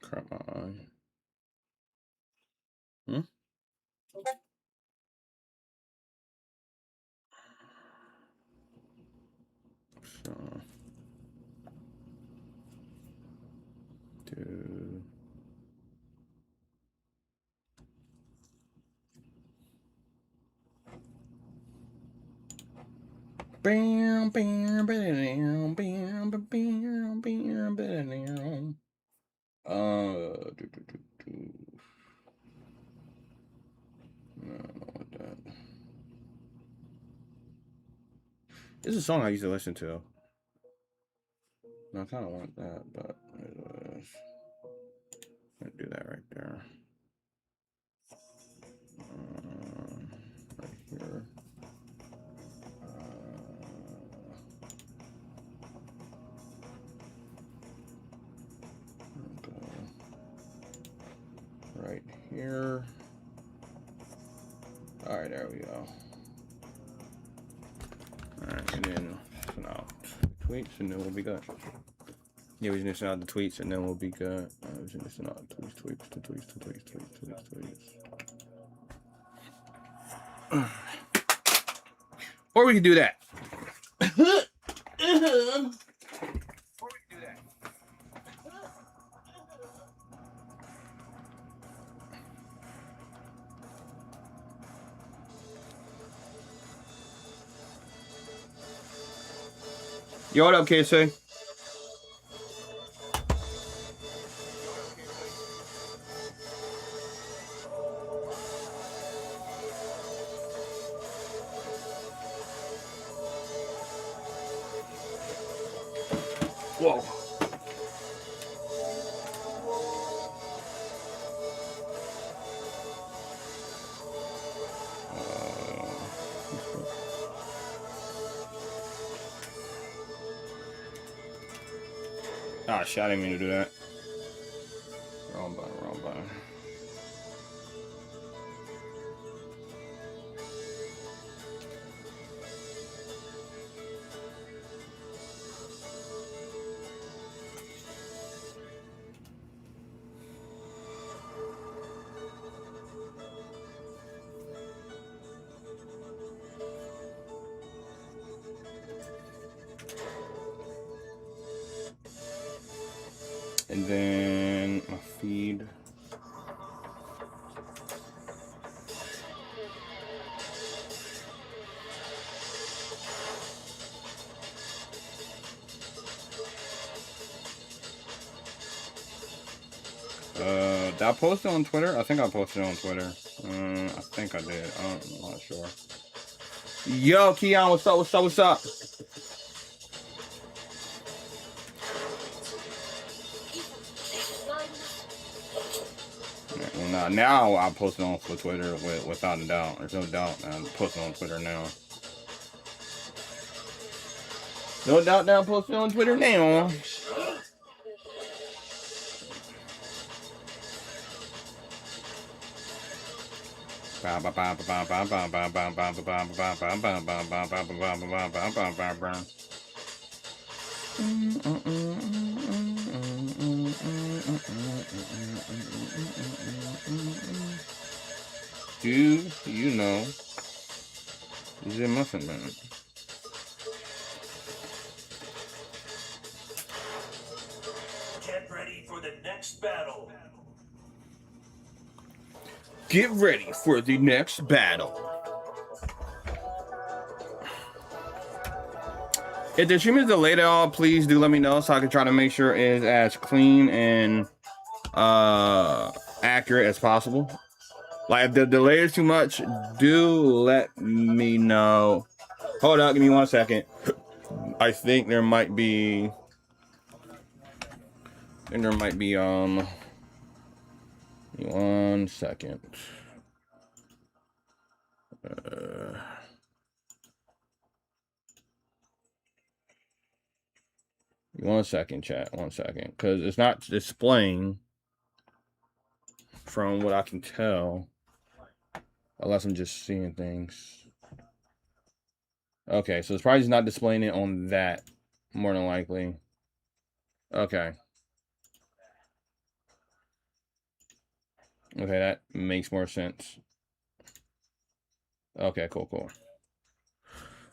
Crap my eye. Hmm? So, dude. Bam, bam, bam, bam, bam, bam, bam, bam. No, I don't want that. This is a song I used to listen to. No, I kind of want that, but I'm gonna do that right there. Right here. Right here. All right, there we go. All right, and then listen out tweets, and then we'll be good. Yeah, we just listen out the tweets, and then we'll be good. We just listen out tweets. Or we can do that. Yo, what up, KSA? Whoa. Ah, shit, I didn't mean to do that. Wrong button. And then my feed. Did I post it on Twitter? I think I posted it on Twitter. I think I did. I'm not sure. Yo, Keon, what's up? Well, now I post it on for Twitter without a doubt. There's no doubt. I'm posting on Twitter now. No doubt now I'm posting on Twitter now. Do you know the Muffin Man? Get ready for the next battle. Get ready for the next battle. If the stream is delayed at all, please do let me know so I can try to make sure it is as clean and accurate as possible. Like, if the delay is too much, do let me know. Hold up, give me 1 second. I think there might be... give me 1 second. One second, chat. 1 second. Because it's not displaying from what I can tell. Unless I'm just seeing things. Okay, so it's probably just not displaying it on that. More than likely. Okay. Okay, that makes more sense. Okay, cool.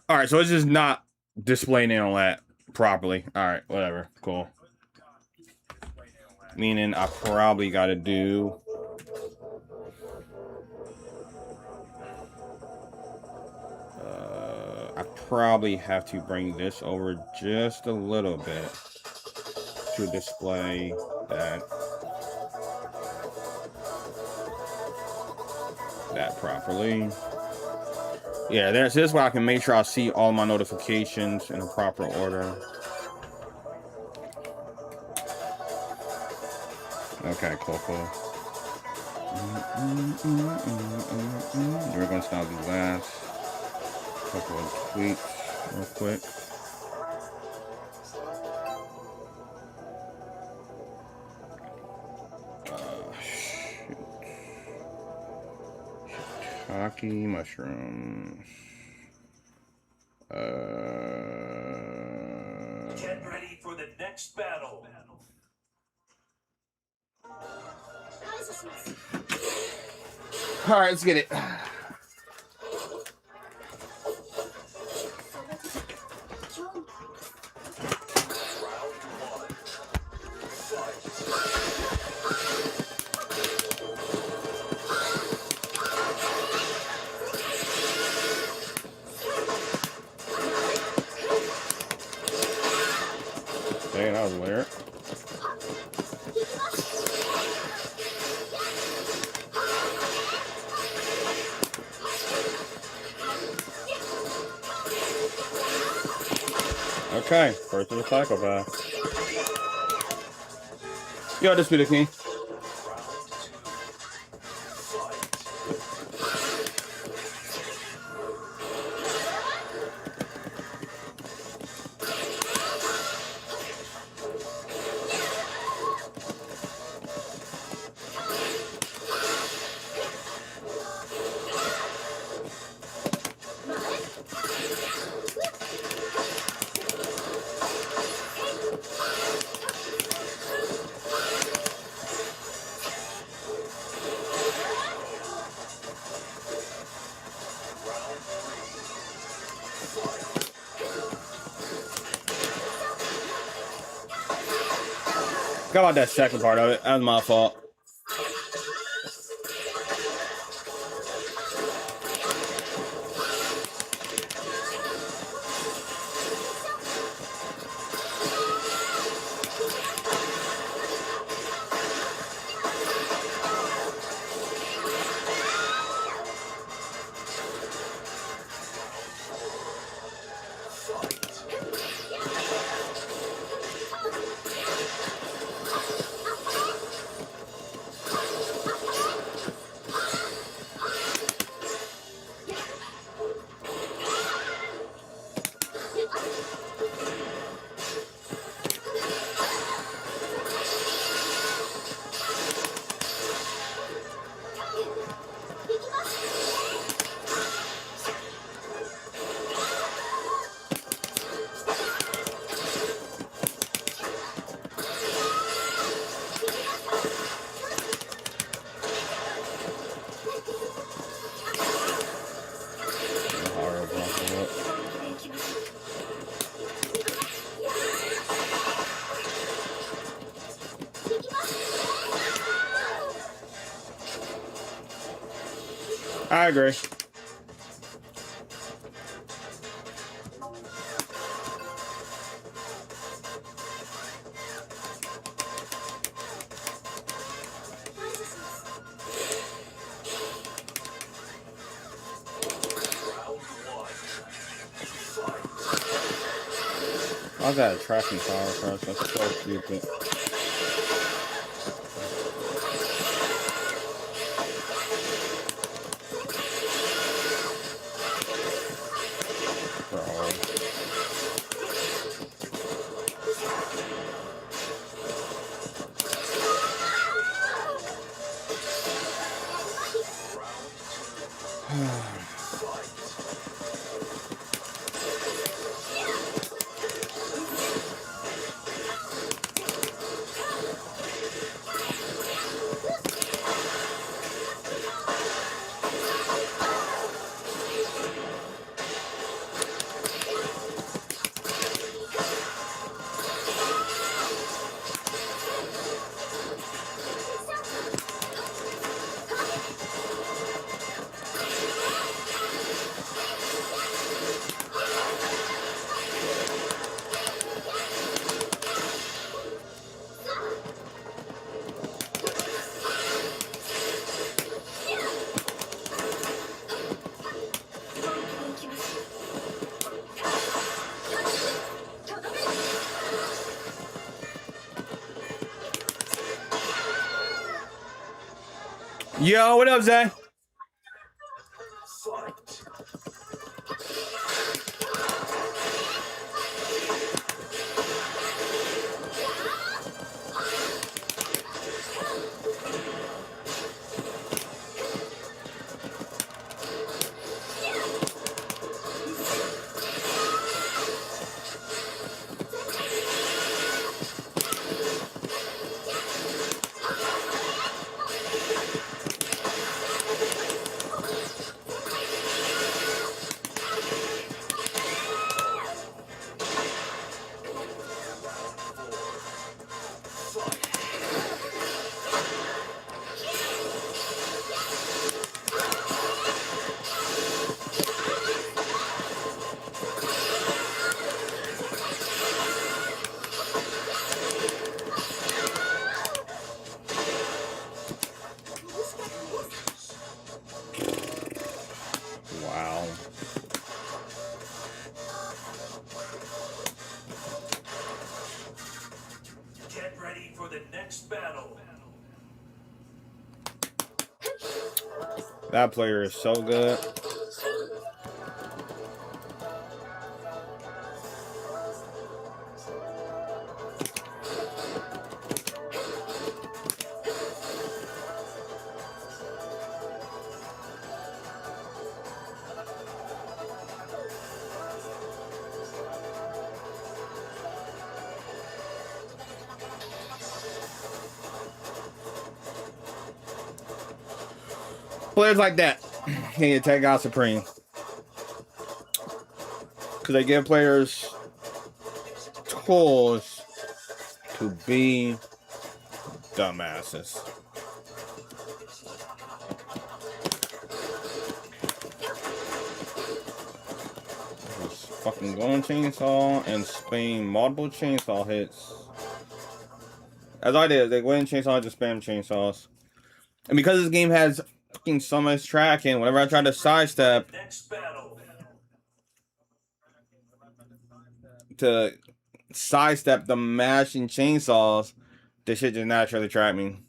All right, so it's just not displaying it on that properly. All right, whatever. Cool. Meaning I probably got to do... I probably have to bring this over just a little bit to display that properly. Yeah, this is where I can make sure I see all my notifications in a proper order. Okay, cool. We're going to start the last couple of tweets real quick. Shiitake mushrooms. Get ready for the next battle. All right, let's get it. Dang, that was weird. Okay, first of the psychopath. Yo, this be the king. Forgot about that second part of it. That was my fault. I agree. I got a tracking power first. That's so stupid. Yo, what up, Zay? Wow. Get ready for the next battle. That player is so good. Players like that can you take out Supreme. Because they give players tools to be dumbasses. Just fucking going chainsaw and spam multiple chainsaw hits. As I did, they go in chainsaw, just spam chainsaws. And because this game has fucking so much tracking, whenever I try to sidestep Next battle. to sidestep the mashing chainsaws, this shit just naturally track me.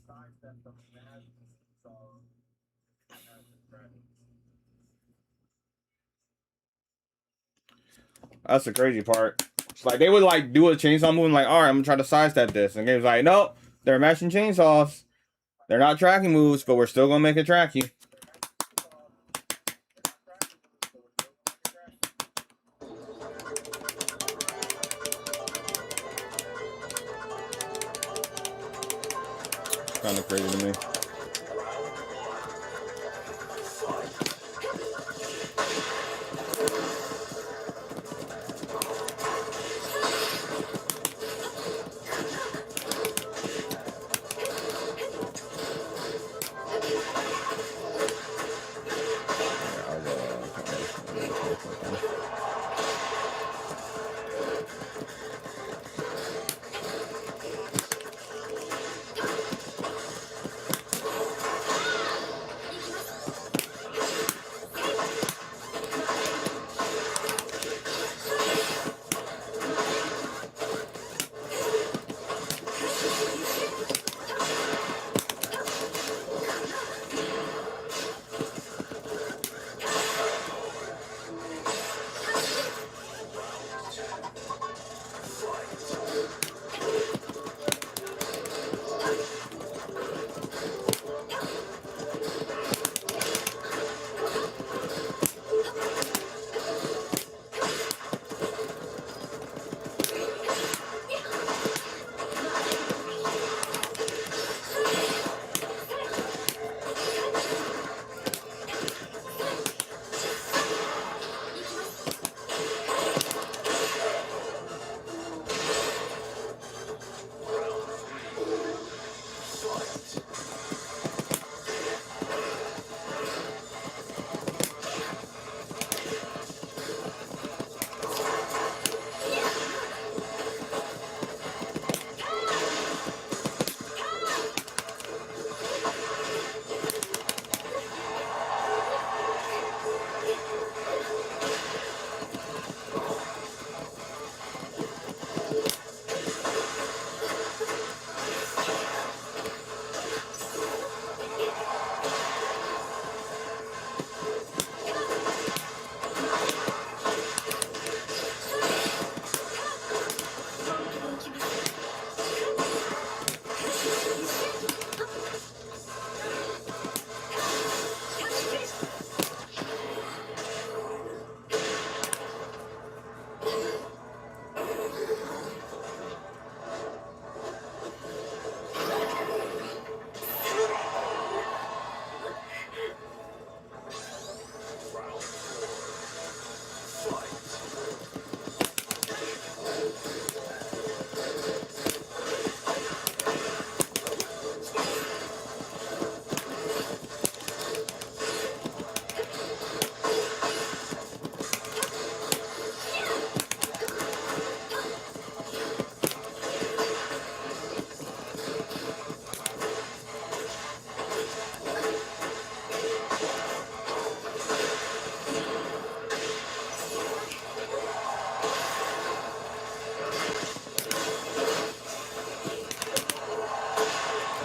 That's the crazy part. It's like they would like do a chainsaw move and like, all right, I'm gonna try to sidestep this. And the game's like, nope, they're mashing chainsaws. They're not tracking moves, but we're still gonna make it track you. It's kind of crazy to me.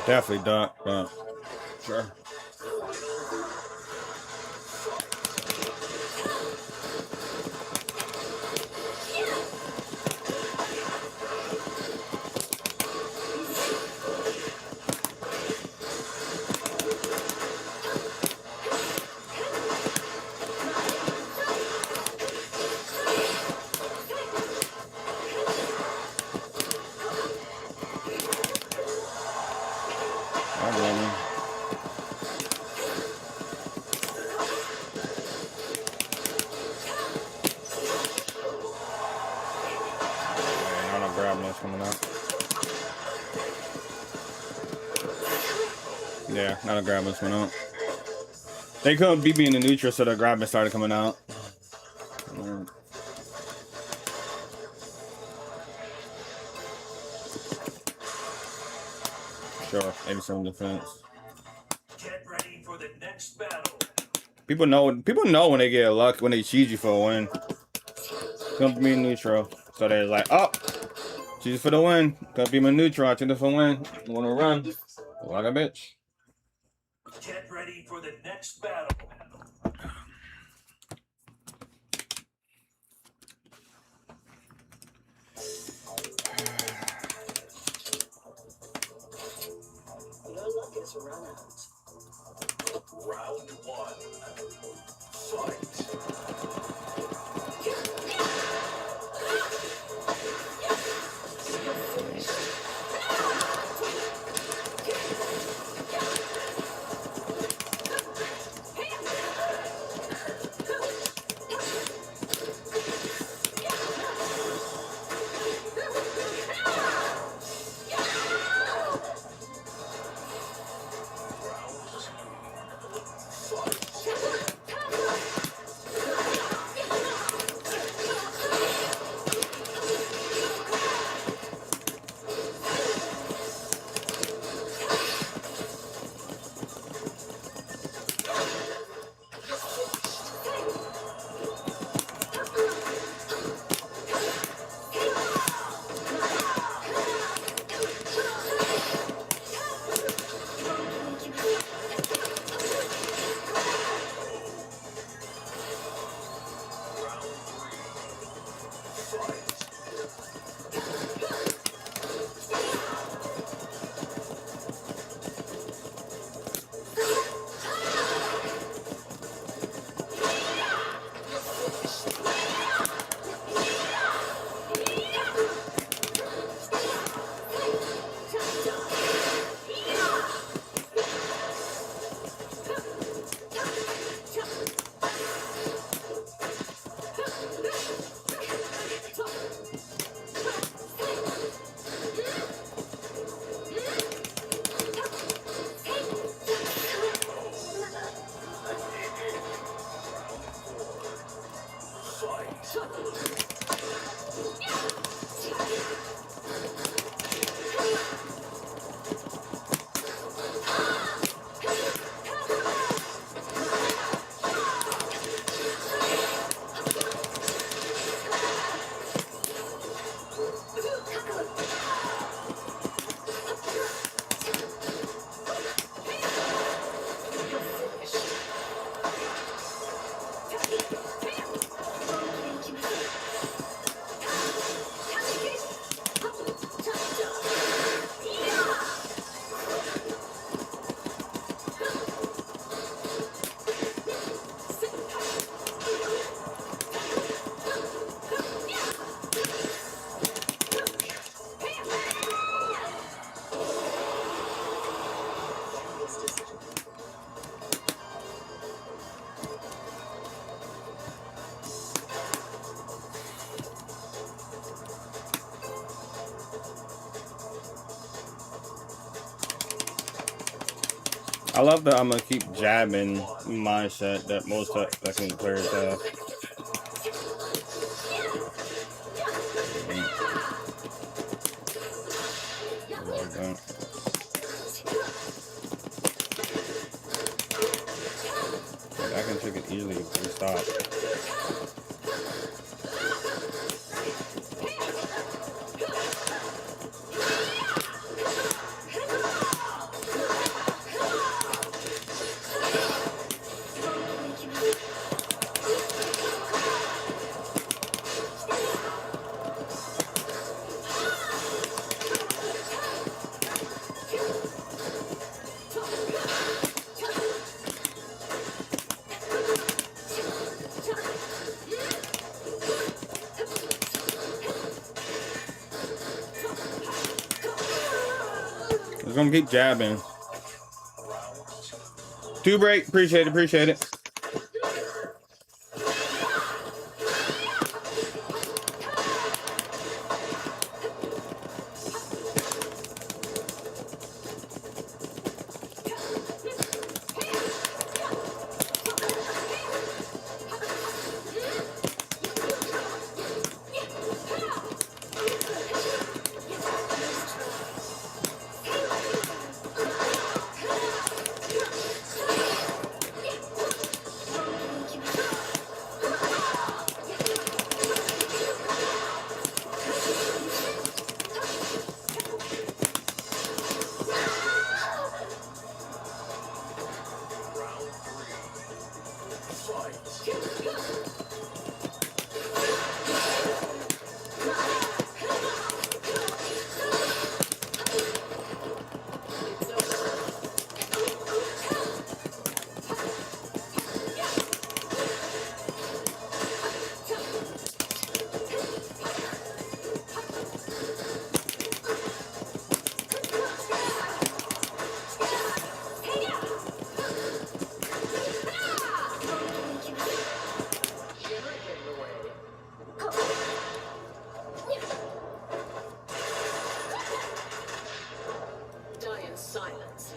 Definitely duck, but sure. I got him. Yeah, not a grab that's coming out. Yeah, not a grab that's coming out. They couldn't beat me in the neutral, so the grab started coming out. Sure, 87 defense. Get ready for the next battle. People know when they get luck when they cheese you for a win. Come to me in neutral. So they're like, oh, cheese for the win. Gonna be my neutral, I choose for a win. You wanna run? Like a bitch. Get ready for the next battle. Your luck is run out. Round one. Fight. I love that I'm gonna keep jabbing mindset that most Tekken players have. I can trick it easily if we stop. Just gonna keep jabbing. Round 2. 2 break. Appreciate it. Appreciate it. Round 3. Fight. Die in silence.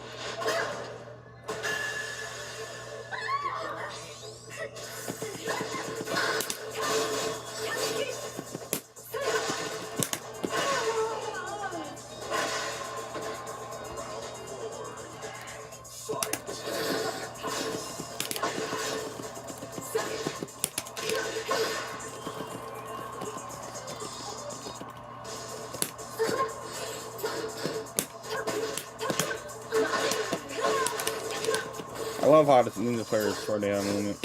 I love how the ninja players slow down movement.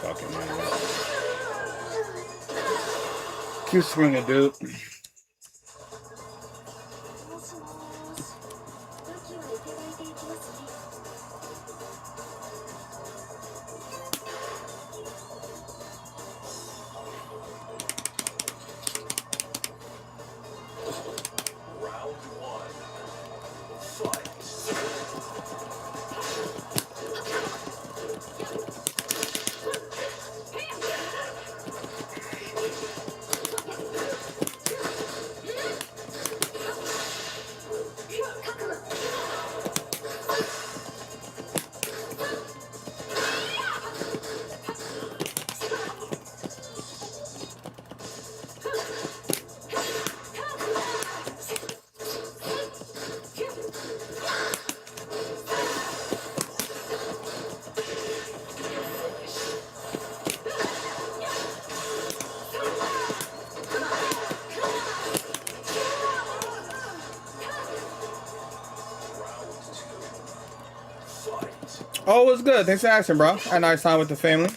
Fucking man. Keep swinging, dude. Round 1. Fight. Oh, what's good? Thanks for asking, bro. Had a nice time with the family.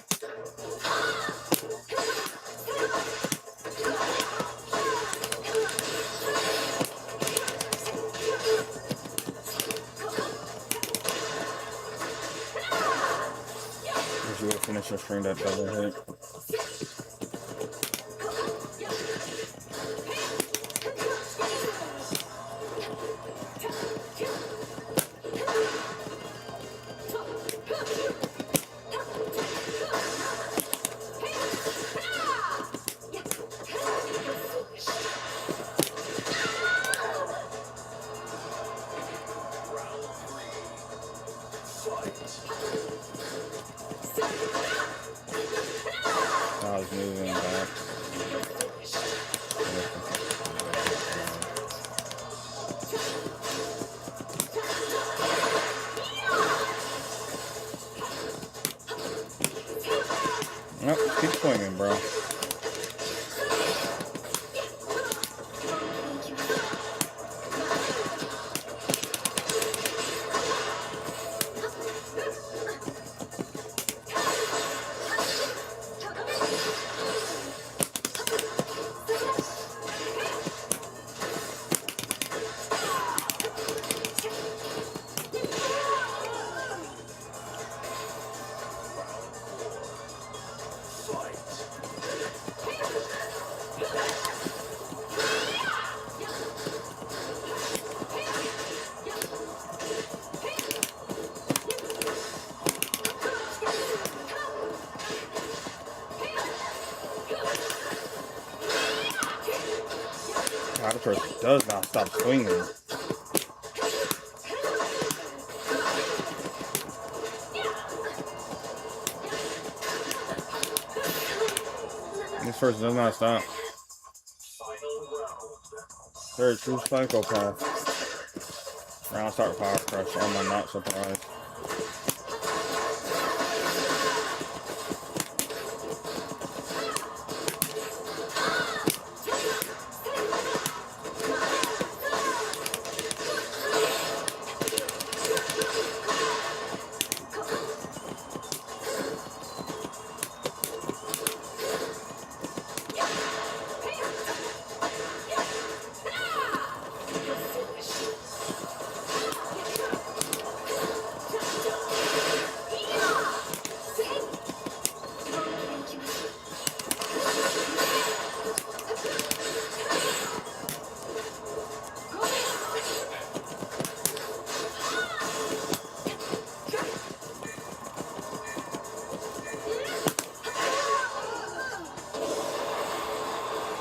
You will finish your string that double hit. I was moving back. Nope, keep swinging, bro. God, the person does not stop swinging. This person does not stop. They're a true psychopath. Round start power crush. I'm not surprised.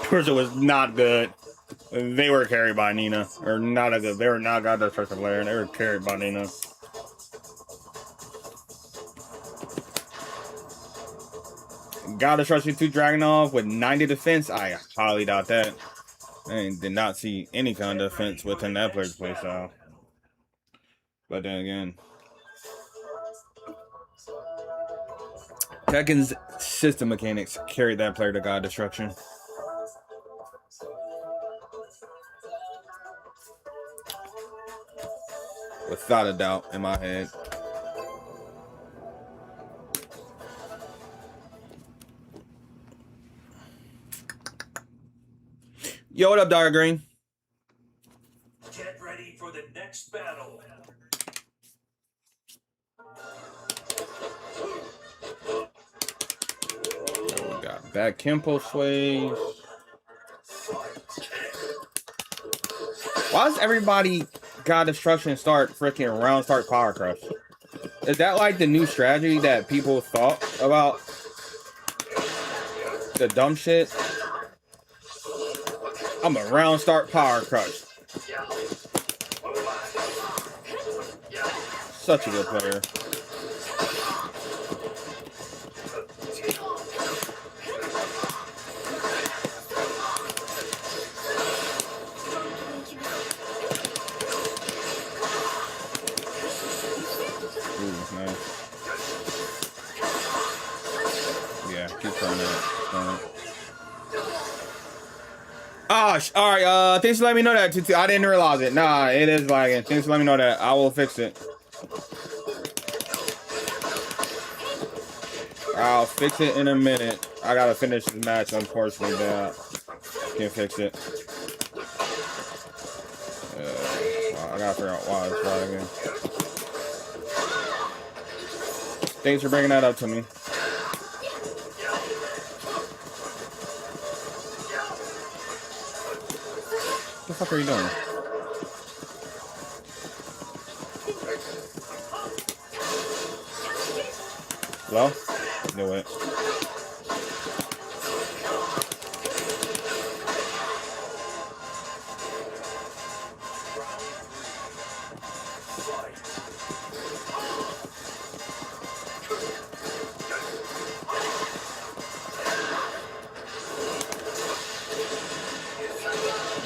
First, it was not good. They were carried by Nina. Or not a good. They were not God Destruction player. They were carried by Nina. God Destruction 2 Dragunov with 90 defense? I highly doubt that. I did not see any kind of defense within that player's playstyle. But then again, Tekken's system mechanics carried that player to God Destruction. Without a doubt, in my head. Yo, what up, Dr. Green? Get ready for the next battle. We got back Kempo sways. Why does everybody God Destruction start freaking round start power crush? Is that like the new strategy that people thought about? The dumb shit? I'm a round start power crush. Such a good player. Ooh, nice. Yeah, keep trying that. Ah, alright, thanks for letting me know that, Tutu. I didn't realize it. Nah, it is lagging. Thanks for letting me know that. I will fix it. I'll fix it in a minute. I gotta finish this match, unfortunately, but can't fix it. I gotta figure out why it's lagging. Thanks for bringing that up to me. What the fuck are you doing? Hello? Do it.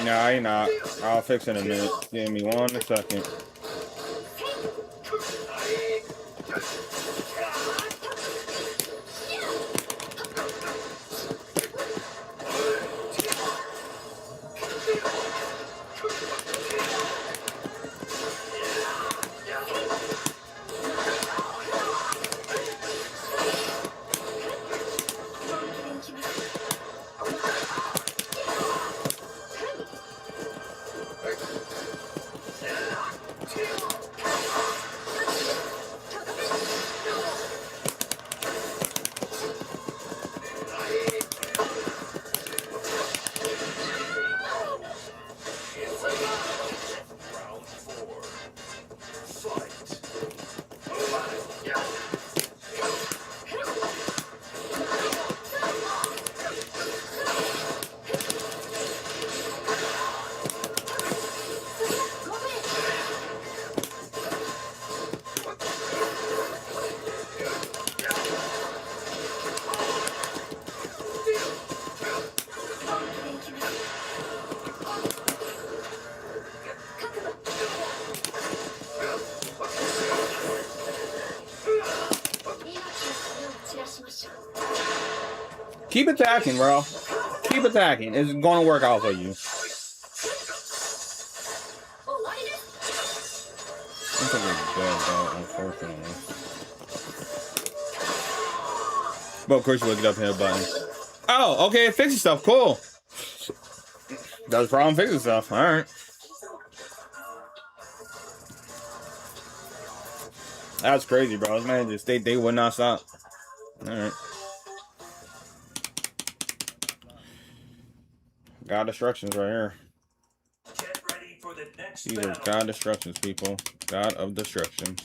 Nah, you're not. I'll fix it in a minute. Give me 1 second. Keep attacking, bro. Keep attacking. It's gonna work out for you. I think it's dead, though, unfortunately. But of course you look it up here button. Oh, okay, it fixes stuff. Cool. Does the problem fixes stuff. Alright. That's crazy, bro. This man just they would not stop. Alright. God destructions right here. Get ready for the next These are God destructions, people. God of destruction.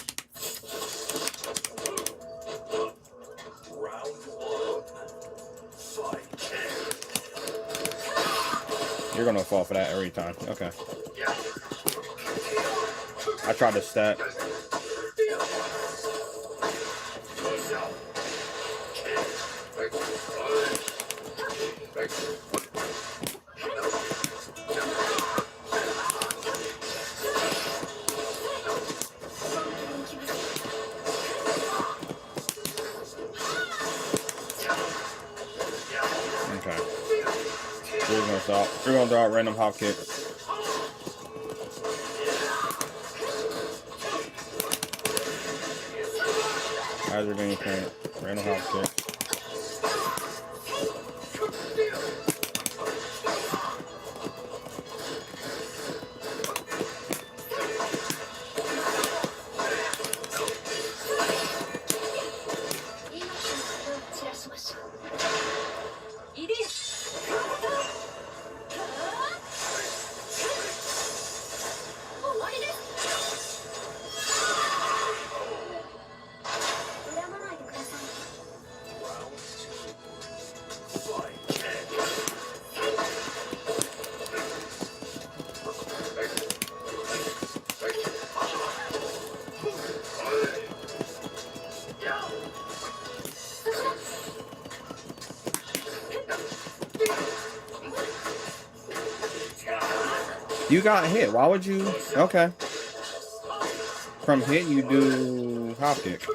Round 1. Fight. You're gonna fall for that every time. Okay. I tried to stack. Okay. We're gonna stop. We're gonna throw out random hop kicks. As we're getting point, random hop kicks. You got hit. Why would you? Okay. From hit, you do hop kick.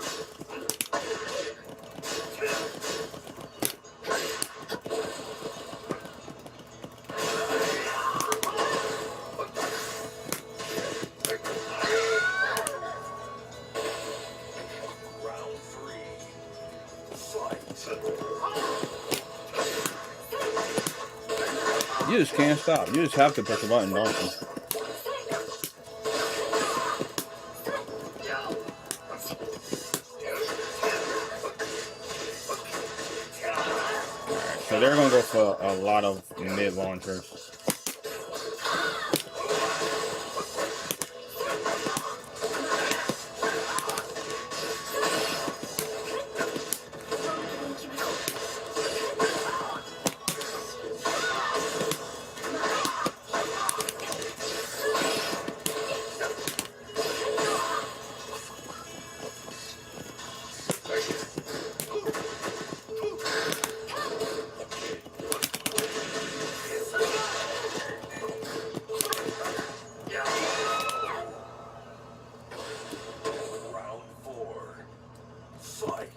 Round 3. Fight. You just can't stop. You just have to push the button, don't you? Alright, so they're gonna go for a lot of mid launchers. Round 4. Fight.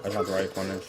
That's not the right punish.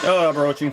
Hello, Orochi.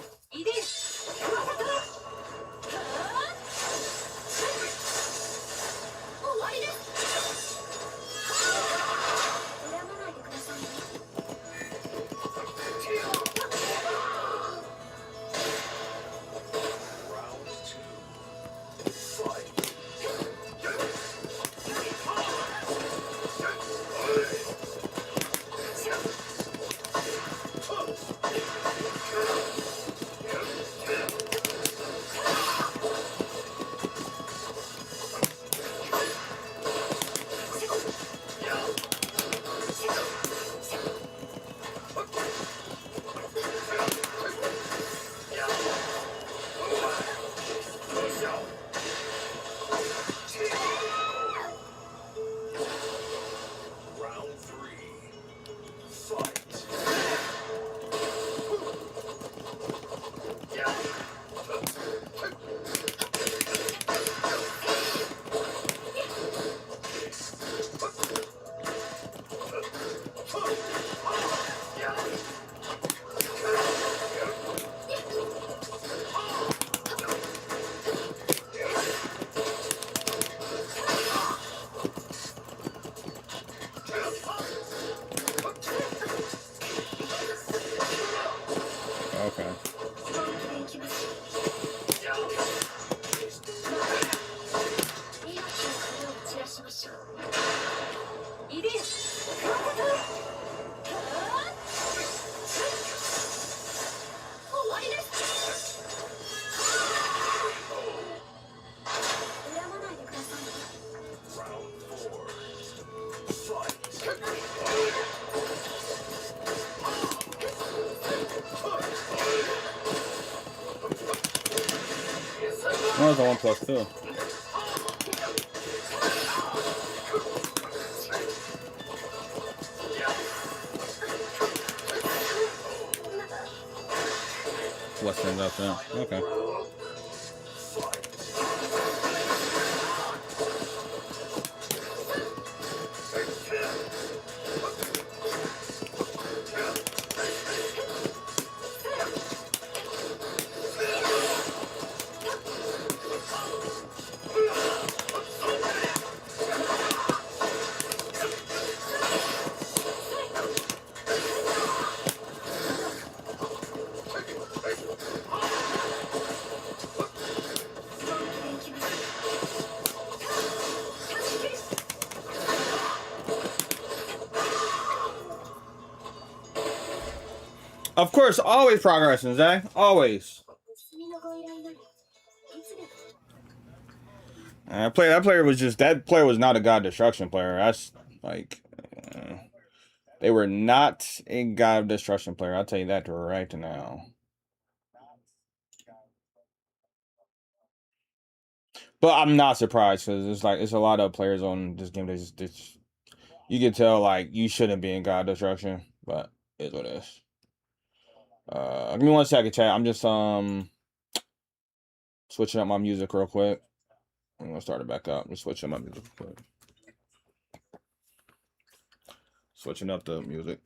Okay. That was a 1+2. What's things up now? Okay. Of course, always progressing, Zach. Always. That player was not a God Destruction player. That's like, they were not a God Destruction player. I'll tell you that right now. But I'm not surprised because it's a lot of players on this game that just you can tell like you shouldn't be in God Destruction, but it is what it is. Give me 1 second, chat. I'm just switching up my music real quick. I'm gonna start it back up. Just switching up my music real quick. Switching up the music.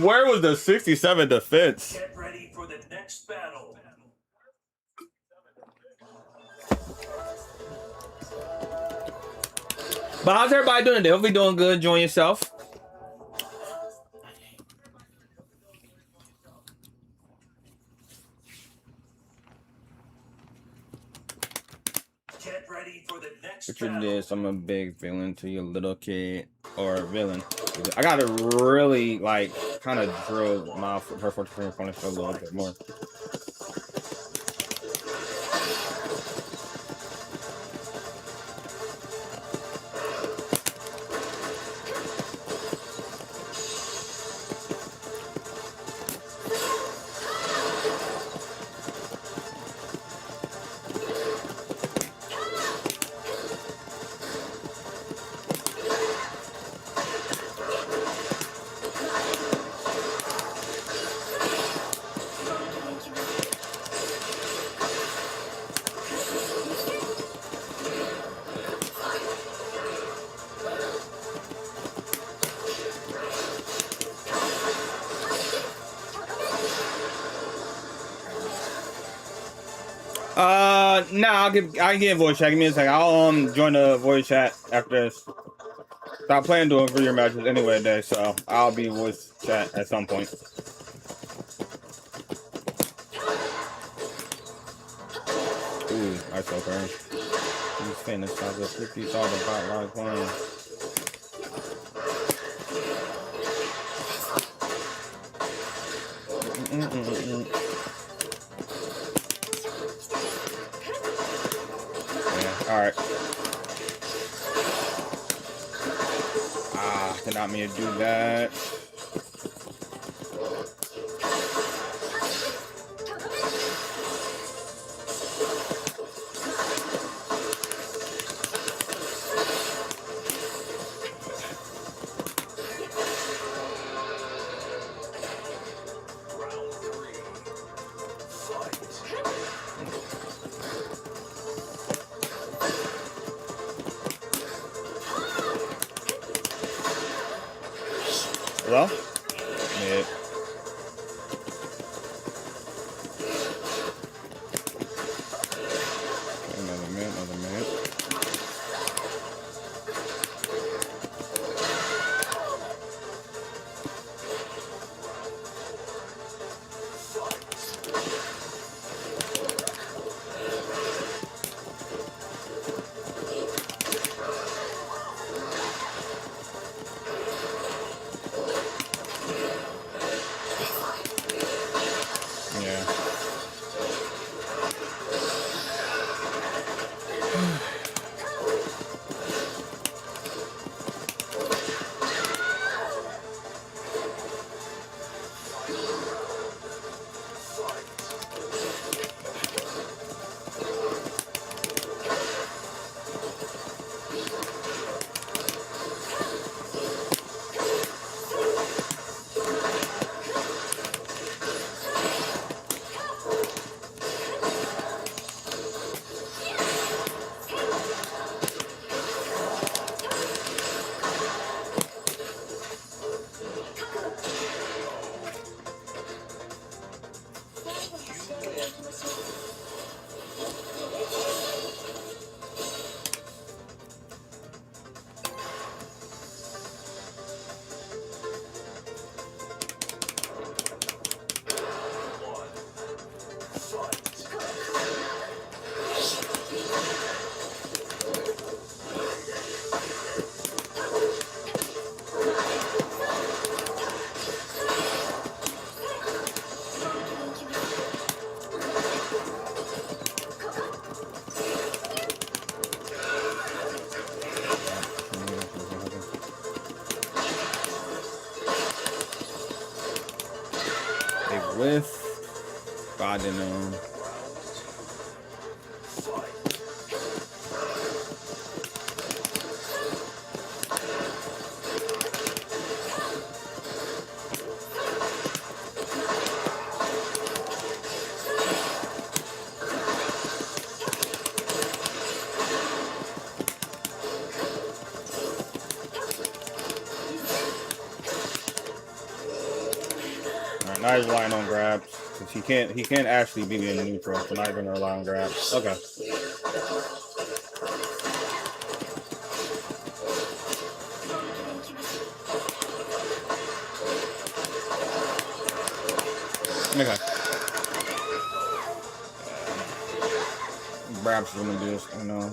Where was the 67 defense? Get ready for the next battle. But how's everybody doing today? Hopefully doing good. Enjoying yourself. Get ready for the next Picture battle. this. I'm a big villain to your little kid or villain. I gotta really like kind of drill my her for a little bit more. Nah, I get voice chat. Give me a second. I'll join the voice chat after this. Stop playing doing for your matches anyway today, so I'll be voice chat at some point. Ooh, I so crazy. He's finished. I just 50 saw the bot like one. Yeah, alright. Ah, did not mean to do that. Hello? Yeah. Another minute. Yeah. They whiff. I didn't know. Alright, now he's relying on grabs. Cause he can't actually beat me in the neutral, so now he's gonna rely on grabs. Okay. Okay. Grabs is gonna do this, you know.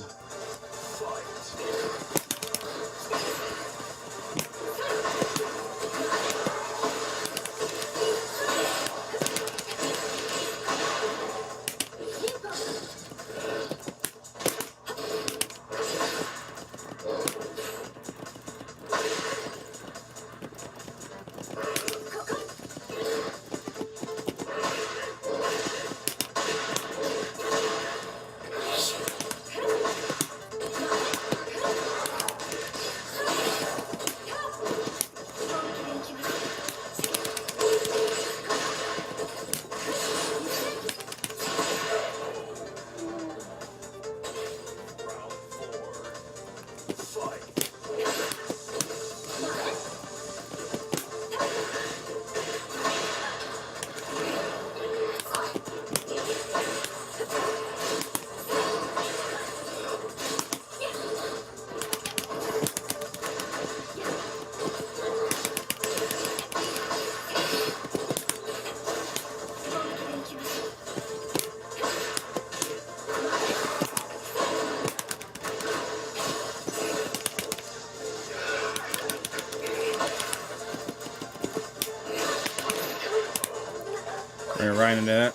right into that.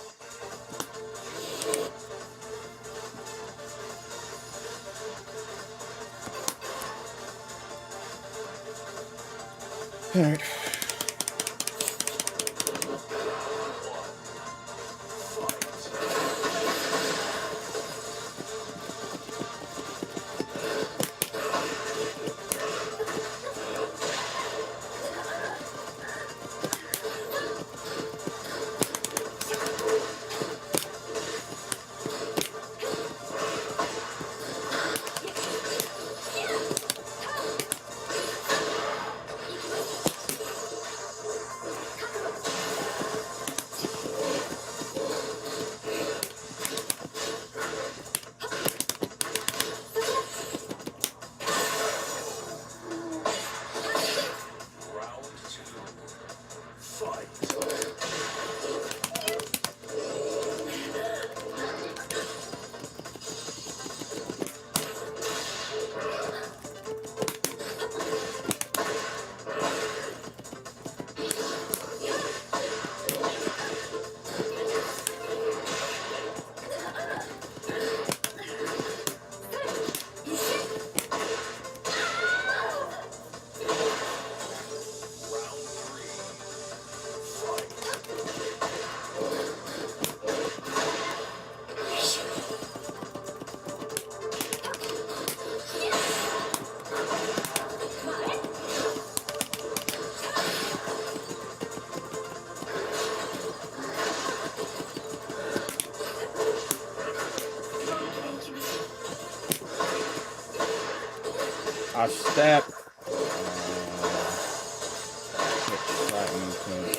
Alright. I step. Right into it.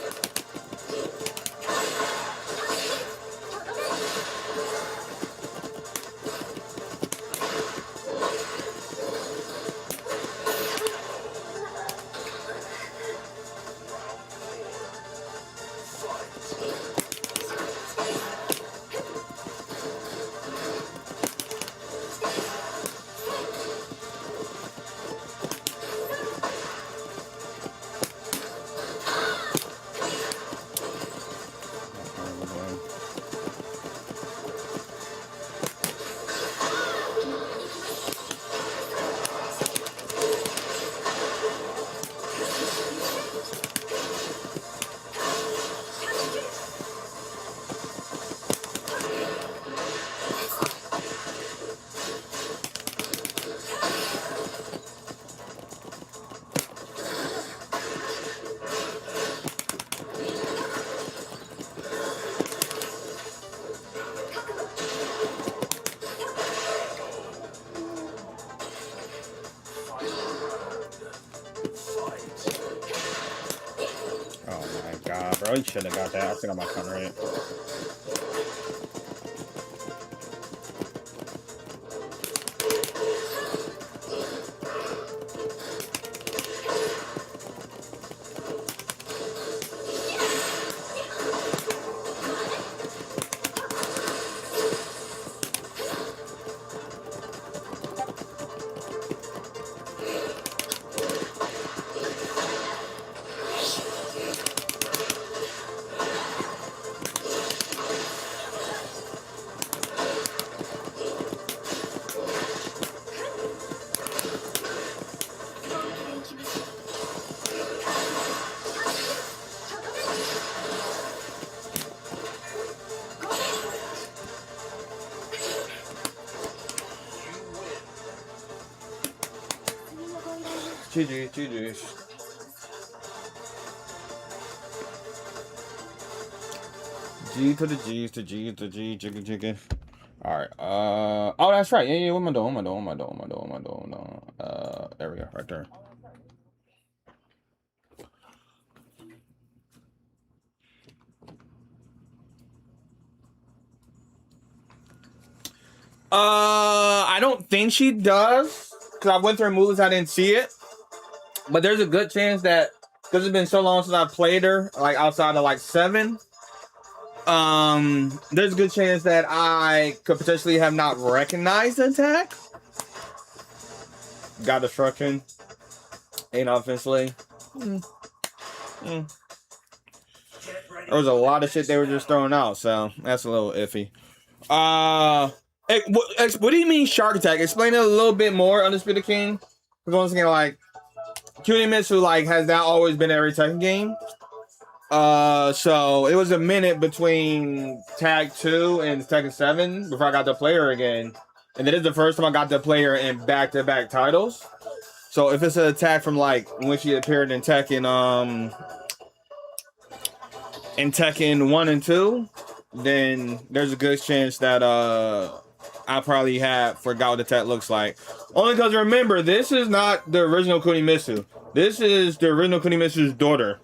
Oh my god, bro. You should have got that. I think I might counter it. GG, GG. G to the G's to G to G, jigga jigga. Alright, oh, that's right. Yeah, what am I doing? There we go, right there. I don't think she does, because I went through her moves, I didn't see it. But there's a good chance that, because it's been so long since I played her, like outside of like 7, there's a good chance that I could potentially have not recognized the attack. Got destruction. Ain't offensively. Get ready There was a lot of shit they were just throwing out, so that's a little iffy. What do you mean Shark Attack? Explain it a little bit more, Undisputed King. Because once again, like, Kunimitsu, like, has that always been every Tekken game? So it was a minute between Tag 2 and Tekken 7 before I got to play her again. And that is the first time I got to play her in back-to-back titles. So if it's an attack from, like, when she appeared in Tekken 1 and 2, then there's a good chance that I probably forgot what the attack looks like. Only because remember, this is not the original Kunimitsu. This is the original Kunimitsu's daughter.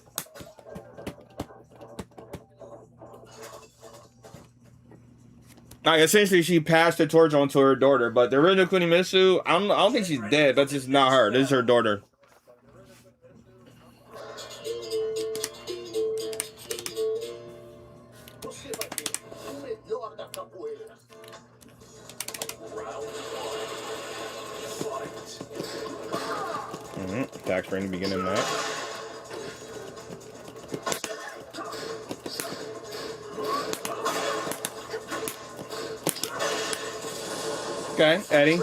Like, essentially, she passed the torch on to her daughter, but the original Kunimitsu, I don't think she's dead. That's just not her. This is her daughter. Attack frame to begin in that. Okay, Eddie.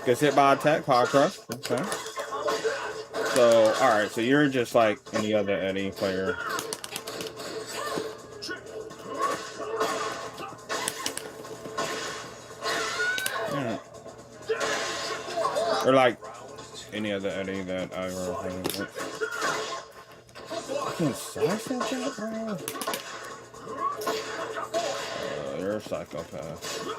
Gets hit by attack, power crush. Okay. So, alright, so you're just like any other Eddie player. Or like any other Eddie that I ever played with. I can't slash that shit, bro. You're a psychopath.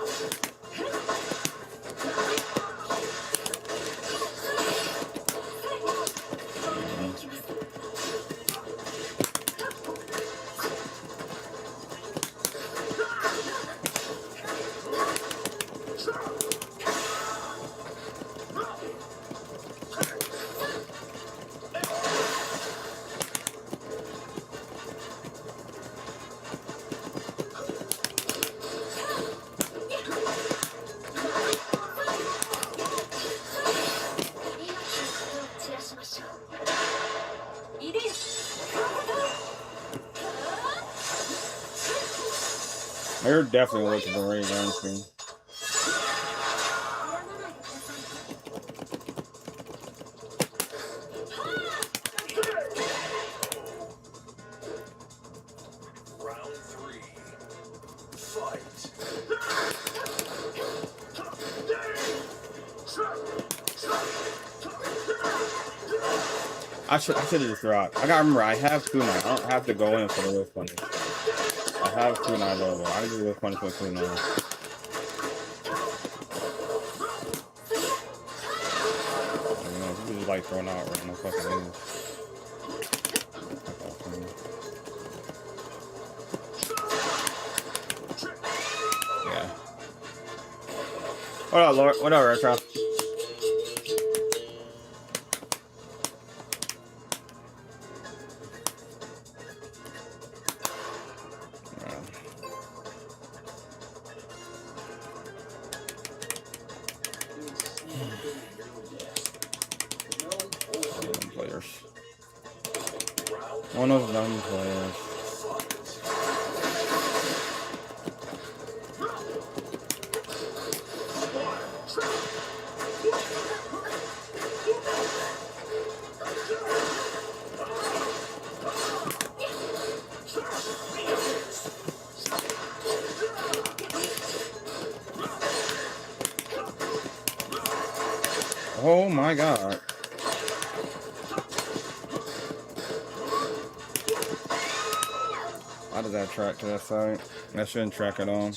They're definitely looking for Ray on screen. Round 3. Fight. I should have just dropped. I gotta remember, I have kunai. I don't have to go in for the whip punish. I have kunai available. I do whip punish with kunai. You know, people just like throwing out right now. Fucking moves. Yeah. What up, Lord? What up, Retro? One of them players. Oh my god. How does that track to that side? That shouldn't track at all.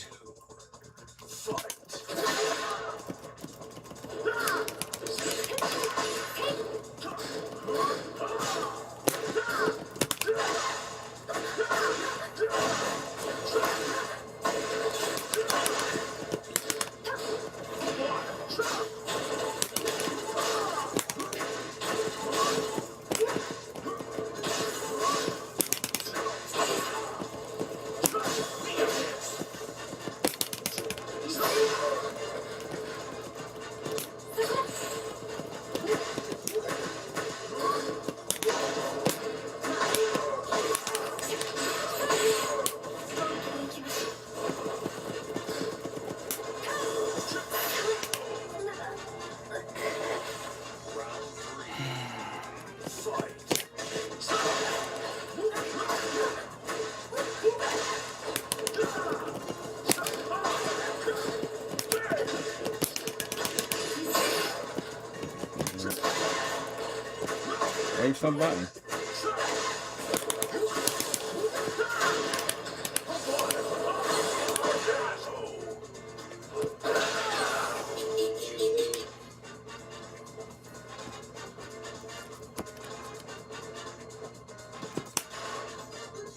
the button.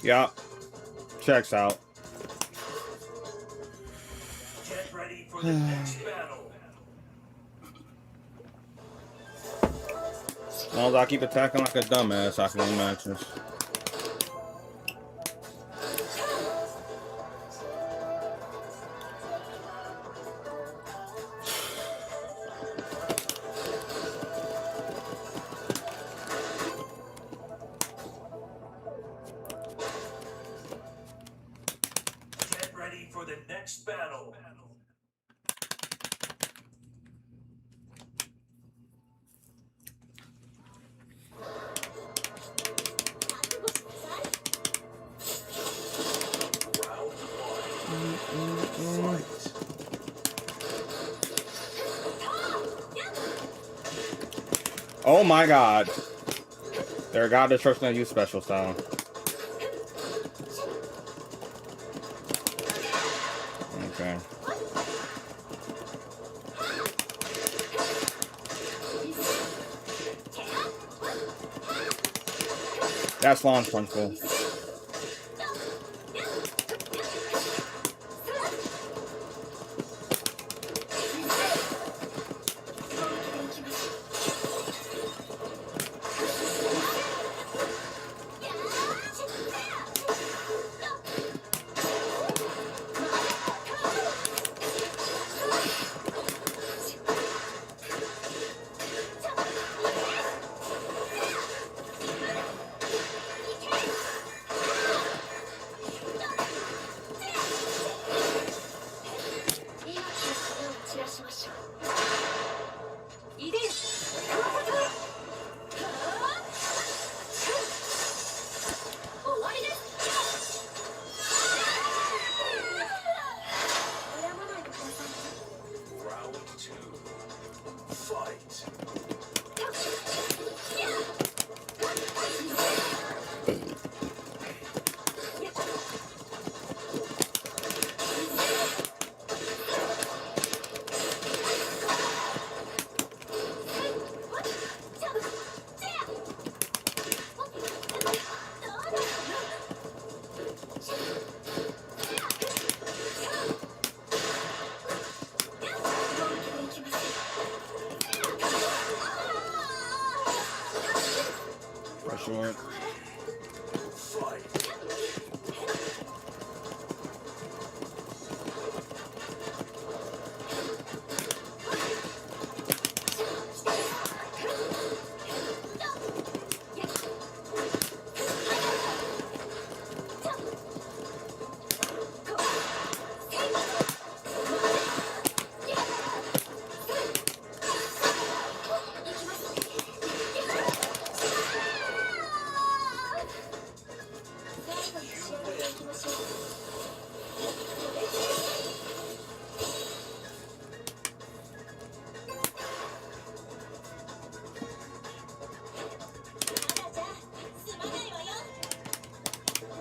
Yeah. Checks out. Get ready for the next battle. As long as I keep attacking like a dumbass, I can win matches. Get ready for the next battle. Round one. Fight. Oh my god. There, God destruction, I use special style. Okay. That's launch punchable. Round two. Fight. For sure. Fight.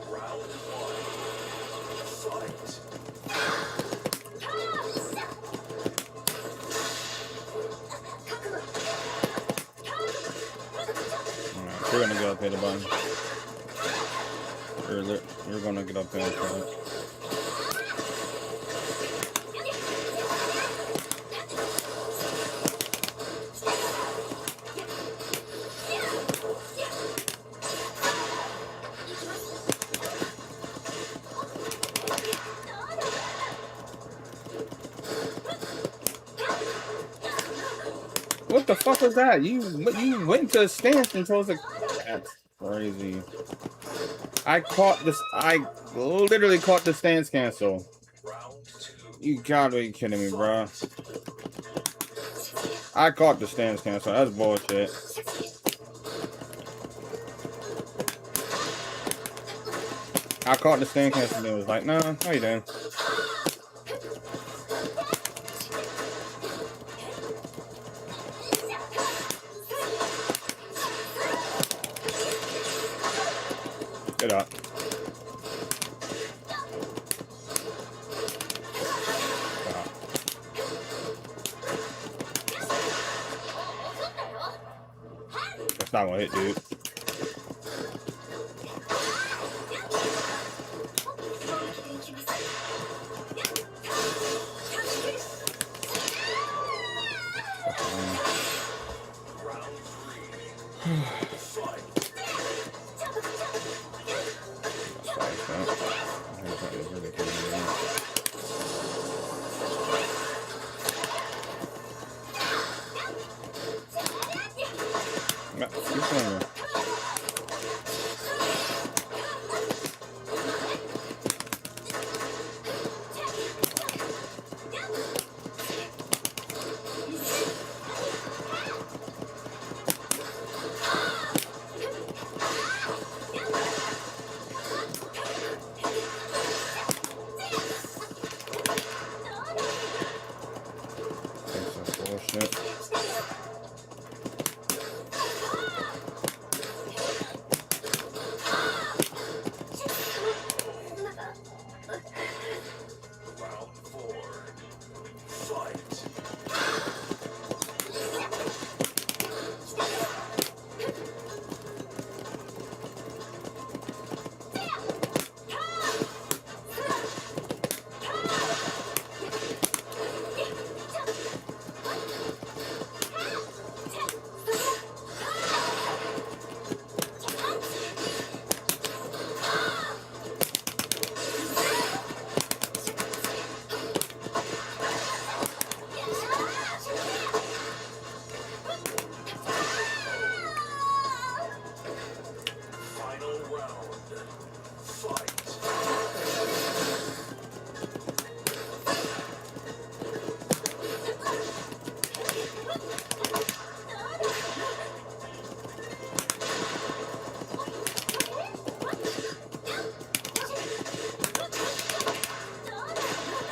Round one. Fight. Alright, you're gonna get up here the button. You're gonna get up there for it. What the fuck was that? You went to a stance and chose a... That's crazy. I literally caught the stance cancel. Round two. You gotta be kidding me, bro. I caught the stance cancel. That's bullshit. I caught the stance cancel and it was like, nah, how you doing? Get up. That's not gonna hit, dude. Yeah, keep going. That's some bullshit.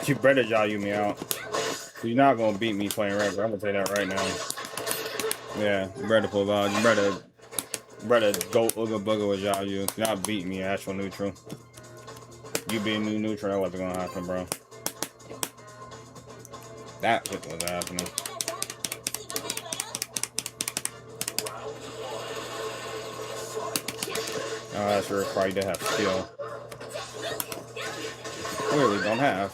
You better value me out. You're not gonna beat me playing regular. I'm gonna say that right now. Yeah, you better pull out. You better go ooga booga with y'all. You're not beating me actual neutral. You being new neutral, that wasn't gonna happen, bro. That was happening. Oh, that's required to have skill. Clearly don't have.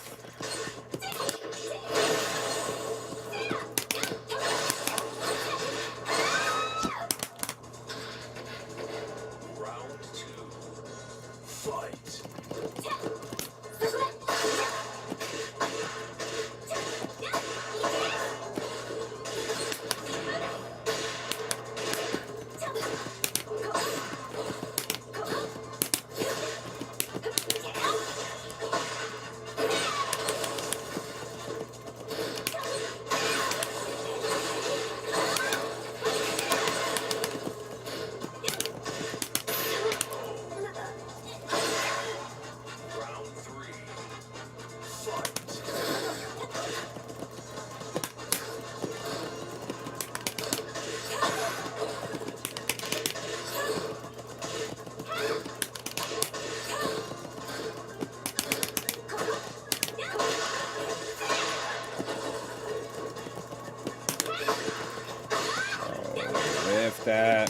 That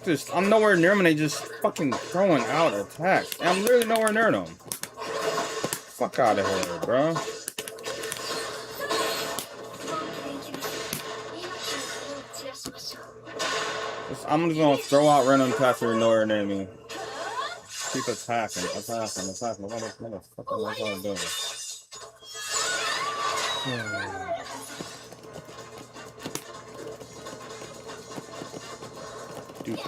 just I'm nowhere near them and they just fucking throwing out attacks. And I'm literally nowhere near them. Fuck out of here, bro. I'm just gonna throw out random attacks that are nowhere near me. Keep attacking. What the fuck am I gonna do? Dude.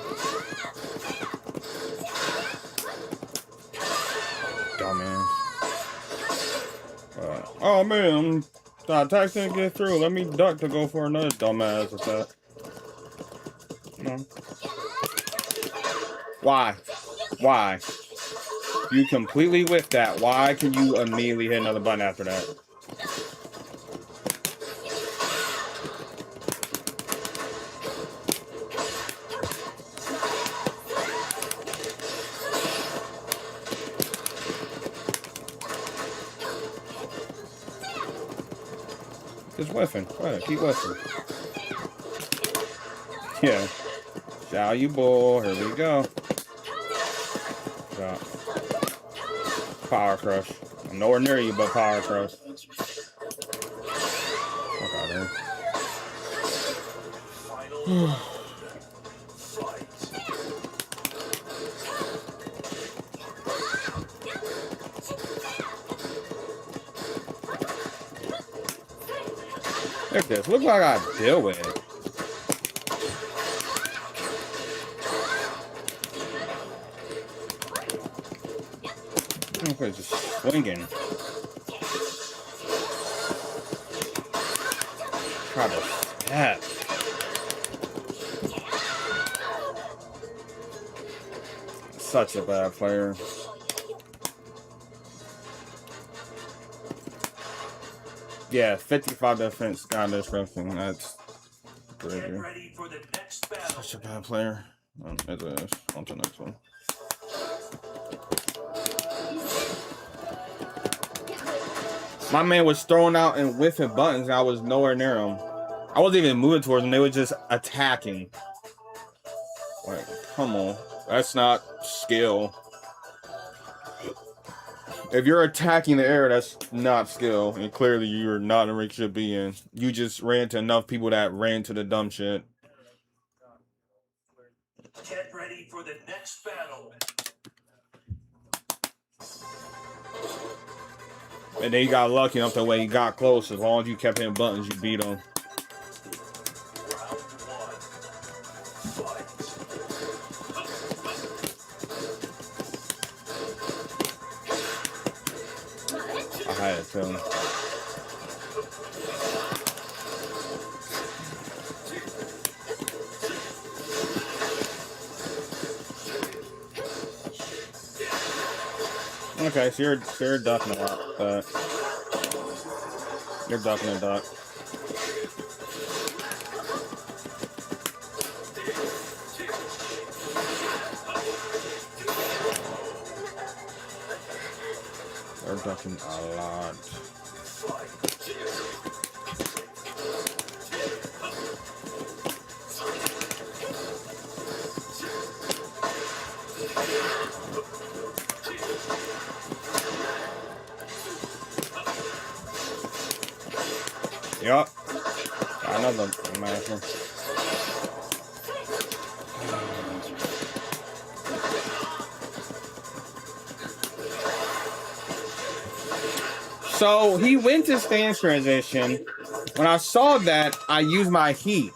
Dumbass. Oh man, the attacks didn't get through. Let me duck to go for another dumbass attack. No. Why? Why? You completely whiffed that. Why can you immediately hit another button after that? Just whiffing. Go ahead, keep whiffing. Yeah. Shall you boy? Here we go. Got Power Crush. I'm nowhere near you, but Power Crush. Fuck out of here. Look at this. Look what I gotta deal with. Okay, just swinging. Try to stab. Such a bad player. Yeah, 55 defense, got this wrestling. That's crazy. Ready for the next battle. Such a bad player. On to the next one. My man was throwing out and whiffing buttons, and I was nowhere near him. I wasn't even moving towards them. They were just attacking. Like, come on. That's not skill. If you're attacking the air, that's not skill. And clearly you're not in a ring should be in. You just ran to enough people that ran to the dumb shit. Get ready for the next battle. And then you got lucky enough the way he got close. As long as you kept hitting buttons, you beat him. I had it too. Okay, so you're ducking a lot, but you're ducking a duck. You're ducking a lot. Yup. Got another master. So he went to stance transition. When I saw that, I used my heat.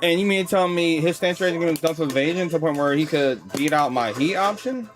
And you mean to tell me his stance transition was done for evasion to the point where he could beat out my heat option?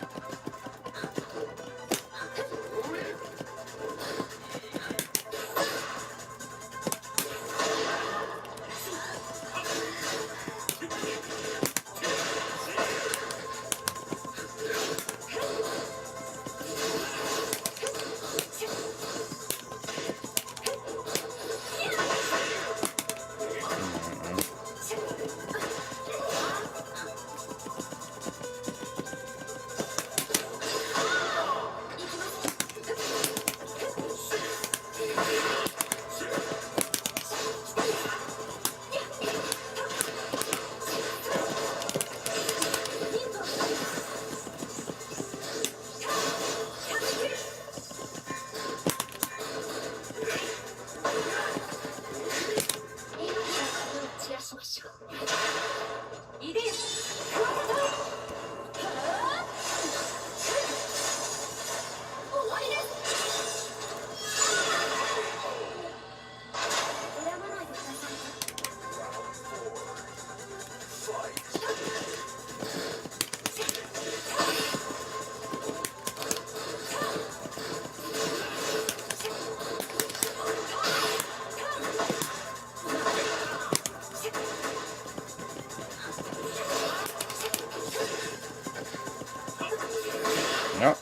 Yep.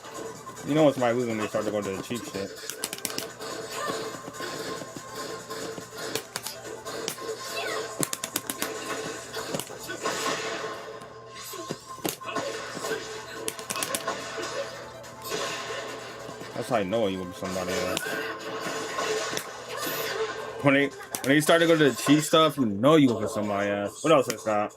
You know what's my lose when they start to go to the cheap shit. That's how I know you will be somebody else. When they start to go to the cheat stuff, you know you gonna get somebody ass. What else is that?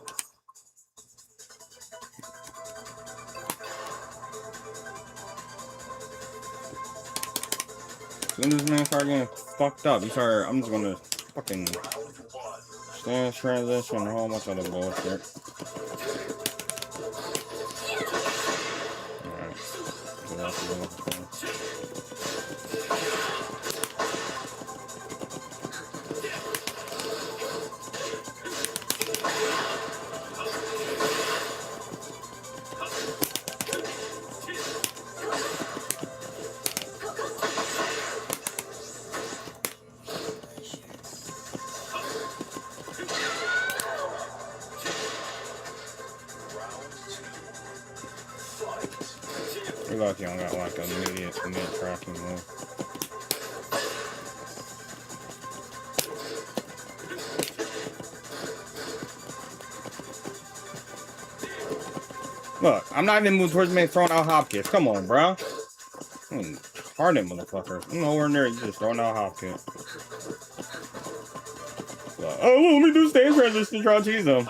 As soon as this man start getting fucked up, I'm just gonna fucking stance transition, a whole bunch of other bullshit. Alright. So that's what I'm looking for. You're lucky I don't got like an immediate mid-tracking move. Look, I'm not even moving towards me throwing out hop kicks. Come on, bro. Hardened motherfucker. I'm nowhere near you just throwing out hop kick. Oh, let me do stance transition to try to cheese them.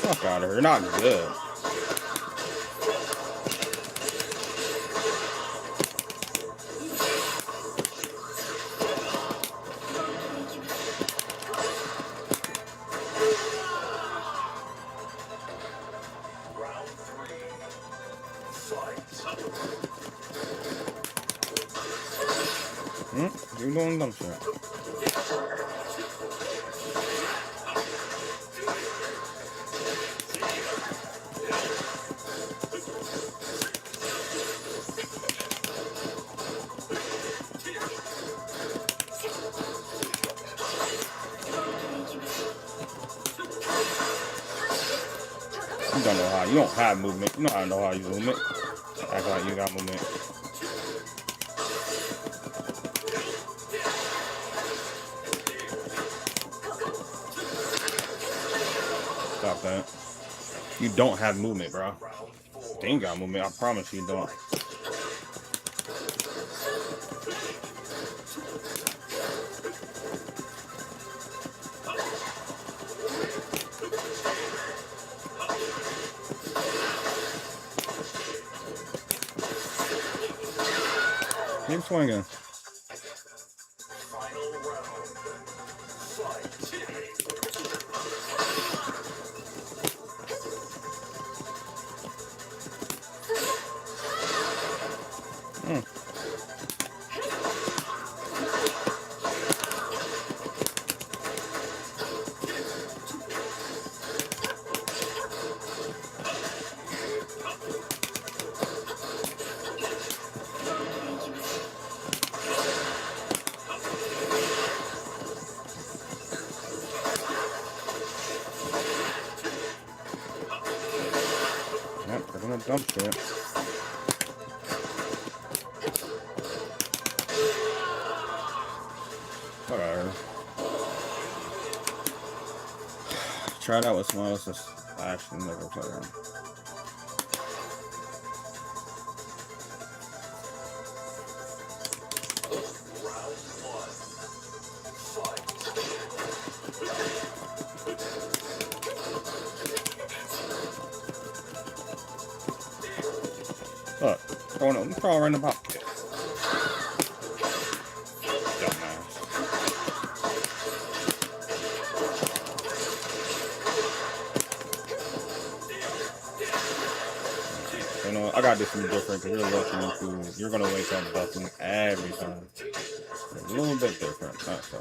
Fuck out of here. You're not good. You're doing dumb shit. You don't know how. You don't have movement. You know how to know how you movement. Act like you got movement. Stop that. You don't have movement, bro. They ain't got movement. I promise you don't. Keep swinging. Yep, they're gonna dump shit. Whatever. Try that with someone else's action, never play around. Look, throw right in the pocket. Dumbass. You know, I got this one different because you're looking into, you're gonna wake up ducking every time. It's a little bit different, that's all.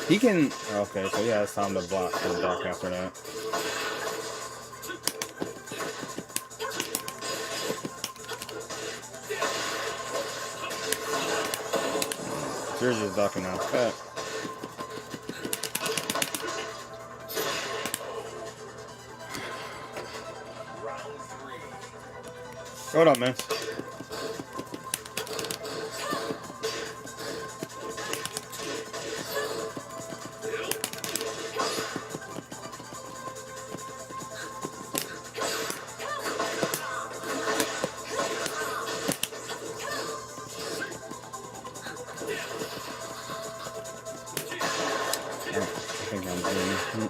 He can. Okay, so he has time to block and duck after that. You're just ducking now. Bet. What up, man? I think I'm doing.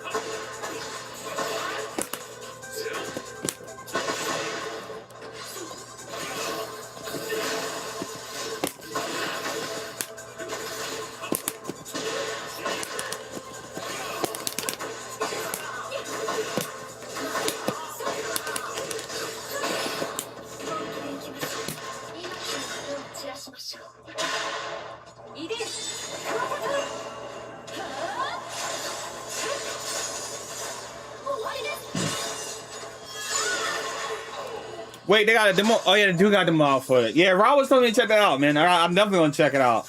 Wait, they got a demo. Oh yeah, they do got demo out for it. Yeah, Rob was telling me to check that out, man. I'm definitely gonna check it out.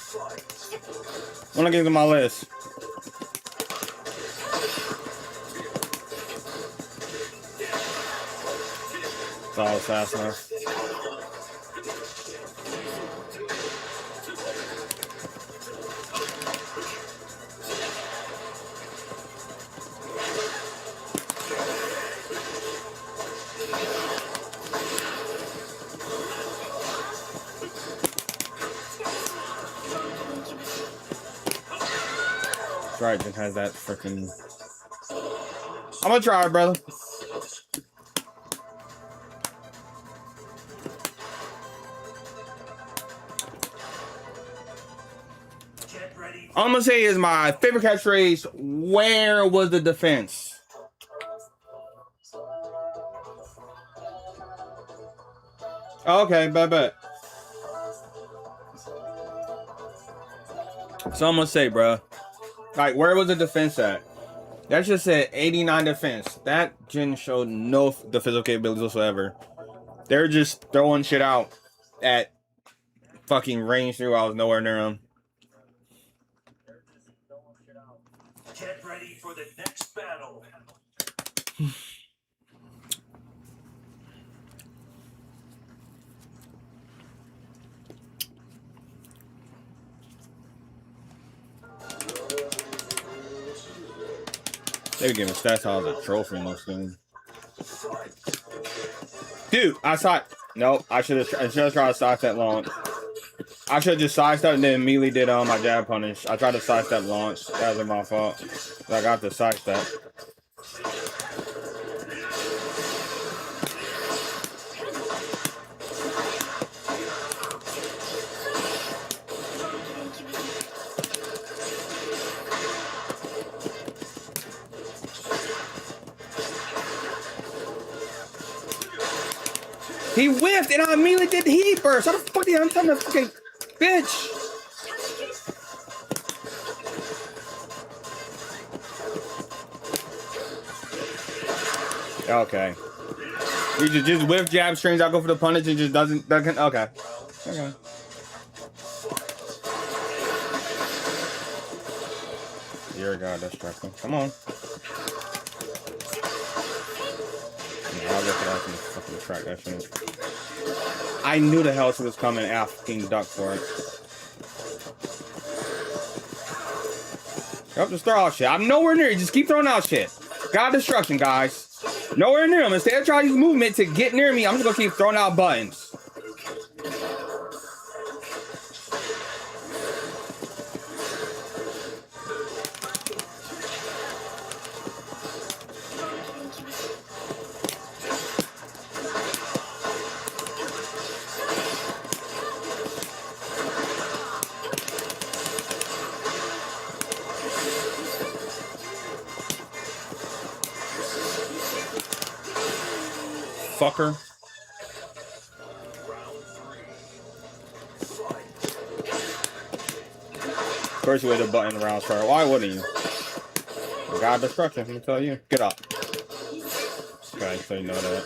I'm gonna get it to my list. It's all fast enough. Right, just has that freaking. I'm gonna try it, brother. I'm gonna say is my favorite catchphrase. Where was the defense? Okay, bet. So I'm gonna say, bro. Like, where was the defense at? That just said 89 defense. That gen showed no defensive capabilities whatsoever. They're just throwing shit out at fucking range through. I was nowhere near them. Get ready for the next battle. They were giving stats out as a trophy in those things. Dude, I saw. Nope, I should have tried to sidestep launch. I should have just sidestepped and then immediately did my jab punish. I tried to sidestep launch. That was my fault. I got the sidestep. He whiffed and I immediately did the heat burst. How the fuck did I'm telling the fucking bitch? Okay. He just whiff jab strings out, go for the punish and just doesn't okay. Okay. Dear God, that's stressful. Come on. I'll look it up and fucking track that shit. I knew the hell she was coming after fucking duck for it. Yep, just throw out shit. I'm nowhere near you. Just keep throwing out shit. God destruction, guys. Nowhere near him. Instead of trying to use movement to get near me, I'm just gonna keep throwing out buttons. Fucker. course you would have button round start. Why wouldn't you? God destruction, let me tell you. Get up. Okay, so you know that.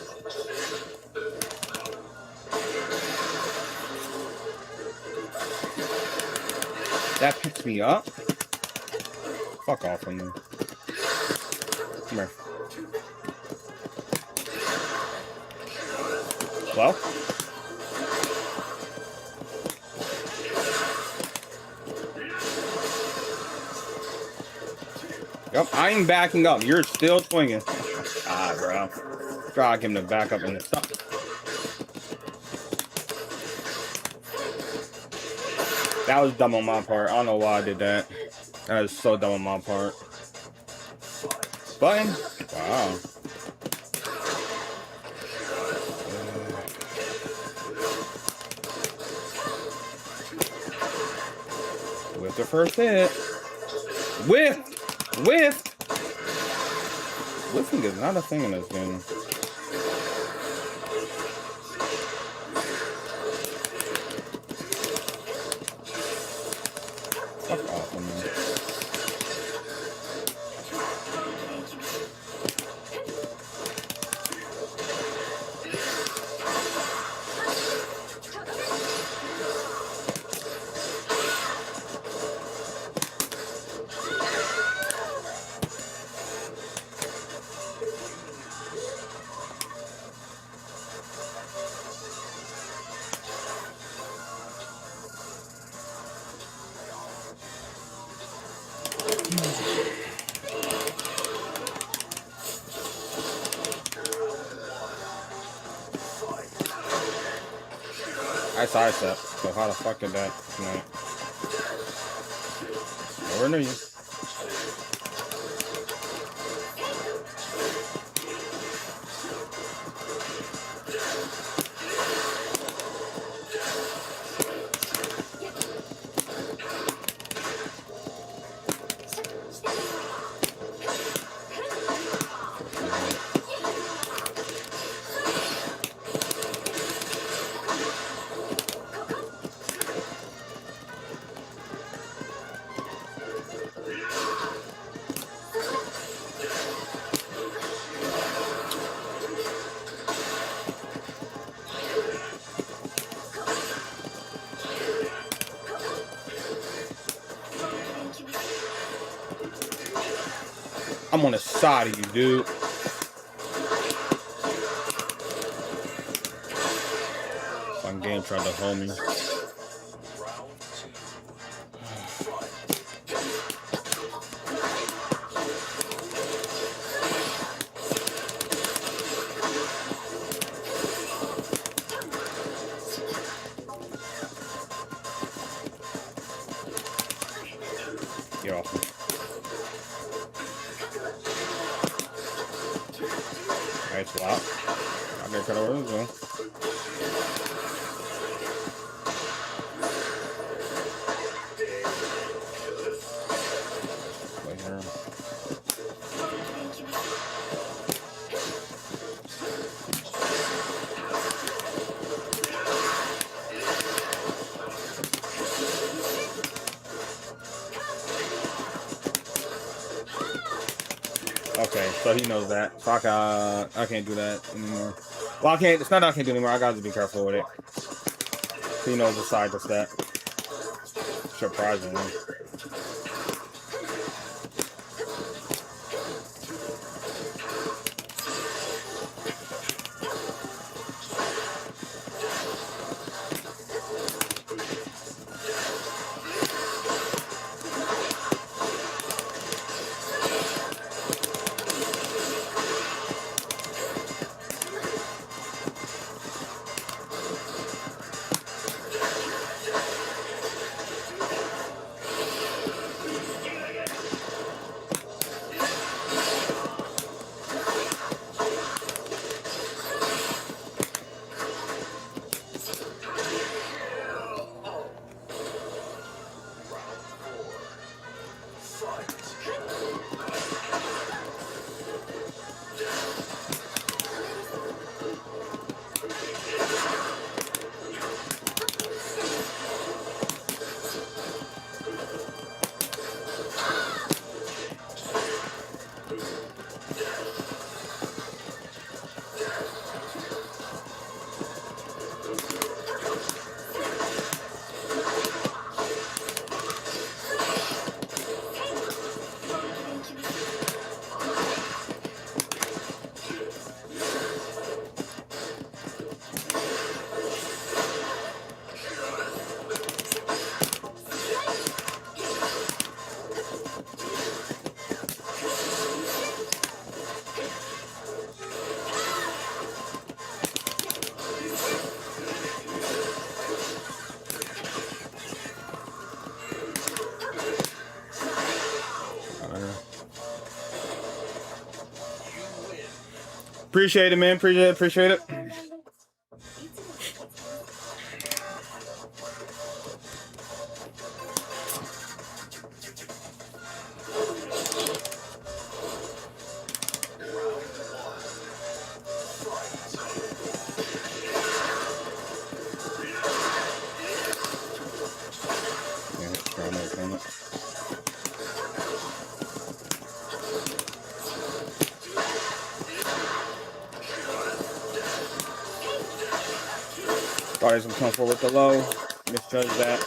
That picks me up? Fuck off from me. Come here. Well? Yep, I ain't backing up. You're still swinging. Ah, bro. Try to give him the back up in the stuff. That was dumb on my part. I don't know why I did that. That was so dumb on my part. Button? Wow. With the first hit. Whiffing is not a thing in this game. Fuck off of me. I sidestep, so how the fuck did that tonight? Nowhere near you. I'm on the side of you, dude. Some game tried to hold me. Get off me. Alright, swap. I'm gonna cut over this one. Wait here. Okay, so he knows that. So I can't do that anymore. Well, I can't. It's not that I can't do it anymore. I gotta be careful with it. He knows the side to step. Surprisingly. Appreciate it, man. Appreciate it. Thought he was gonna come forward with the low. Misjudged that.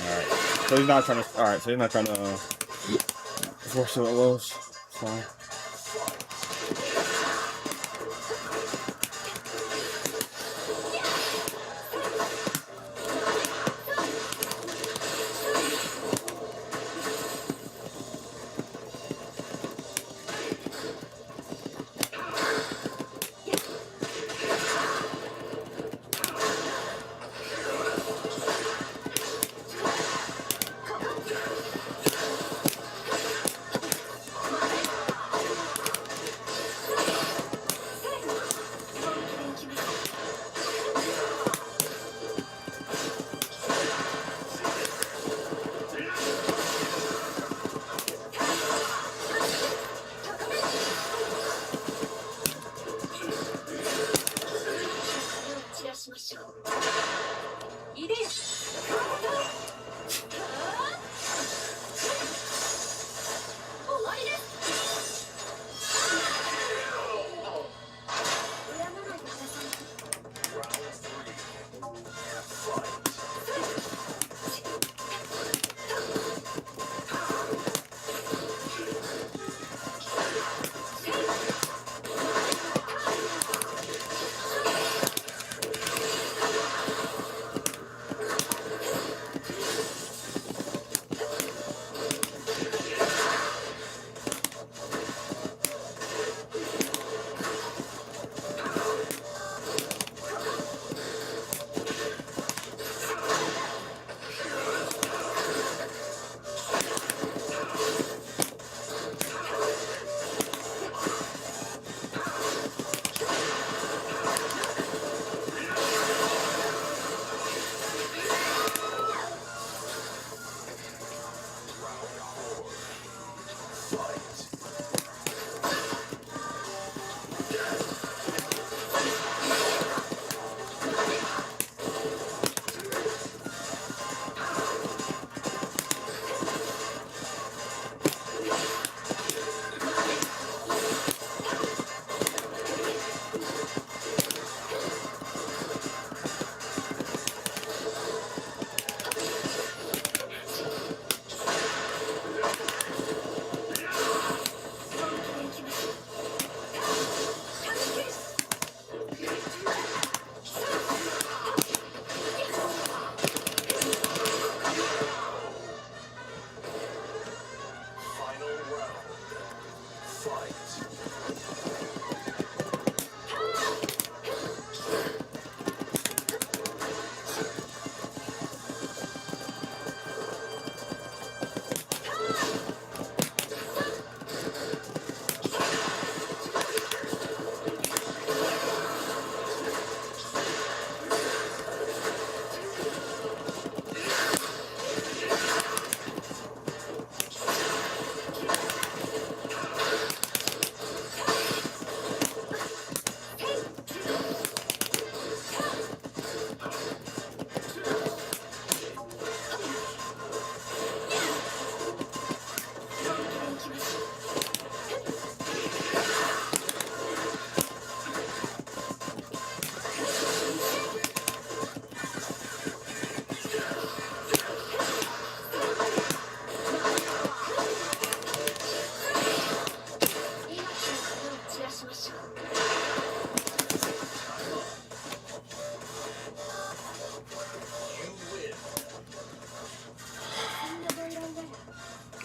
Alright. So he's not trying to. Alright, so he's not trying to force it at lows. Fine.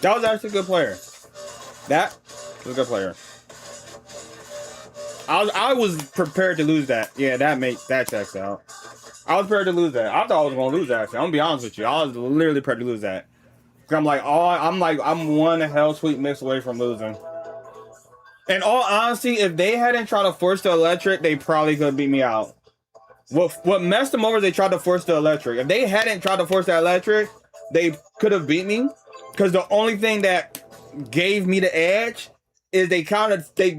That was actually a good player. That was a good player. I was prepared to lose that. Yeah, that checks out. I was prepared to lose that. I thought I was gonna lose that. Actually, I'm gonna be honest with you. I was literally prepared to lose that. I'm like, I'm one hell sweet mix away from losing. In all honesty, if they hadn't tried to force the electric, they probably could beat me out. What messed them over is they tried to force the electric. If they hadn't tried to force the electric, they could have beat me. Because the only thing that gave me the edge is they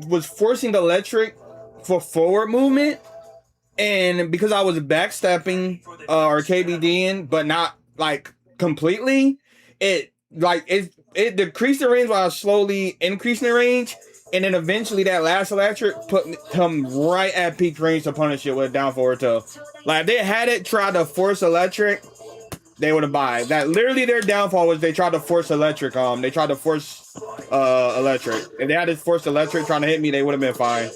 was forcing the electric for forward movement. And because I was backstepping or KBDing, but not like completely, it decreased the range while I was slowly increasing the range. And then eventually that last electric put him right at peak range to punish it with down forward toe. Like if they had it tried to force electric, they would have died. That literally their downfall was they tried to force electric. They tried to force electric. If they had to force electric trying to hit me, they would have been fine.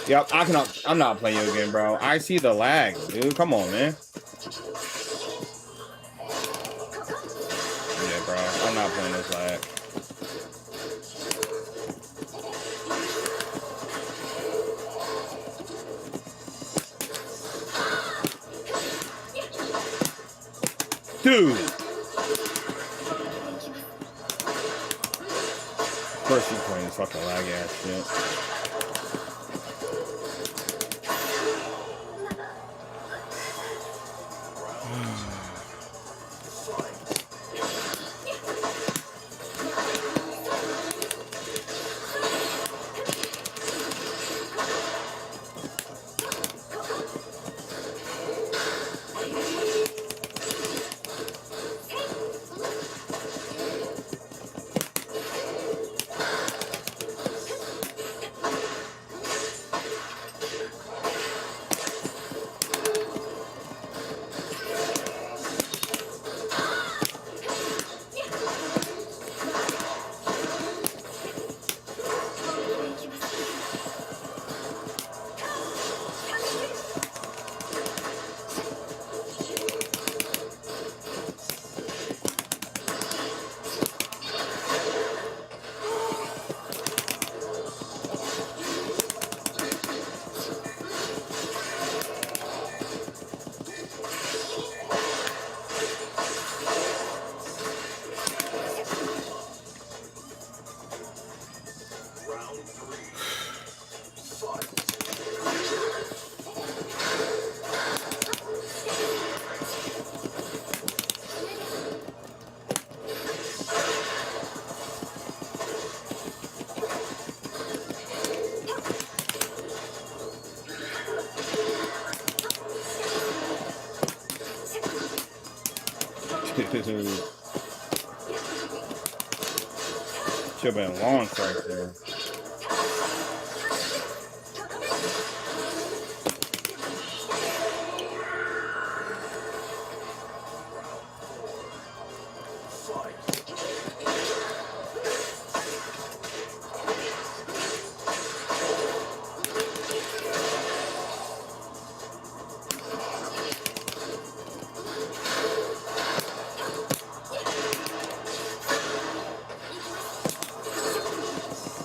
Yep, I'm not playing you again, bro. I see the lag, dude. Come on, man. Yeah, bro. I'm not playing this lag. Dude. Of course he's playing this fucking lag ass shit. Should have been a long strike there.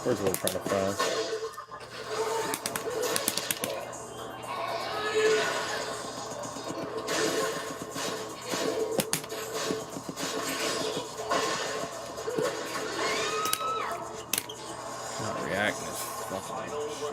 Where's what trying to find? Not reacting as fucking shit.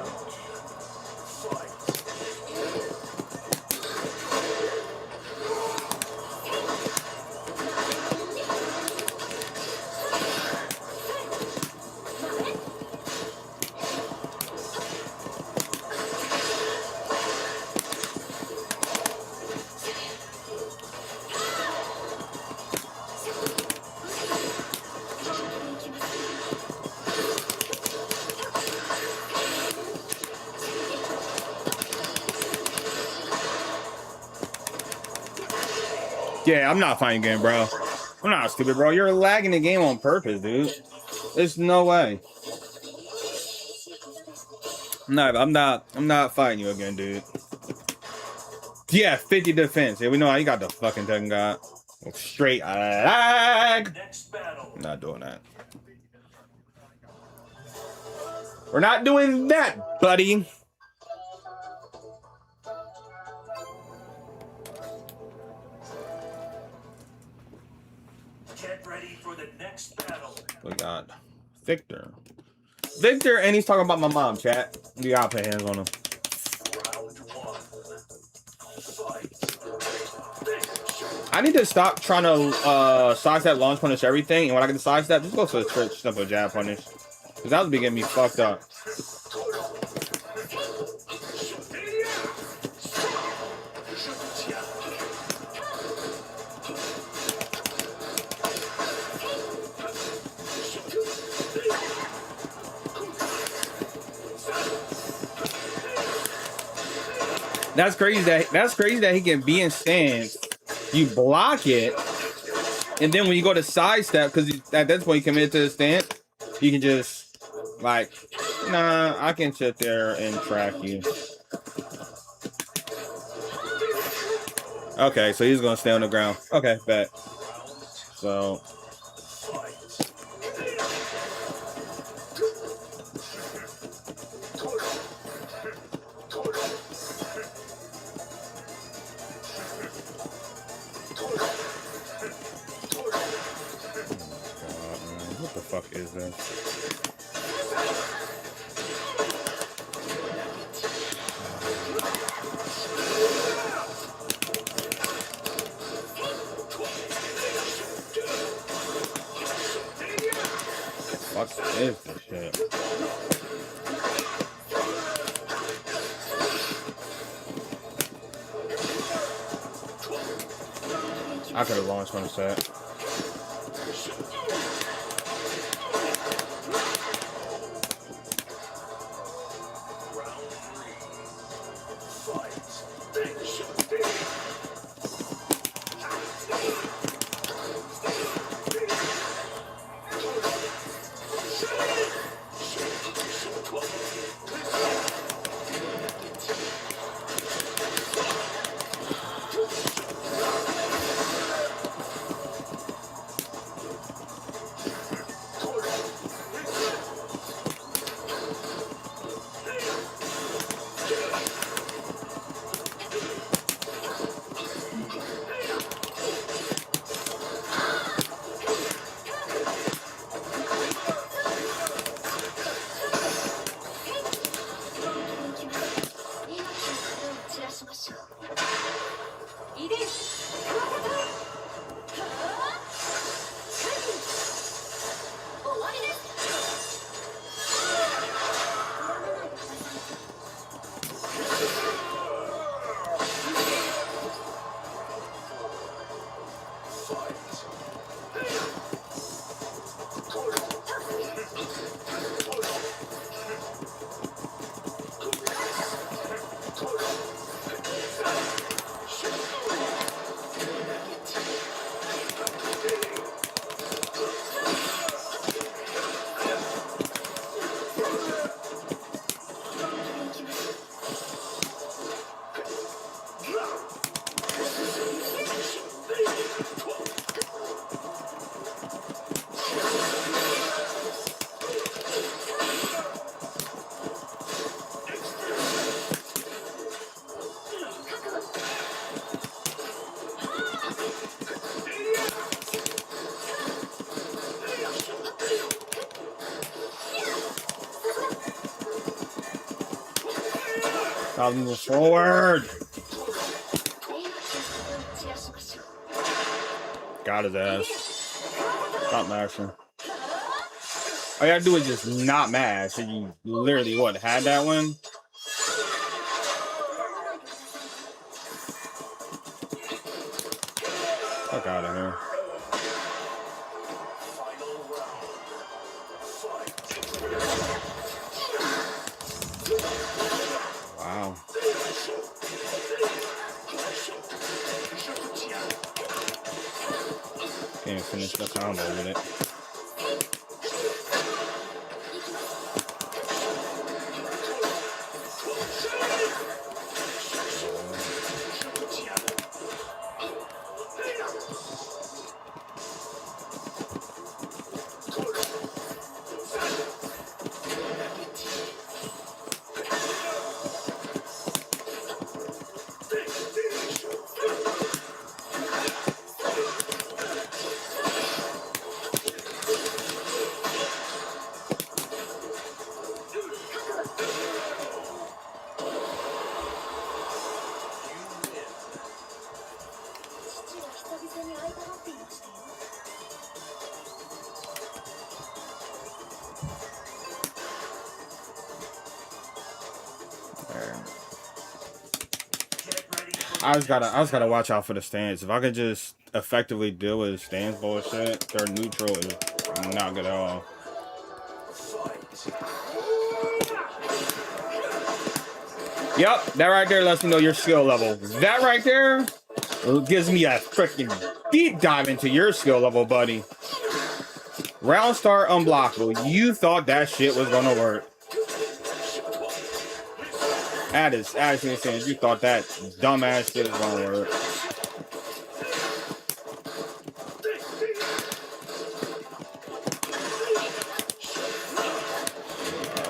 Yeah, I'm not fighting game, bro. I'm not stupid, bro. You're lagging the game on purpose, dude. There's no way. I'm not fighting you again, dude. Yeah, 50 defense. Yeah, we know how you got the fucking Tekken god. Straight lag. I'm not doing that. We're not doing that, buddy. Get ready for the next battle. We got Victor. Victor, and he's talking about my mom, chat. You gotta put hands on him. Round one. Fight. I need to stop trying to sidestep, launch punish everything, and when I get the sidestep, just go for the simple jab punish. Because that would be getting me fucked up. That's crazy that he can be in stance. You block it, and then when you go to sidestep, because at this point you commit to the stance, you can just like, nah, I can sit there and track you. Okay, so he's gonna stay on the ground. Okay, bet. So. What the fuck is this? What the fuck is this shit? I could have launched one set. I'll move forward. Got his ass. Stop mashing. All you gotta do is just not mash, and you literally what had that one. Fuck out of here. Wow. Can't finish the combo with it. I just gotta watch out for the stance. If I could just effectively deal with stance bullshit, their neutral is not good at all. Yep, that right there lets me know your skill level. That right there gives me a freaking deep dive into your skill level, buddy. Round start unblockable. You thought that shit was gonna work. That is actually insane. You thought that dumbass shit was gonna work.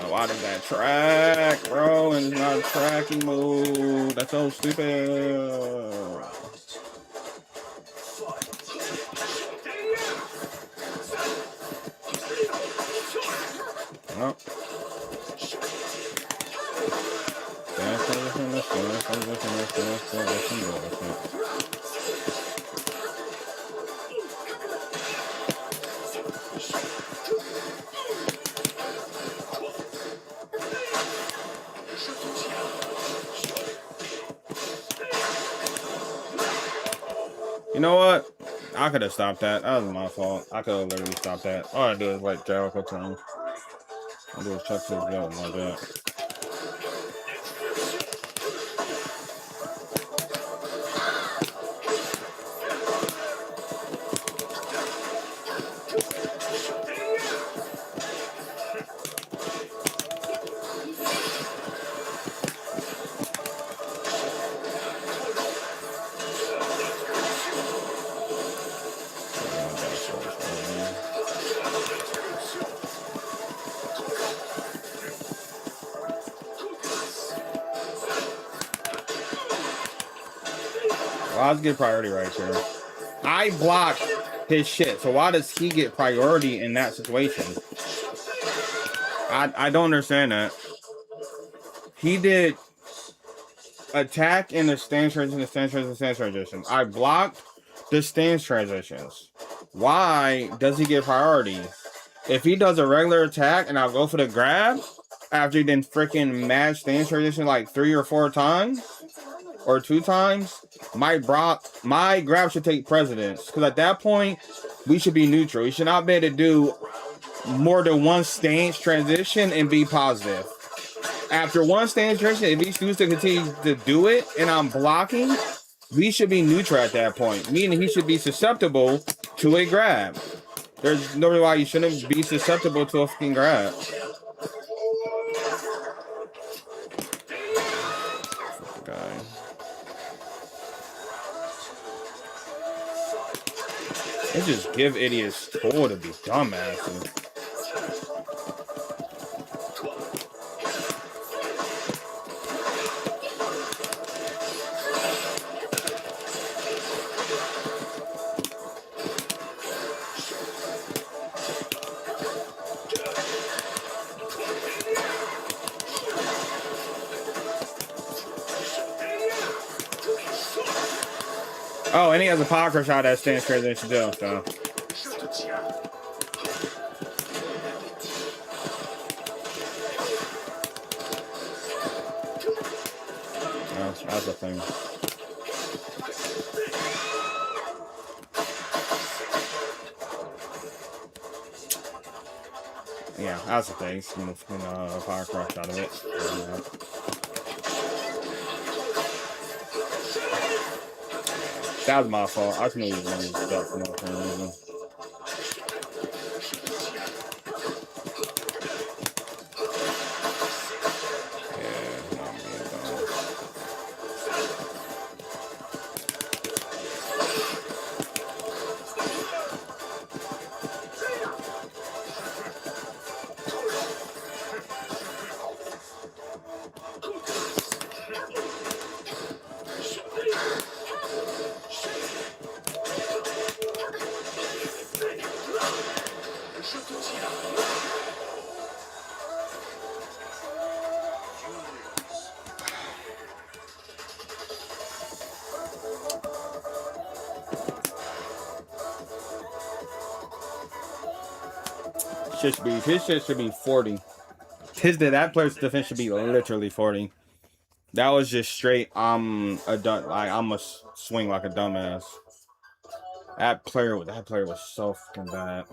Why did that track, bro? And it's not a tracking mode. That's so stupid. Oh. You know what? I could have stopped that. That was my fault. I could have literally stopped that. All I do is like Jericho time. I do is check his belt like that. I'll get priority right here. I blocked his shit, so why does he get priority in that situation? I don't understand that. He did attack in the stance transition, the stance transition, the stance transition. I blocked the stance transitions. Why does he get priority? If he does a regular attack and I'll go for the grab after he didn't freaking match stance transition like 3 or 4 times or 2 times, my grab should take precedence. Because at that point, we should be neutral. We should not be able to do more than one stance transition and be positive. After one stance transition, if he chooses to continue to do it and I'm blocking, we should be neutral at that point. Meaning he should be susceptible to a grab. There's no reason why you shouldn't be susceptible to a fucking grab. Okay. They just give idiots tool to be dumbasses. Oh, and he has a power crush out that stance transition too, so. That's the thing. Yeah, that's the thing. He's gonna power crush out of it. That was my fault. I couldn't even really stuff for no reason. his shit should be 40. That player's defense should be literally 40. That was just straight. I'm a swing like a dumbass. That player was so fucking bad.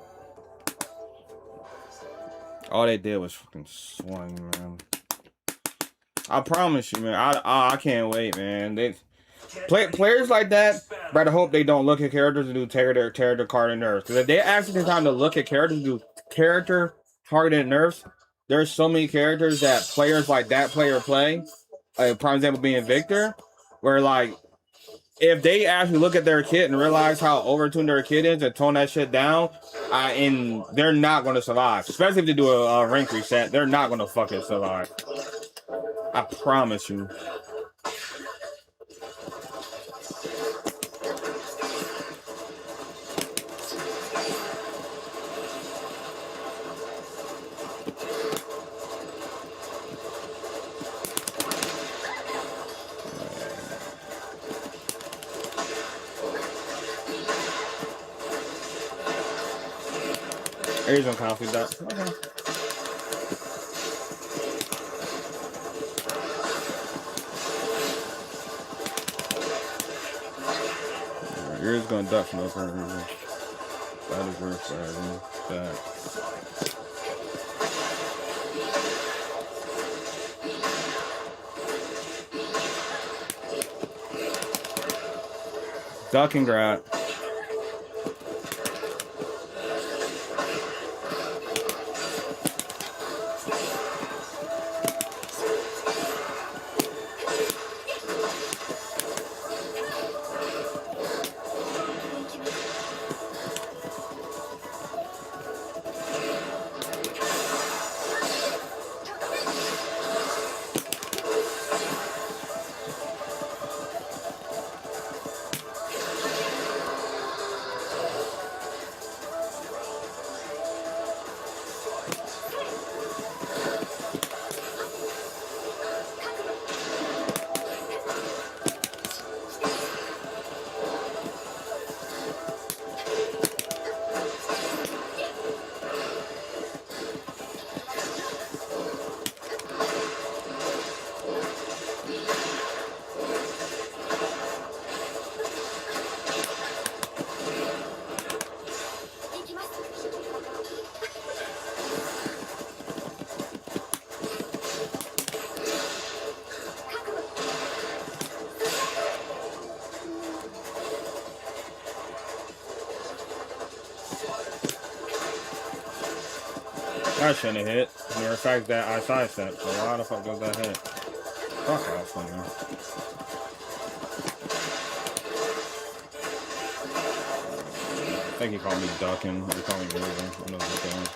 All they did was fucking swing, man. I promise you, man. I can't wait, man. Players like that, better hope they don't look at characters and do character card and nerfs. Because if they actually take time to look at characters and do character targeted nerfs, there's so many characters that players like that player play. Prime example being Victor, where like if they actually look at their kit and realize how overtuned their kit is and tone that shit down, and they're not going to survive. Especially if they do a rank reset, they're not going to fucking survive. I promise you. He's on conflict that. Okay. You're just gonna duck from those reason. That is worse that. Duck and grab. That shouldn't have hit. Matter of fact, that I sidestepped. So why the fuck does that hit? Fuck off, man. I think he called me ducking. He called me moving. I know what I'm doing.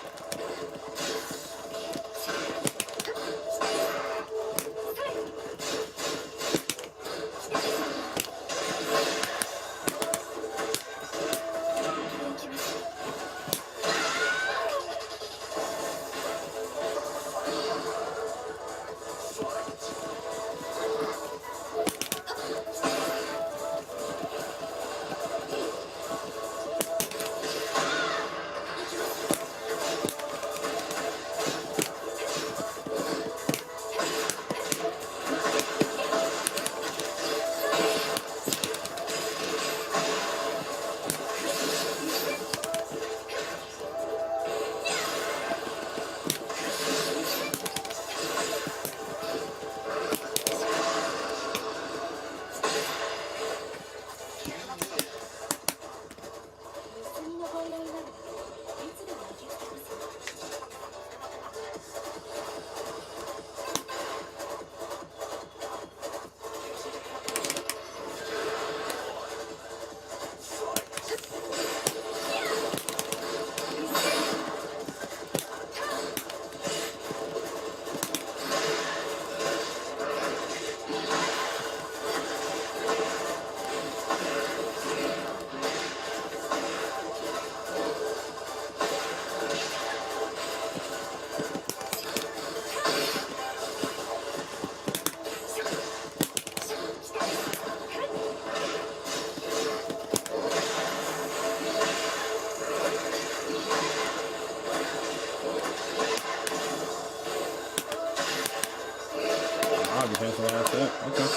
I'll be cancel last hit. Okay.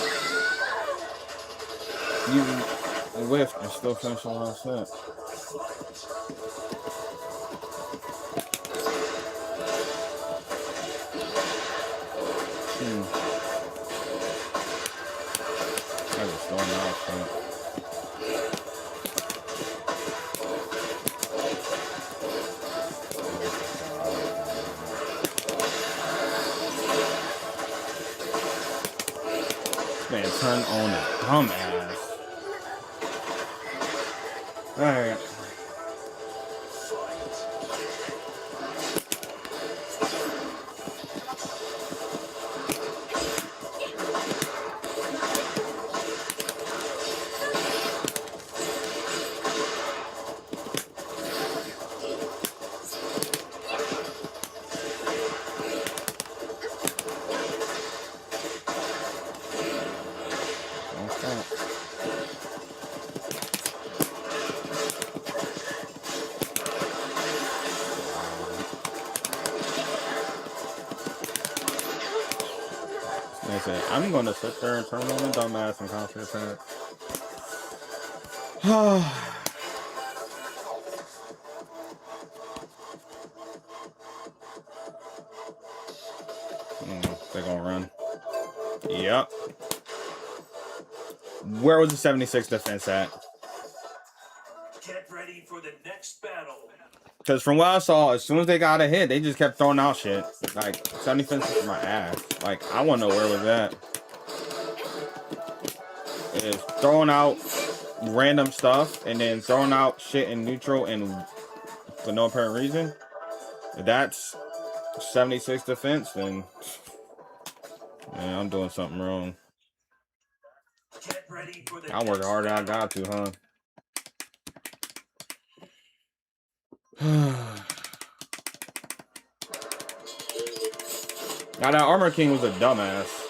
You whiffed and still finish the last hit. I just don't know shit. Man, turn on a dumbass. Alright. I'm gonna sit there and turn on the dumbass and concentrate. They're gonna run. Yep. Where was the 76 defense at? Get ready for the next battle. Because from what I saw, as soon as they got a hit, they just kept throwing out shit. Like, 70 defense is my ass. Like, I want to know where it was at. It's throwing out random stuff and then throwing out shit in neutral and for no apparent reason. If that's 76 defense, then man, I'm doing something wrong. Get ready for the I work harder than I got to, huh? Now that Armor King was a dumbass.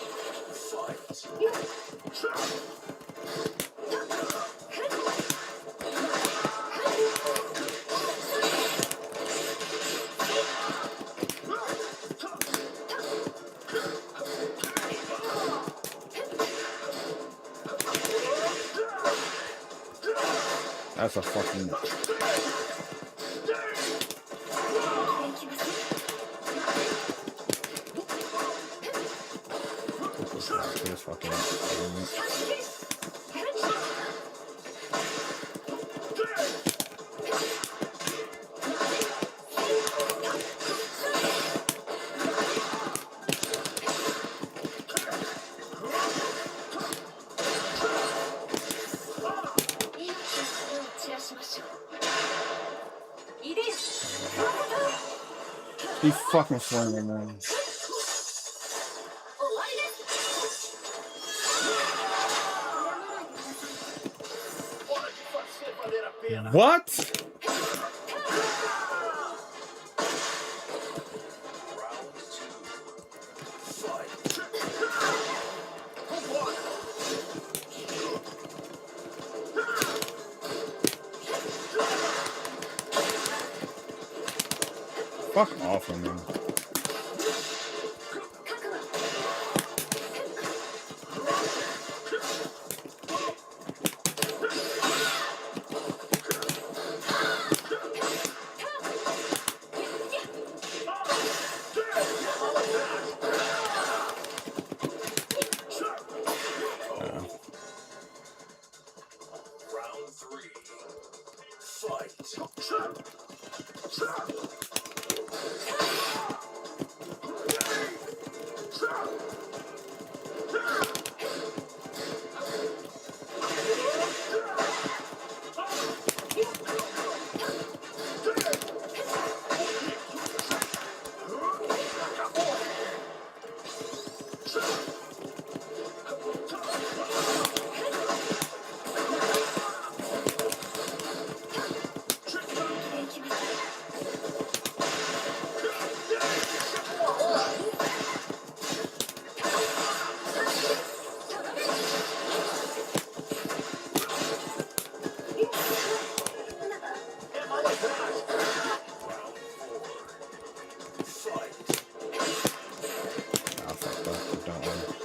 That's a fucking... This fucking... He fucking swinging, man. What? Fuck off of me. Round 3. Fight. Oh, fuck that. Don't worry.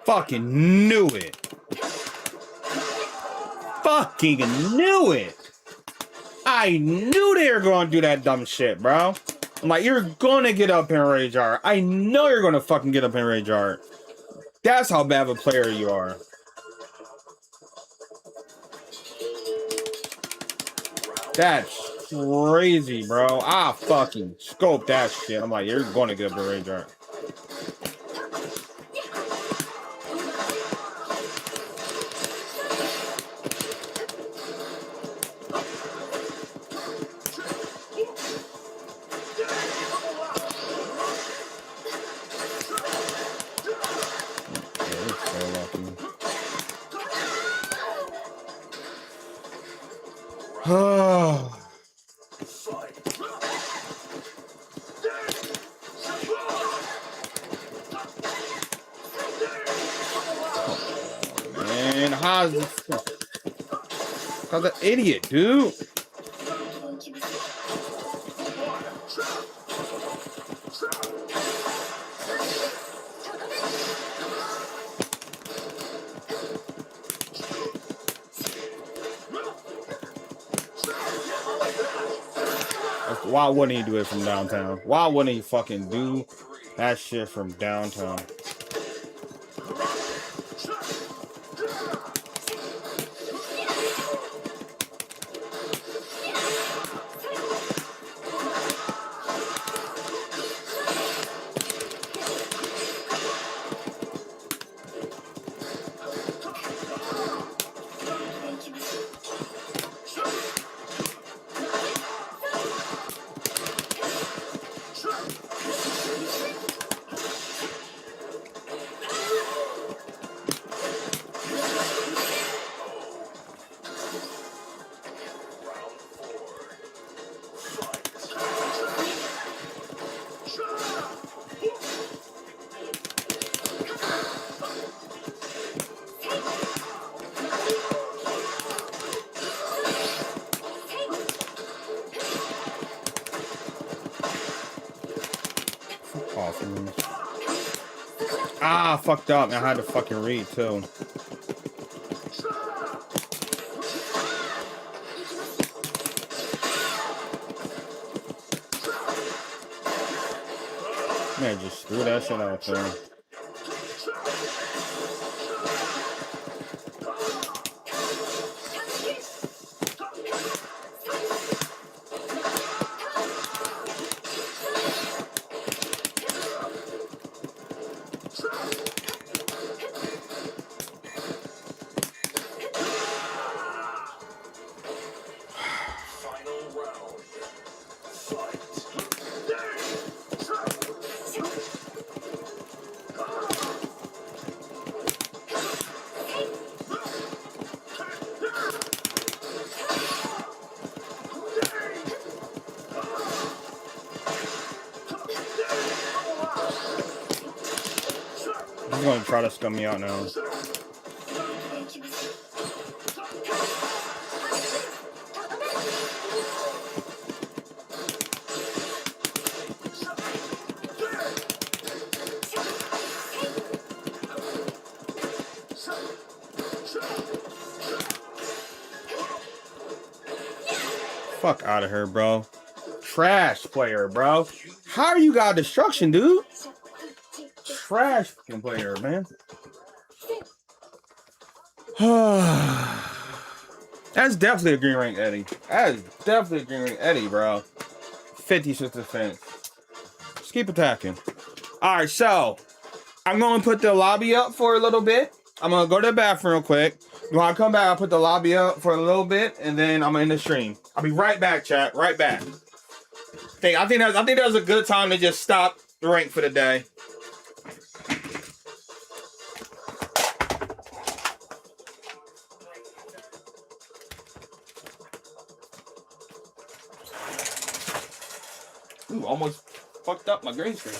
Fucking knew it. Fucking knew it. I knew they were going to do that dumb shit, bro. I'm like, you're going to get up in Rage Art. I know you're going to fucking get up in Rage Art. That's how bad of a player you are. That's crazy, bro. I fucking scoped that shit. I'm like, you're going to get up in Rage Art. Oh. Man, how's an idiot, dude? Why wouldn't he do it from downtown? Why wouldn't he fucking do that shit from downtown? Ah, fucked up. I had to fucking read too. Man, just threw that shit out there. He's gonna try to scum me out now. Fuck out of here, bro. Trash player, bro. How are you got destruction, dude? Trash fucking player, man. That's definitely a green rank Eddie. That is definitely a green rank Eddie, bro. 56 defense. Just keep attacking. Alright, so I'm gonna put the lobby up for a little bit. I'm gonna go to the bathroom real quick. When I come back, I'll put the lobby up for a little bit, and then I'm gonna end the stream. I'll be right back, chat. Right back. I think that was a good time to just stop the rank for the day. Ooh, almost fucked up my green screen.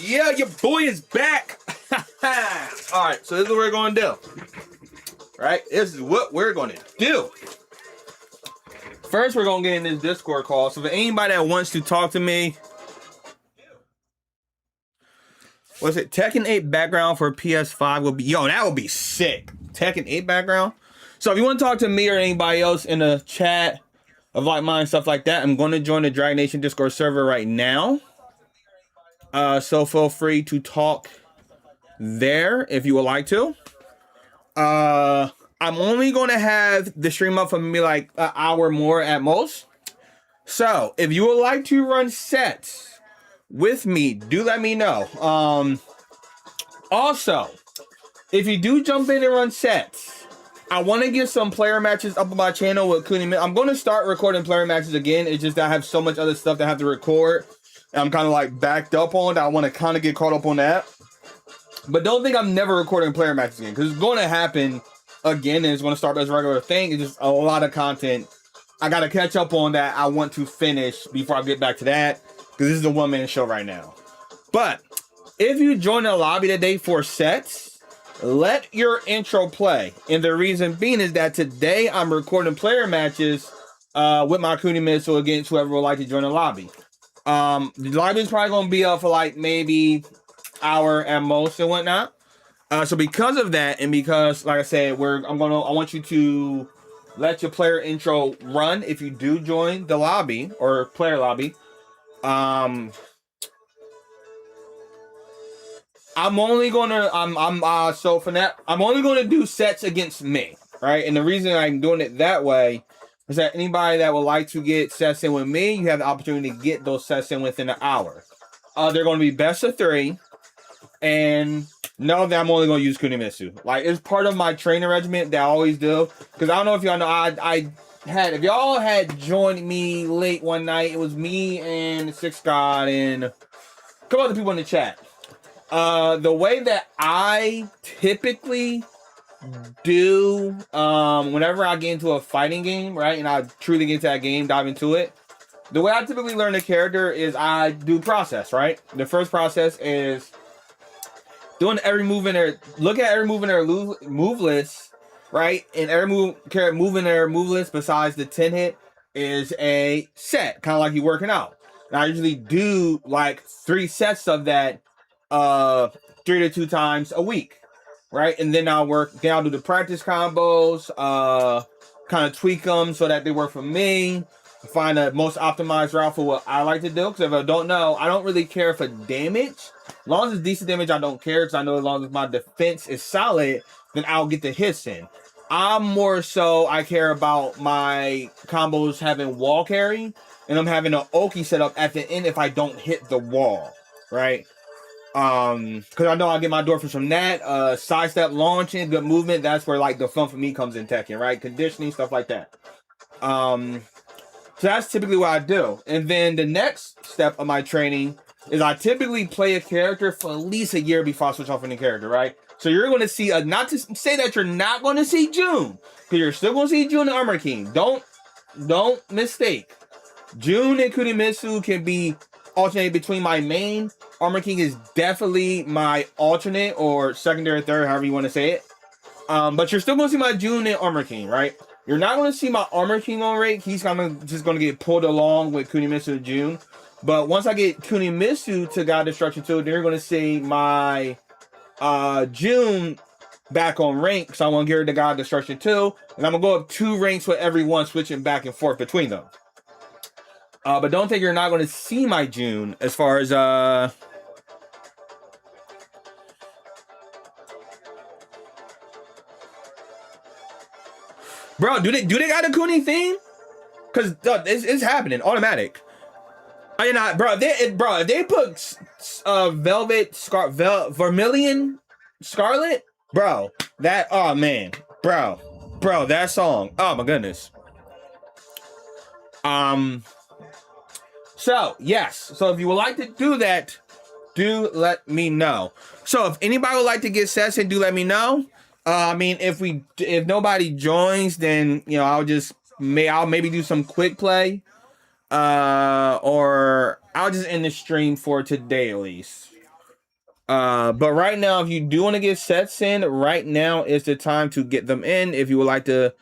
Yeah, your boy is back. All right, so this is what we're going to do. Right? This is what we're going to do. First, we're going to get in this Discord call. So, for anybody that wants to talk to me, what's it? Tekken 8 background for PS5 will be, yo, that would be sick. Tekken 8 background. So, if you want to talk to me or anybody else in the chat of like mine, stuff like that, I'm going to join the Dragon Nation Discord server right now. So feel free to talk there if you would like to. I'm only going to have the stream up for maybe like an hour more at most. So if you would like to run sets with me, do let me know. Also, if you do jump in and run sets, I want to get some player matches up on my channel with Kunimitsu. I'm going to start recording player matches again. It's just that I have so much other stuff that I have to record. And I'm kind of like backed up on that. I want to kind of get caught up on that. But don't think I'm never recording player matches again, because it's going to happen again, and it's going to start as a regular thing. It's just a lot of content. I got to catch up on that. I want to finish before I get back to that, because this is a one-man show right now. But if you join the lobby today for sets, let your intro play. And the reason being is that today I'm recording player matches with my Kunimitsu against whoever would like to join the lobby. The lobby is probably going to be up for like maybe hour at most and whatnot. So because of that, and because like I said, I want you to let your player intro run if you do join the lobby or player lobby. I'm only gonna I'm only gonna do sets against me, right? And the reason I'm doing it that way is that anybody that would like to get sets in with me, you have the opportunity to get those sets in within an hour. They're going to be best of 3, and know that I'm only going to use Kunimitsu. Like, it's part of my training regimen that I always do. Because I don't know if y'all know, if y'all had joined me late one night, it was me and Six God and a couple other people in the chat. The way that I typically do whenever I get into a fighting game, right, and I truly get into that game, dive into it, the way I typically learn the character is I do process, right? The first process is doing every move in their, look at every move in their move list, right? And every move in their move list besides the 10 hit is a set, kind of like you working out. And I usually do like 3 sets of that 3 to 2 times a week. Right, and then I'll do the practice combos, kind of tweak them so that they work for me. Find the most optimized route for what I like to do. Because if I don't know, I don't really care for damage. As long as it's decent damage, I don't care. Because I know as long as my defense is solid, then I'll get the hits in. I'm more so, I care about my combos having wall carry, and I'm having an Oki set up at the end if I don't hit the wall, right? Because I know I get my endorphins from that. Sidestep launching, good movement. That's where like the fun for me comes in Tekken, right? Conditioning, stuff like that. So that's typically what I do. And then the next step of my training is I typically play a character for at least a year before I switch off any character, right? So you're going to see, not to say that you're not going to see June, because you're still going to see June and Armor King. Don't mistake. June and Kunimitsu can be alternated between my main. Armor King is definitely my alternate or secondary, third, however you want to say it. But you're still going to see my June and Armor King, right? You're not going to see my Armor King on rate. He's just going to get pulled along with Kunimitsu and June. But once I get Kunimitsu to God Destruction 2, then you're going to see my June back on rank. So I'm going to get her to God Destruction 2. And I'm going to go up 2 ranks with every one, switching back and forth between them. But don't think you're not going to see my June as far as... Bro, do they got a Kuni theme? Cause it's happening automatic. I mean, bro, if they put Vermilion Scarlet, bro, that oh man, bro, that song, oh my goodness. So yes, so if you would like to do that, do let me know. So if anybody would like to get sets in, do let me know. I mean, if nobody joins, then you know I'll maybe do some quick play, or I'll just end the stream for today at least. But right now, if you do want to get sets in, right now is the time to get them in. If you would like to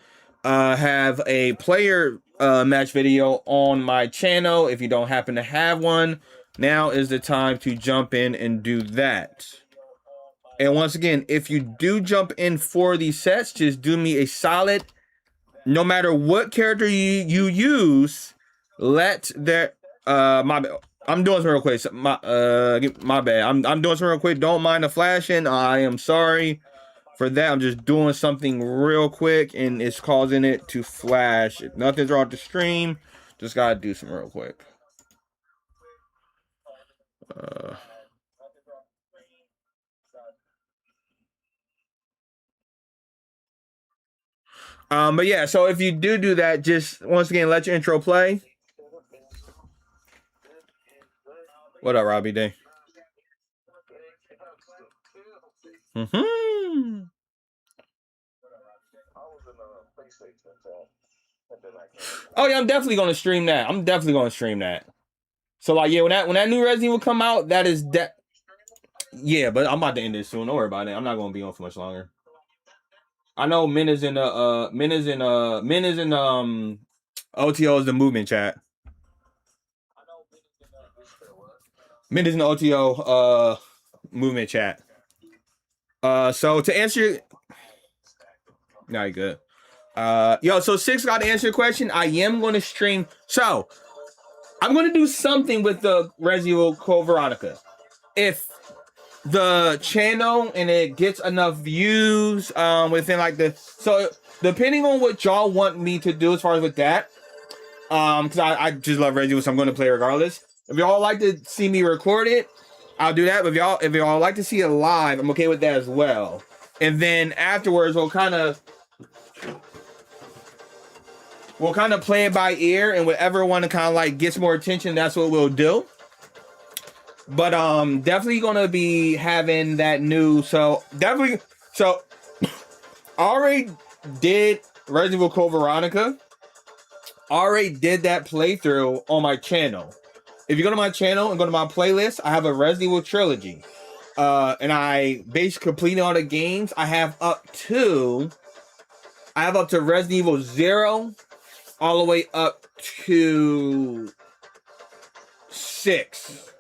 have a player match video on my channel, if you don't happen to have one, now is the time to jump in and do that. And once again, if you do jump in for these sets, just do me a solid. No matter what character you use, let that my I'm doing some real quick. My bad. I'm doing some real quick. Don't mind the flashing. I am sorry for that. I'm just doing something real quick, and it's causing it to flash. Nothing's wrong with the stream. Just gotta do some real quick. But yeah, so if you do that, just once again, let your intro play. What up, Robbie Day? Mm-hmm. Oh yeah, I'm definitely gonna stream that. So like, yeah, when that new Resident Evil come out, that is that. Yeah, but I'm about to end this soon. Don't worry about it. I'm not gonna be on for much longer. I know Min is in OTO's the movement chat. Min is in the OTO movement chat. So to answer your... No, you're good. Yo, so 6 got to answer your question. I am going to stream. So I'm going to do something with the Resident Evil Code Veronica. If the channel and it gets enough views within like the... So depending on what y'all want me to do as far as with that, because I just love Resident Evil, so I'm going to play regardless. If y'all like to see me record it, I'll do that. But if y'all like to see it live, I'm okay with that as well. And then afterwards, we'll kind of play it by ear, and whatever one kind of like gets more attention, that's what we'll do. But definitely gonna be having that new. So definitely. So I already did Resident Evil Code Veronica. Already did that playthrough on my channel. If you go to my channel and go to my playlist, I have a Resident Evil trilogy. And I basically completed all the games. I have up to Resident Evil 0 all the way up to 6.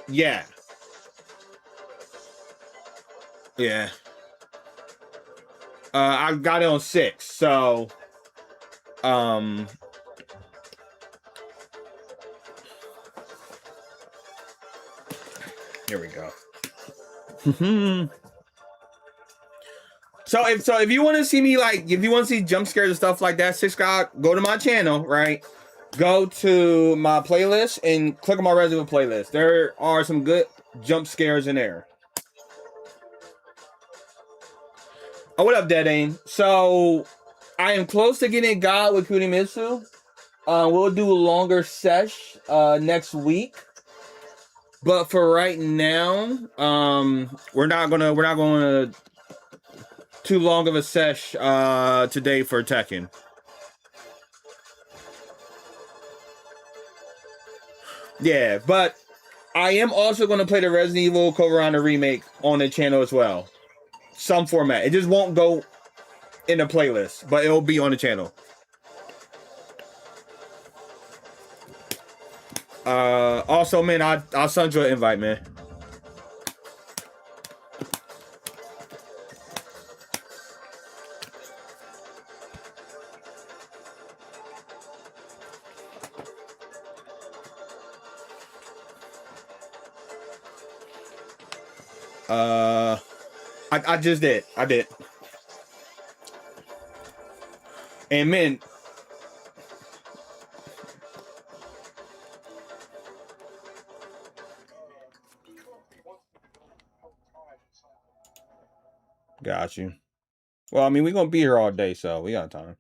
Yeah. Yeah. I got it on 6, so here we go. So if you want to see me, like, if you want to see jump scares and stuff like that, 6 God, go to my channel, right? go to my playlist and click on my Resident Evil playlist. There are some good jump scares in there. Oh, what up, Dead Aim? So, I am close to getting God with Kunimitsu. We'll do a longer sesh next week. But for right now, we're not gonna too long of a sesh today for Tekken. Yeah, but I am also going to play the Resident Evil Code Veronica remake on the channel as well. Some format. It just won't go in the playlist, but it'll be on the channel. Also, man, I'll send you an invite, man. I just did. I did. And man, got you. Well, I mean, we're gonna be here all day, so we got time.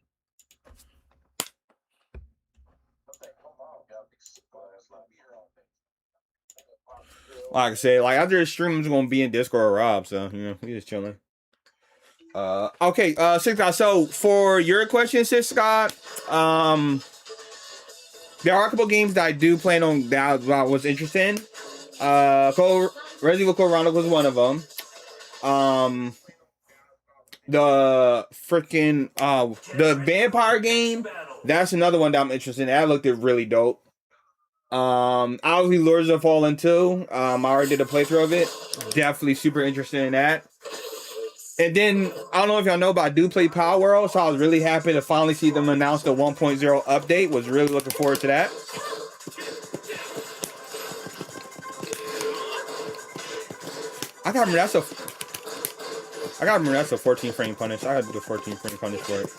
Like I said, like after the stream, I'm just gonna be in Discord or Rob, so you know, we just chilling. Okay, Six Scott. So for your question, Six Scott, there are a couple games that I do plan on that I was interested in. Resident Evil Code Veronica was one of them. The freaking the vampire game, that's another one that I'm interested in. That looked really dope. Obviously Lords of Fallen 2. I already did a playthrough of it. Definitely super interested in that. And then I don't know if y'all know, but I do play Power World, so I was really happy to finally see them announce the 1.0 update. Was really looking forward to that. I gotta remember that's a 14 frame punish. I gotta do the 14 frame punish for it.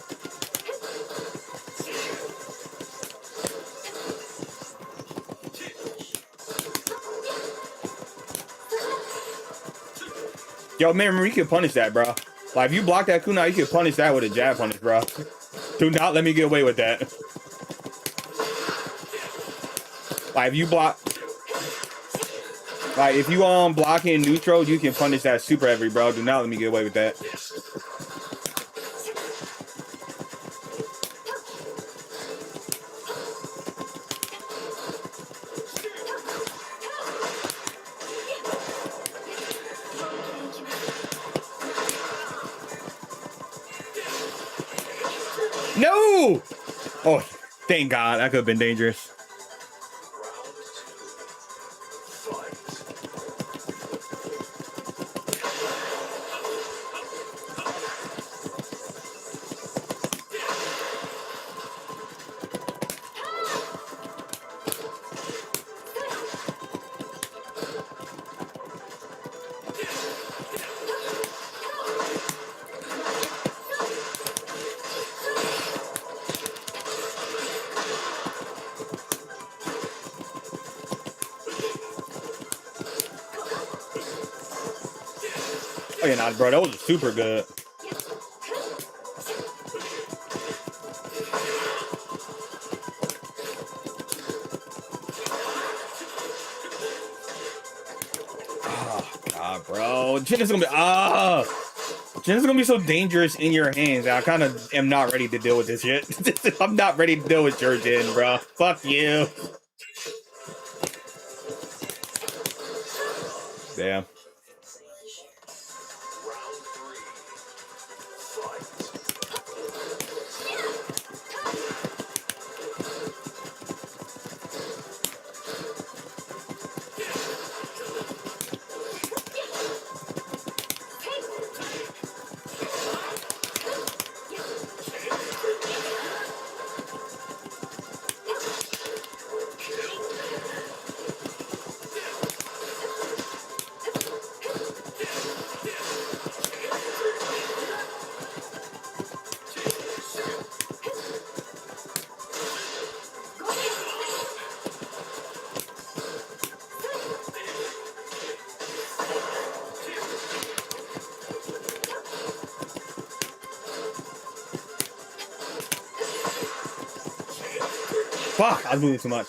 Yo, man, remember you can punish that, bro. Like, if you block that kunai, you can punish that with a jab punish, bro. Do not let me get away with that. Like, if you block... Like, if you blocking neutral, you can punish that super heavy, bro. Do not let me get away with that. No! Oh, thank God. That could have been dangerous. Oh yeah, nah, bro, that was super good. Oh God, bro, Jin is gonna be so dangerous in your hands. I kind of am not ready to deal with this shit. I'm not ready to deal with your Jin, bro. Fuck you. Damn. Fuck! I was moving too much.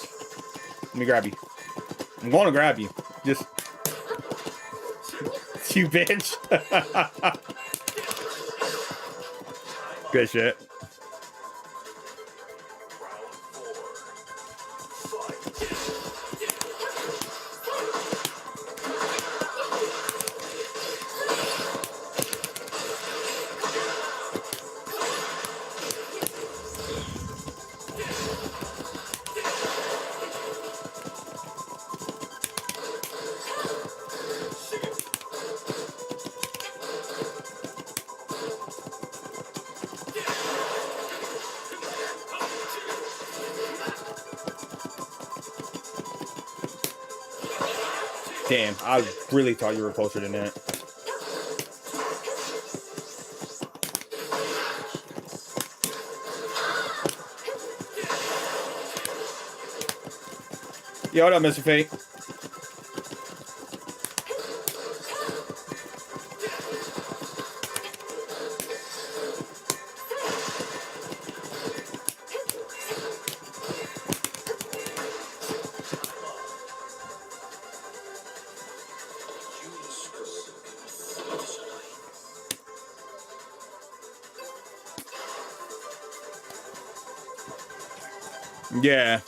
Let me grab you. I'm going to grab you. Just... You bitch. Good shit. Damn, I really thought you were closer than that. Yo, what up, Mr. Fate? Yeah.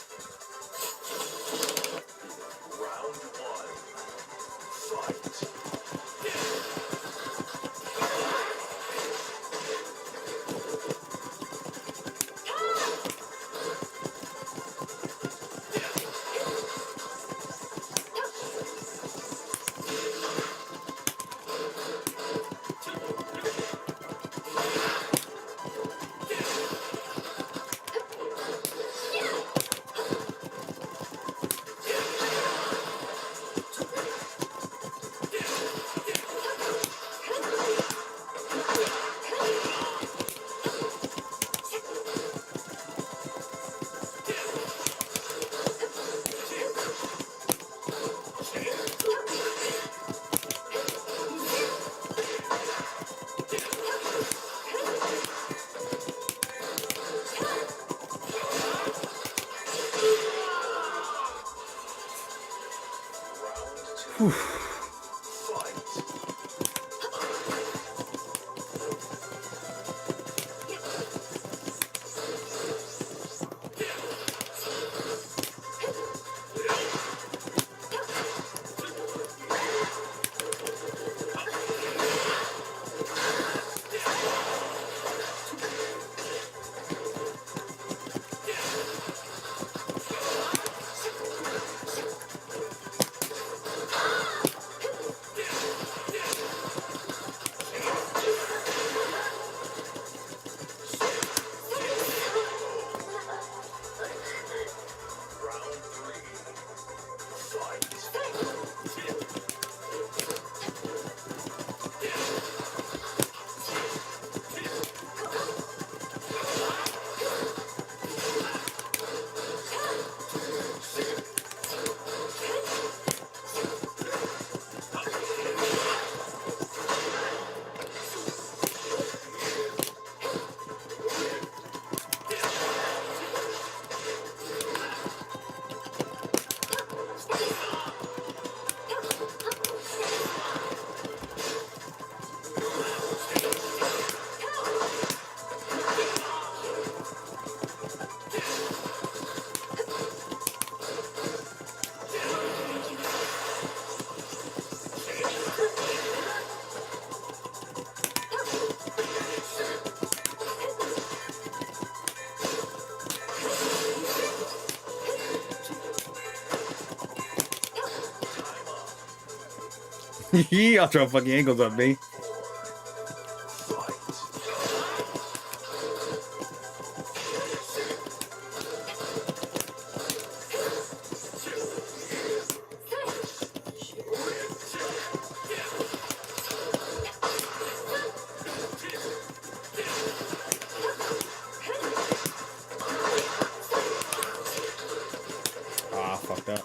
Whew. Y'all throwing fucking ankles up, me. Ah, fucked up.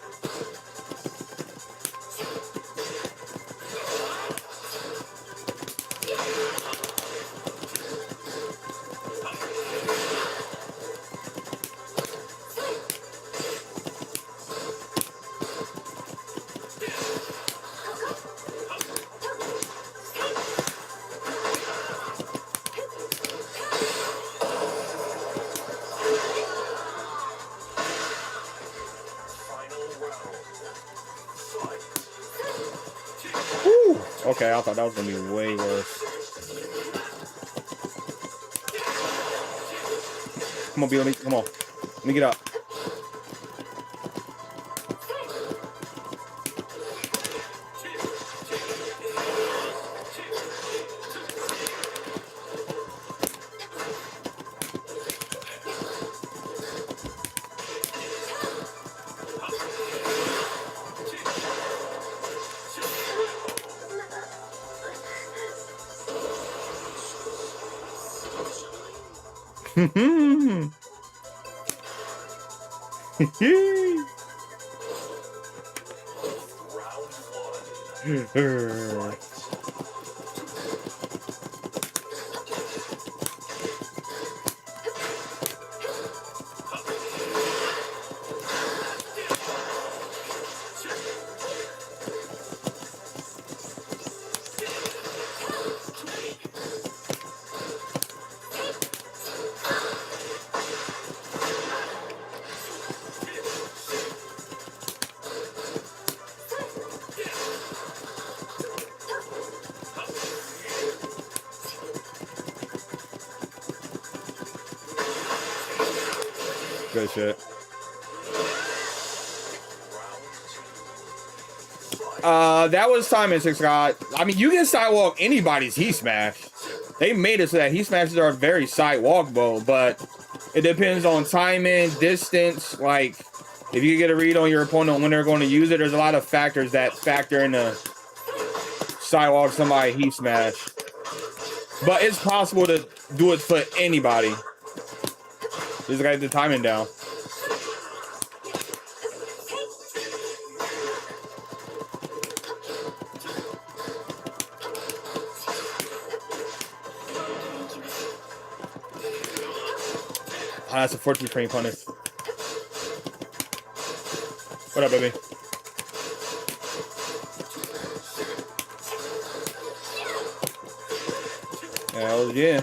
Okay, I thought that was gonna be way worse. Come on, B, come on. Let me get up. Good shit. That was Simon Six God. I mean, you can sidewalk anybody's Heat Smash. They made it so that Heat Smashes are very sidewalkable, but it depends on timing, distance. Like, if you get a read on your opponent when they're going to use it, there's a lot of factors that factor into sidewalk somebody Heat Smash. But it's possible to do it for anybody. Just gotta get the timing down. Oh, that's a 14 frame punish. What up, baby? Hell yeah.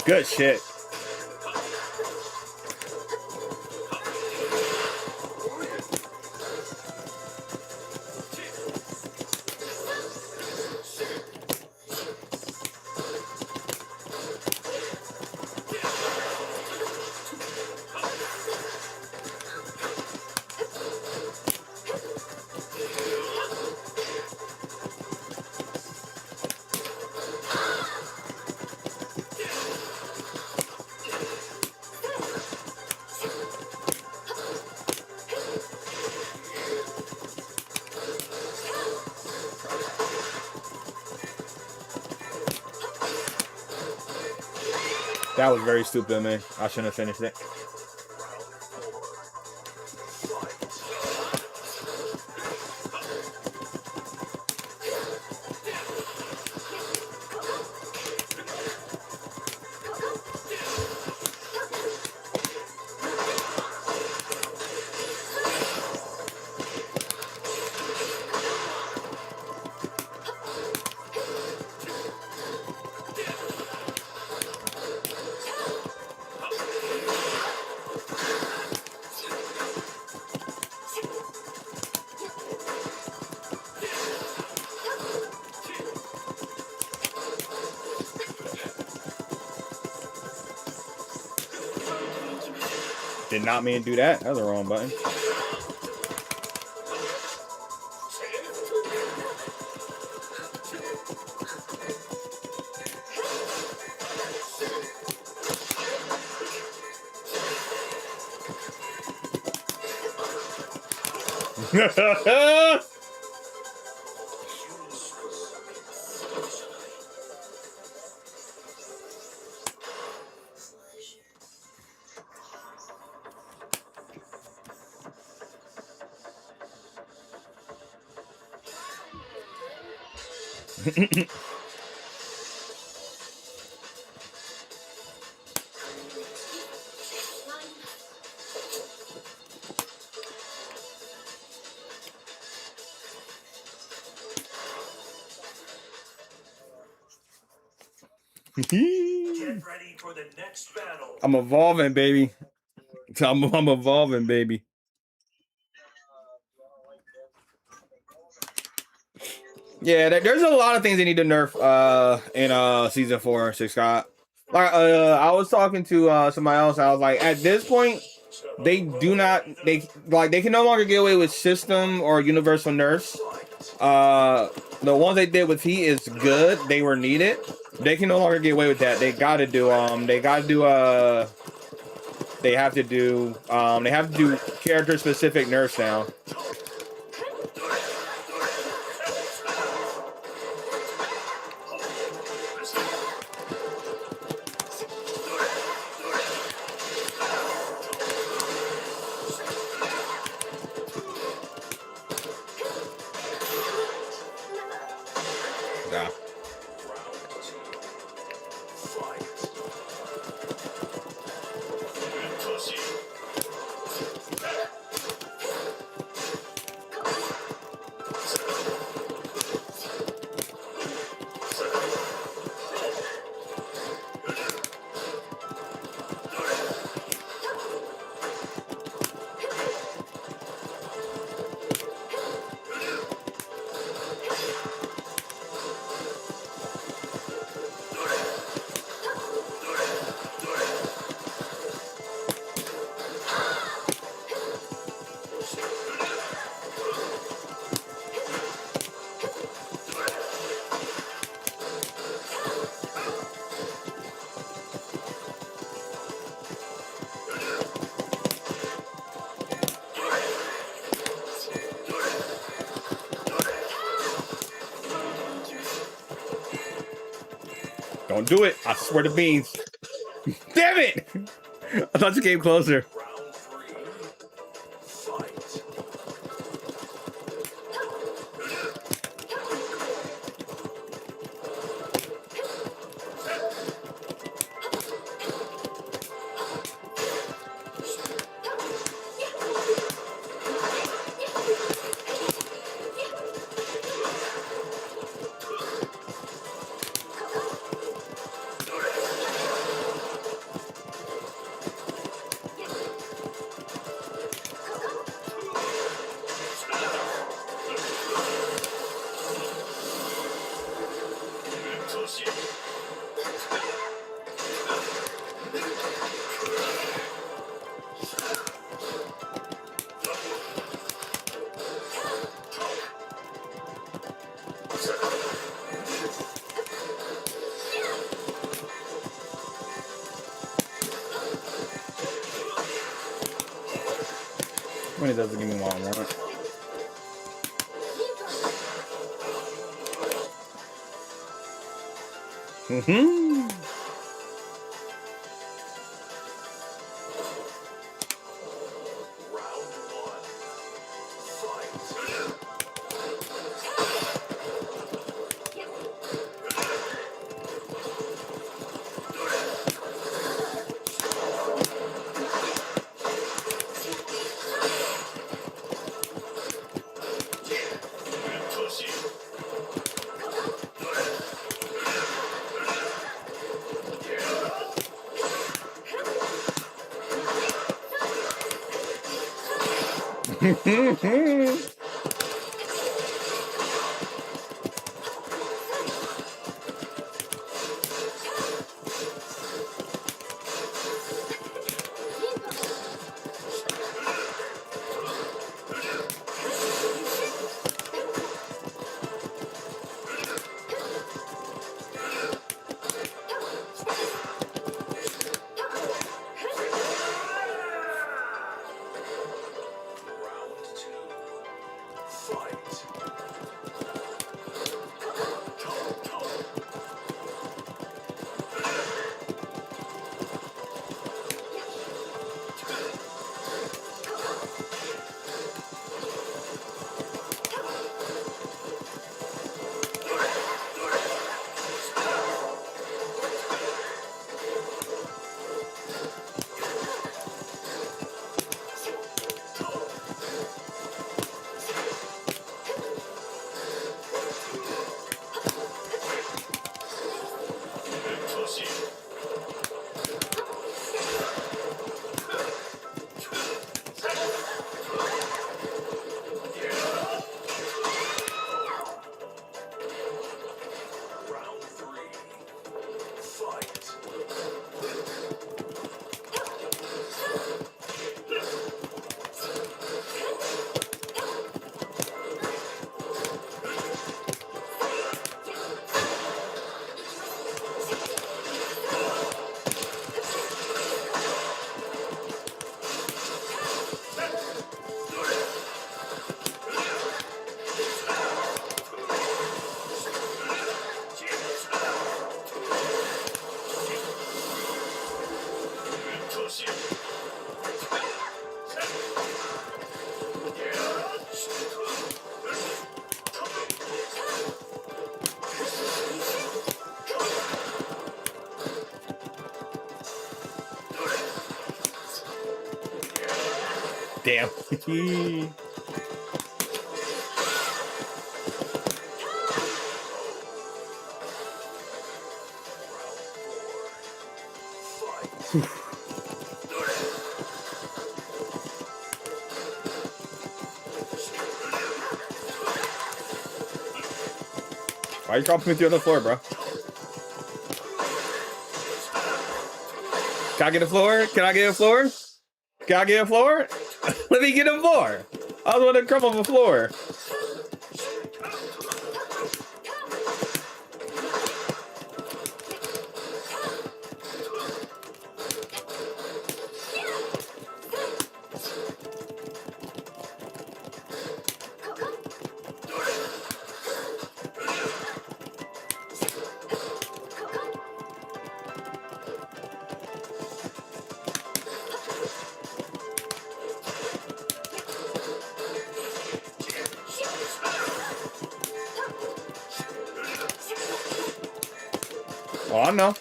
Good shit. That was very stupid, man. I shouldn't have finished it. Did not mean to do that. That was the wrong button. Get ready for the next battle. I'm evolving, baby. I'm evolving, baby. Yeah, there's a lot of things they need to nerf in season 4, Six Scott. Like I was talking to somebody else. I was like, at this point, they can no longer get away with system or universal nerfs. The ones they did with Heat is good. They were needed. They can no longer get away with that. They have to do character specific nerfs now. Yeah. Don't do it. I swear to beans. Damn it! I thought you came closer. Round 3. Fight. When it doesn't give me what I want. Round 1. Fight. Damn. Why are you dropping me through the floor, bro? Can I get a floor? Can I get a floor? Can I get a floor? Let me get a floor. I was want to crumble the floor. Oh, I know.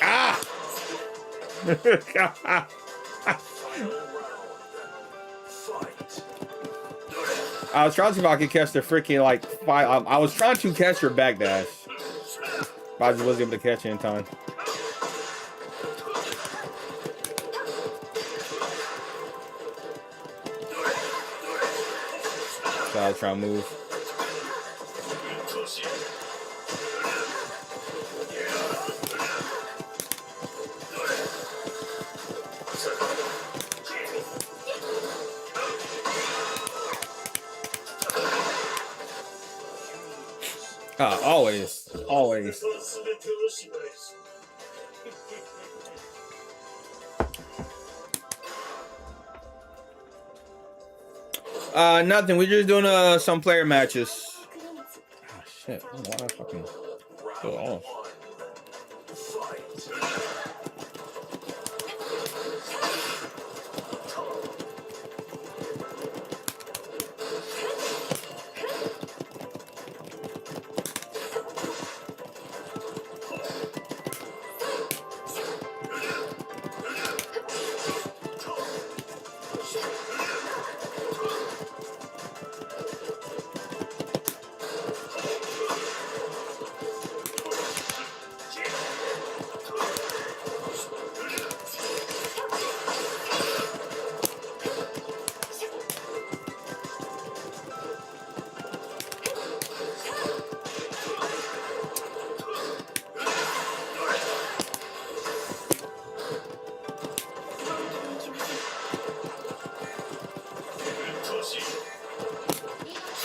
Ah! I was trying to see if I could catch the freaking like five. I was trying to catch your backdash, but I just wasn't able to catch it in time. So I was trying to move. Always. Nothing. We're just doing some player matches. Oh shit! Why did I fucking go off?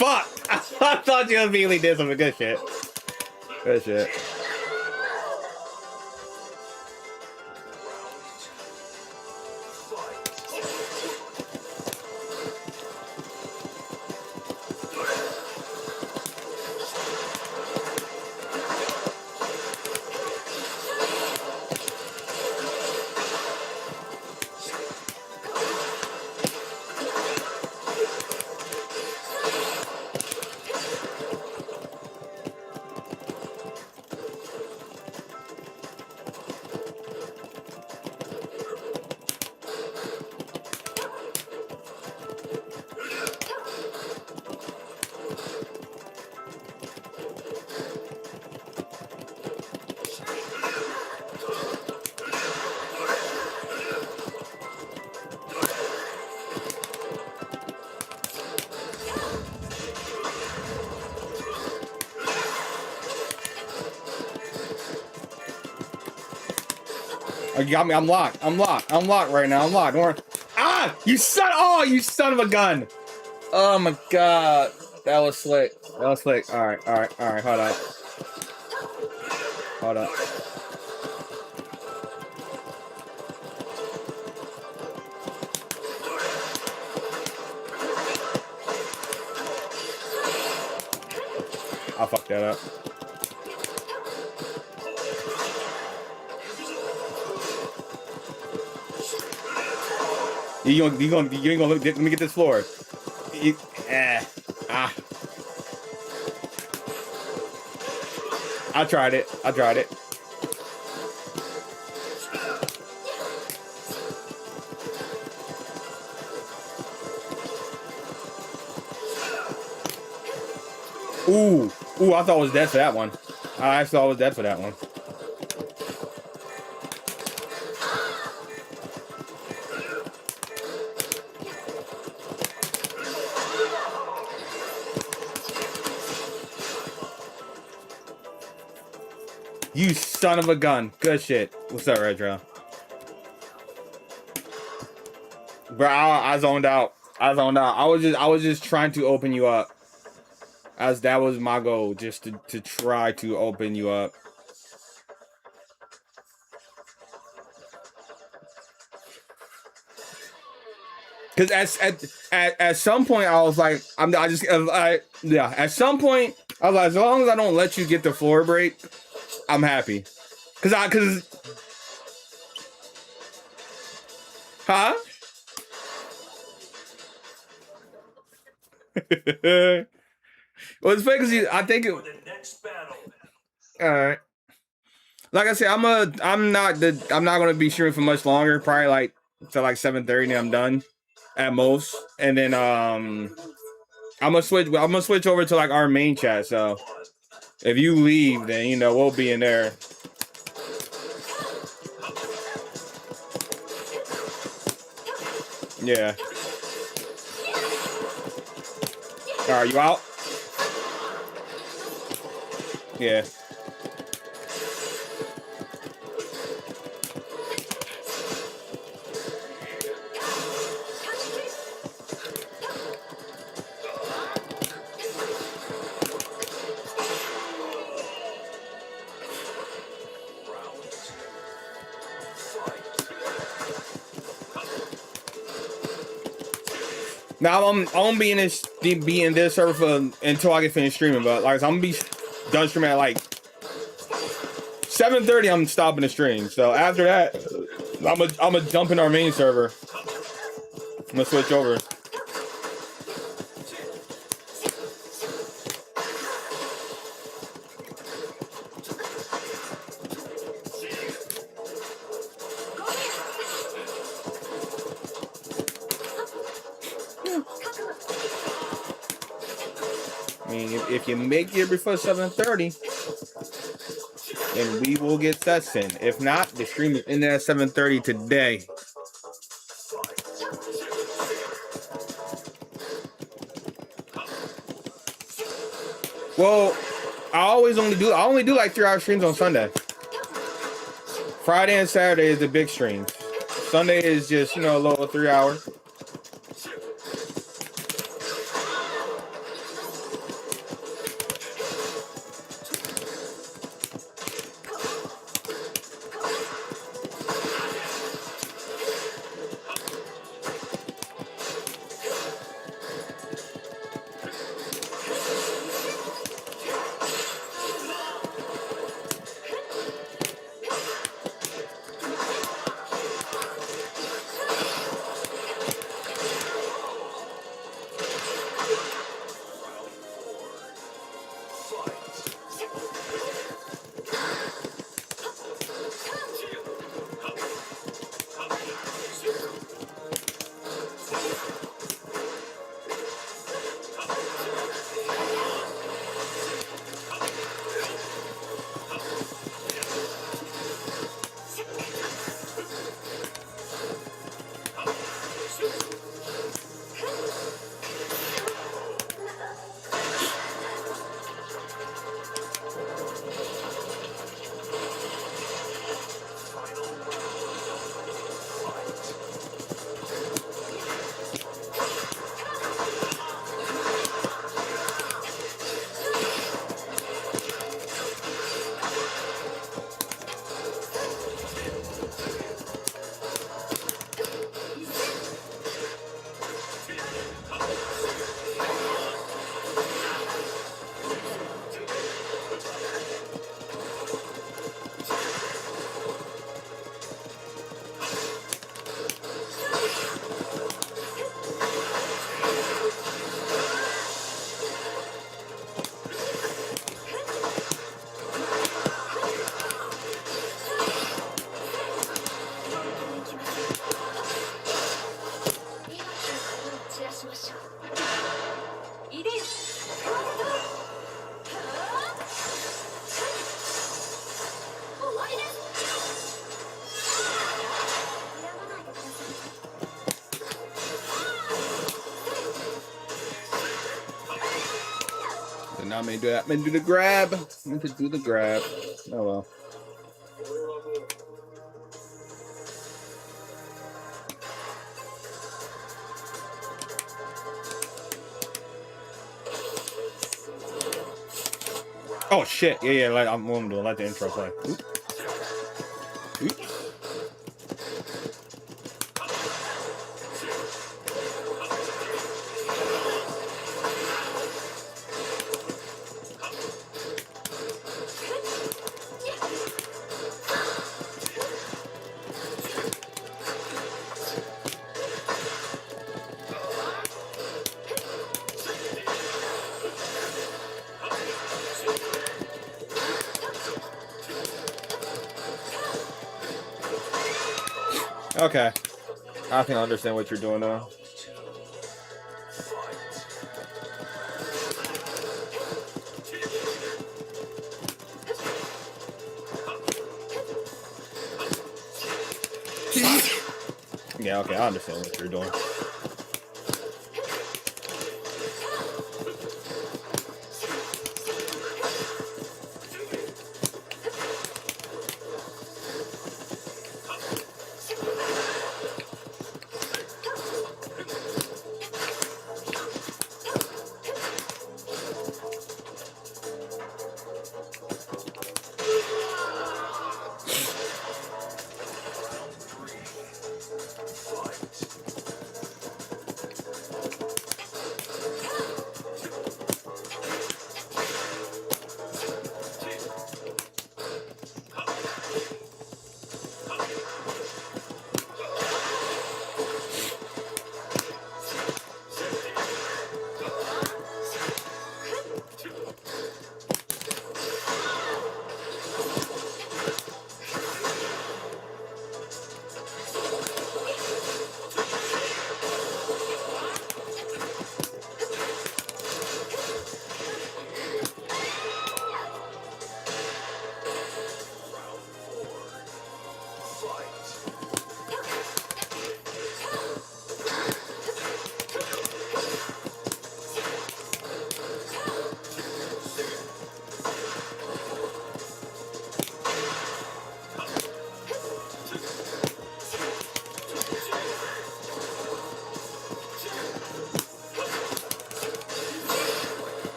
Fuck! I thought you immediately did some good shit. Good shit. You got me. I'm locked. I'm locked. I'm locked right now. I'm locked. Don't worry. Ah! You son! Oh, you son of a gun! Oh my god, that was slick. That was slick. All right, all right, all right. Hold up. Hold up. I fucked that up. You ain't gonna look. Let me get this floor. I tried it. I tried it. Ooh. Ooh, I thought I was dead for that one. I thought I was dead for that one. You son of a gun. Good shit. What's up, Retro? Bro, I zoned out. I zoned out. I was just trying to open you up. As that was my goal, just to try to open you up. Because at some point I was like, yeah. At some point I was like, as long as I don't let you get the floor break, I'm happy. Huh? Well, it's because I think it. For the next battle. All right. Like I said, I'm not gonna be streaming for much longer. Probably like till like 7:30, and I'm done at most. And then I'm gonna switch over to like our main chat. So if you leave, then you know we'll be in there. Yeah. Are you out? Yeah. Now I'm gonna be in this server for, until I get finished streaming. But like I'm gonna be done streaming at like 7:30. I'm stopping the stream. So after that, I'm gonna jump in our main server. I'm gonna switch over. I mean, if you make it before 7:30, then we will get sets in. If not, the stream is in there at 7:30 today. Well, I only do like 3-hour streams on Sunday. Friday and Saturday is the big streams. Sunday is just, you know, a little 3 hour. I may do that. I may do the grab. I meant to do the grab. Oh well. Oh shit! Yeah, like I'm doing. Let the intro play. Oop. Oop. Okay. I think I understand what you're doing now. Yeah, okay, I understand what you're doing.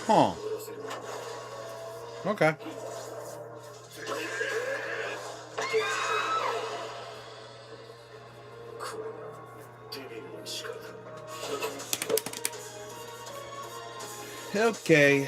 Huh. Okay. Okay.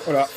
What up?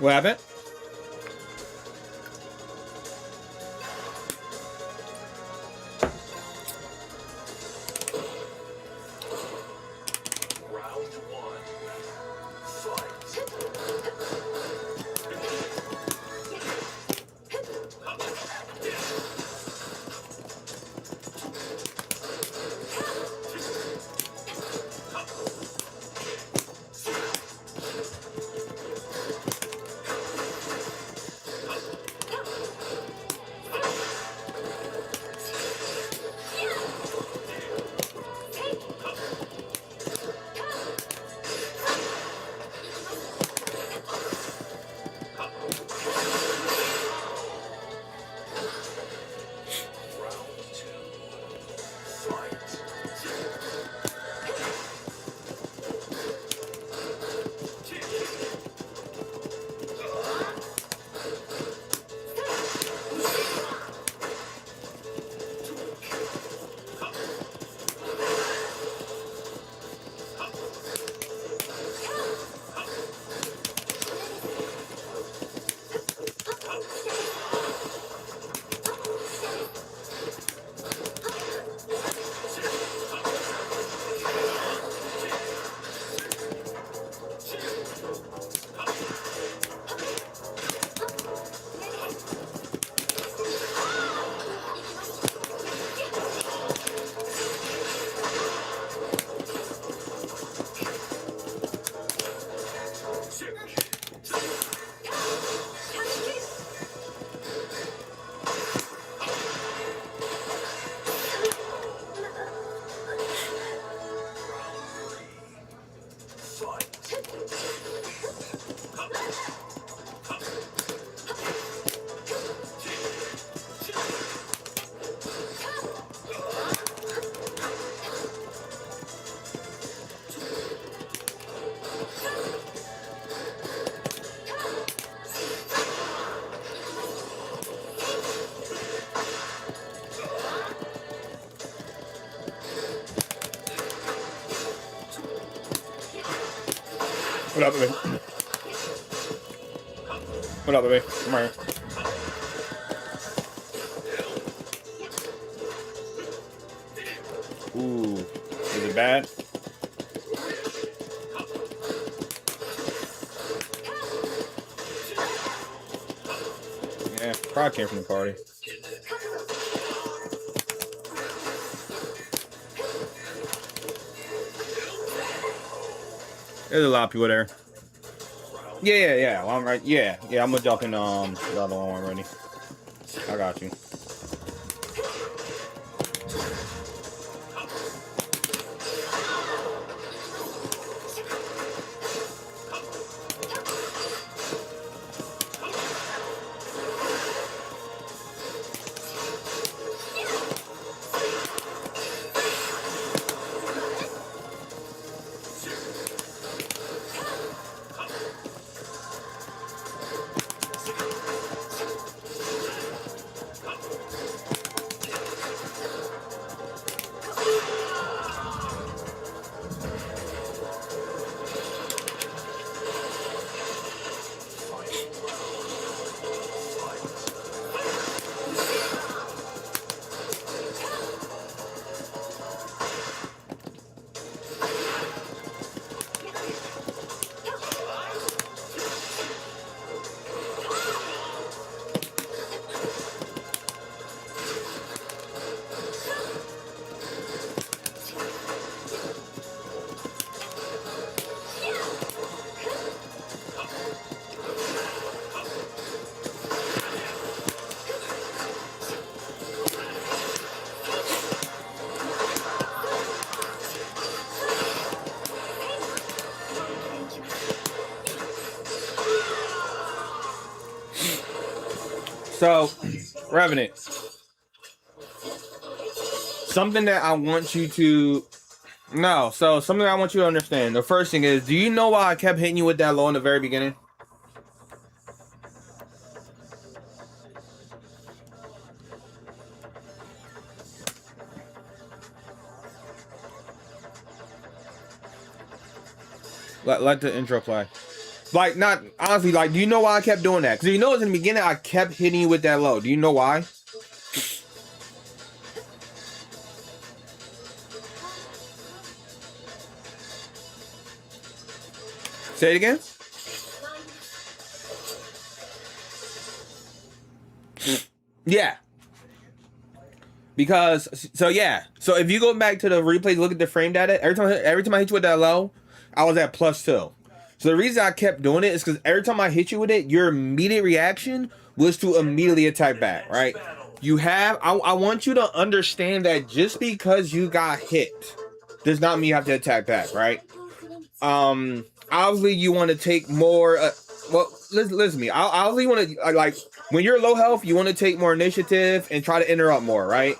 What happened? What up, baby? What up, baby? Come here. Ooh, is it bad? Yeah, probably came from the party. There's a lot of people there. Yeah. Well, I'm right. Yeah. I'm gonna jump in the other one already. I got you. So, Revenant. Something that I want you to... No, so something I want you to understand. The first thing is, do you know why I kept hitting you with that low in the very beginning? Let the intro play. Like, not... Honestly, like, do you know why I kept doing that? Because you know in the beginning, I kept hitting you with that low. Do you know why? Say it again. Yeah. Because so if you go back to the replays, look at the frame data. Every time I hit you with that low, I was at +2. So the reason I kept doing it is because every time I hit you with it, your immediate reaction was to immediately attack back. Right? I want you to understand that just because you got hit does not mean you have to attack back. Right? Obviously you want to take more. Well, listen to me. I obviously want to like when you're low health, you want to take more initiative and try to interrupt more, right?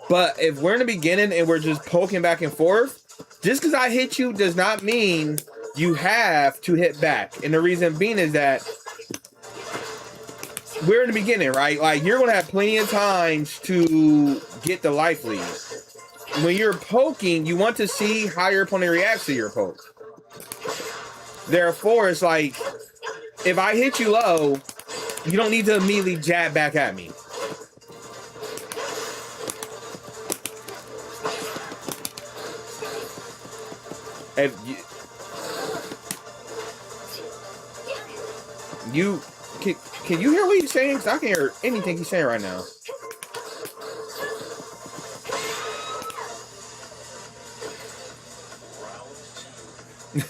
But if we're in the beginning and we're just poking back and forth, just because I hit you does not mean you have to hit back. And the reason being is that we're in the beginning, right? Like you're gonna have plenty of times to get the life lead. When you're poking, you want to see how your opponent reacts to your poke. Therefore, it's like, if I hit you low, you don't need to immediately jab back at me. If you can you hear what he's saying? Because I can't hear anything he's saying right now.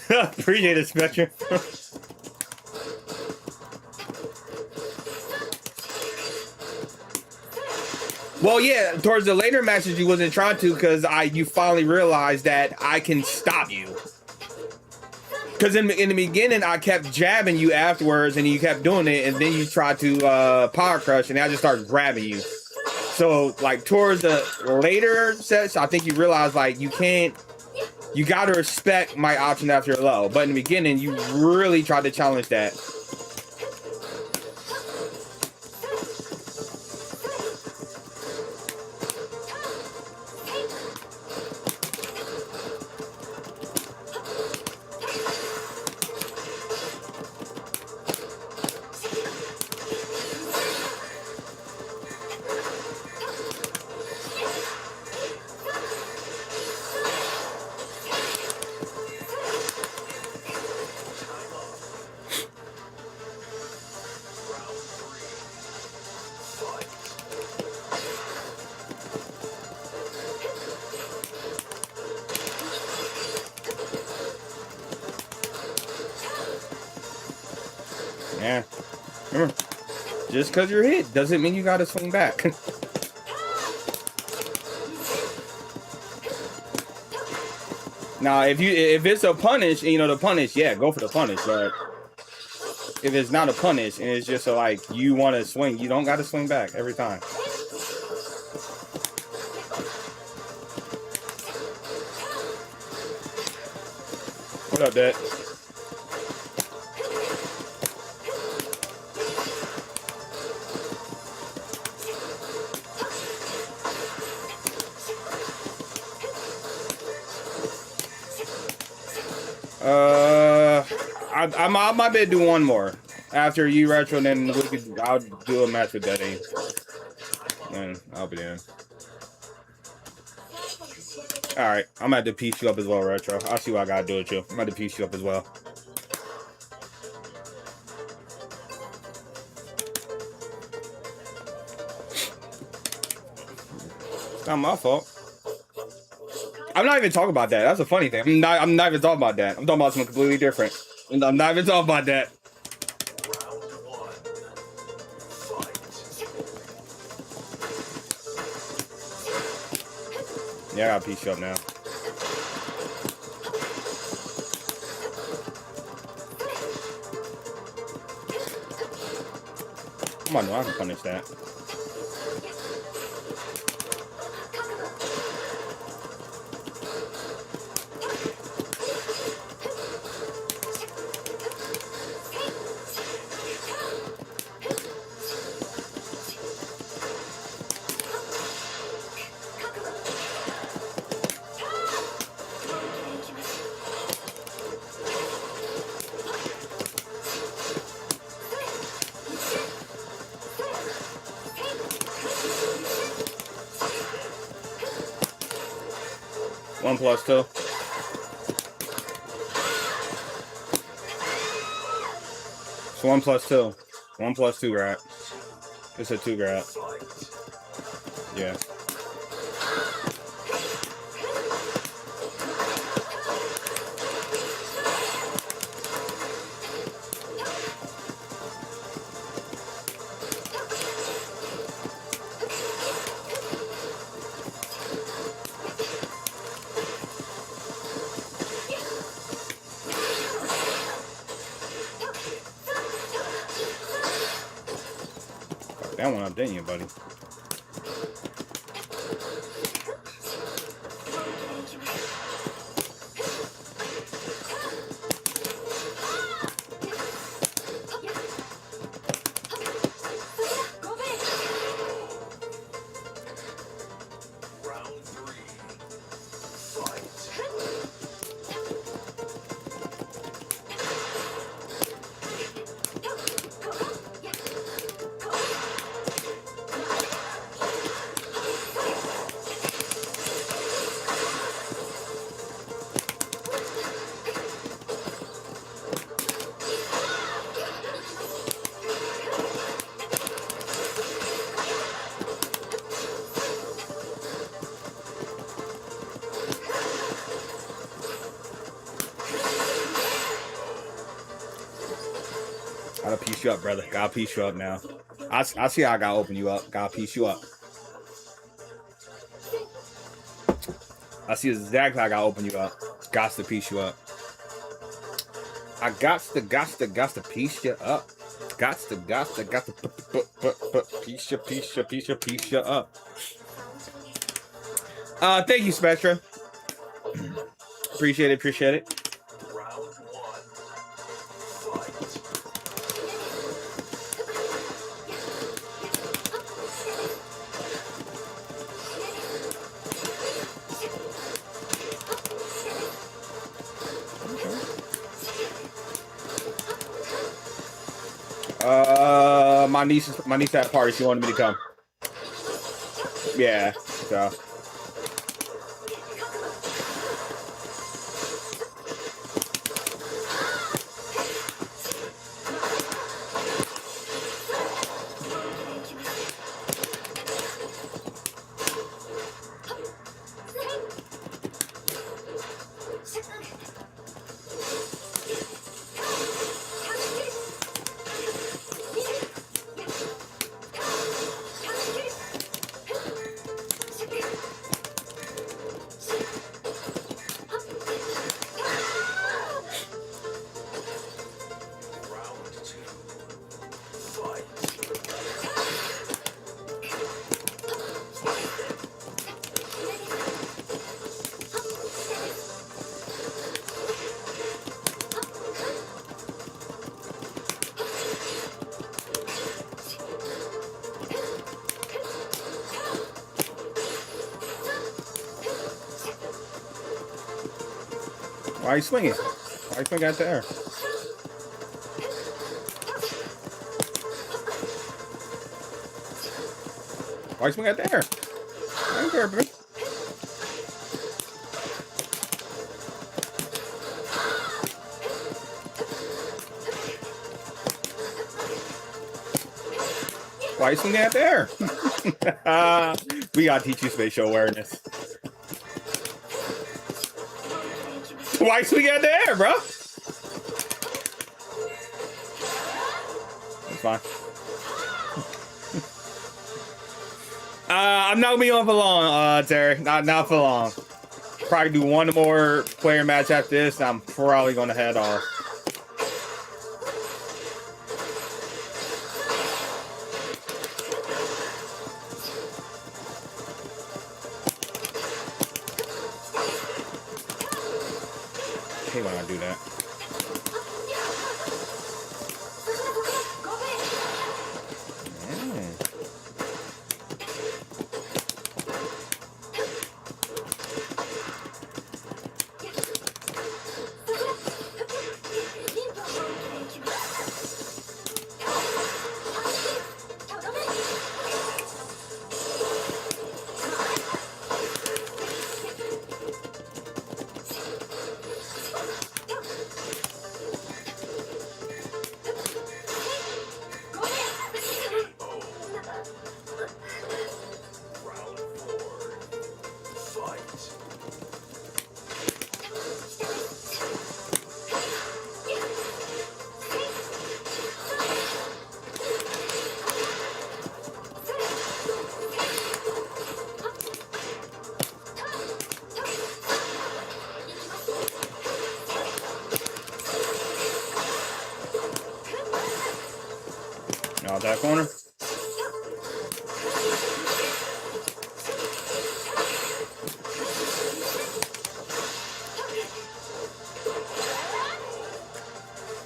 Appreciate it, Spectre. Well, yeah, towards the later matches you wasn't trying to because you finally realized that I can stop you. Because in the beginning I kept jabbing you afterwards and you kept doing it and then you tried to power crush and I just started grabbing you. So like towards the later sets, I think you realized like you gotta respect my option after you're low. But in the beginning you really tried to challenge that. Yeah. Remember, just because you're hit doesn't mean you gotta swing back. Now, if it's a punish, and you know the punish, yeah, go for the punish. But if it's not a punish and it's just like you want to swing, you don't got to swing back every time. What up, Dad? I might be able to do one more after you retro, and then I'll do a match with Daddy, and I'll be there. All right, I'm gonna have to piece you up as well, retro. I'll see what I gotta do with you. I'm gonna have to piece you up as well. It's not my fault. I'm not even talking about that. That's a funny thing. I'm not even talking about that. I'm talking about something completely different. I'm not even talking about that. Round one. Fight. Yeah, I gotta piece you up now. Come on, no, I can punish that. One plus two. It's 1 plus 2. 1 plus 2 grab. It's a 2 grab. Yeah. That one up, didn't you, buddy? Round three. Fight. Gotta piece you up, brother. Gotta piece you up now. I see how I gotta open you up. Gotta piece you up. I see exactly how I gotta open you up. Got to piece you up. I got to piece you up. Got to piece you up. Thank you, Spectra. Appreciate it. Round one. Fight. My niece had a party. She wanted me to come. Yeah, so. Why you swinging? Why you swinging at the air? Why you swinging at the air? I don't care, bro. Why you swinging at the air? We gotta teach you spatial awareness. Why you swinging at the air, bro? That's fine. I'm not gonna be on for long, Terry. Not for long. Probably do one more player match after this. I'm probably gonna head off. I hate when I do that. Out that corner.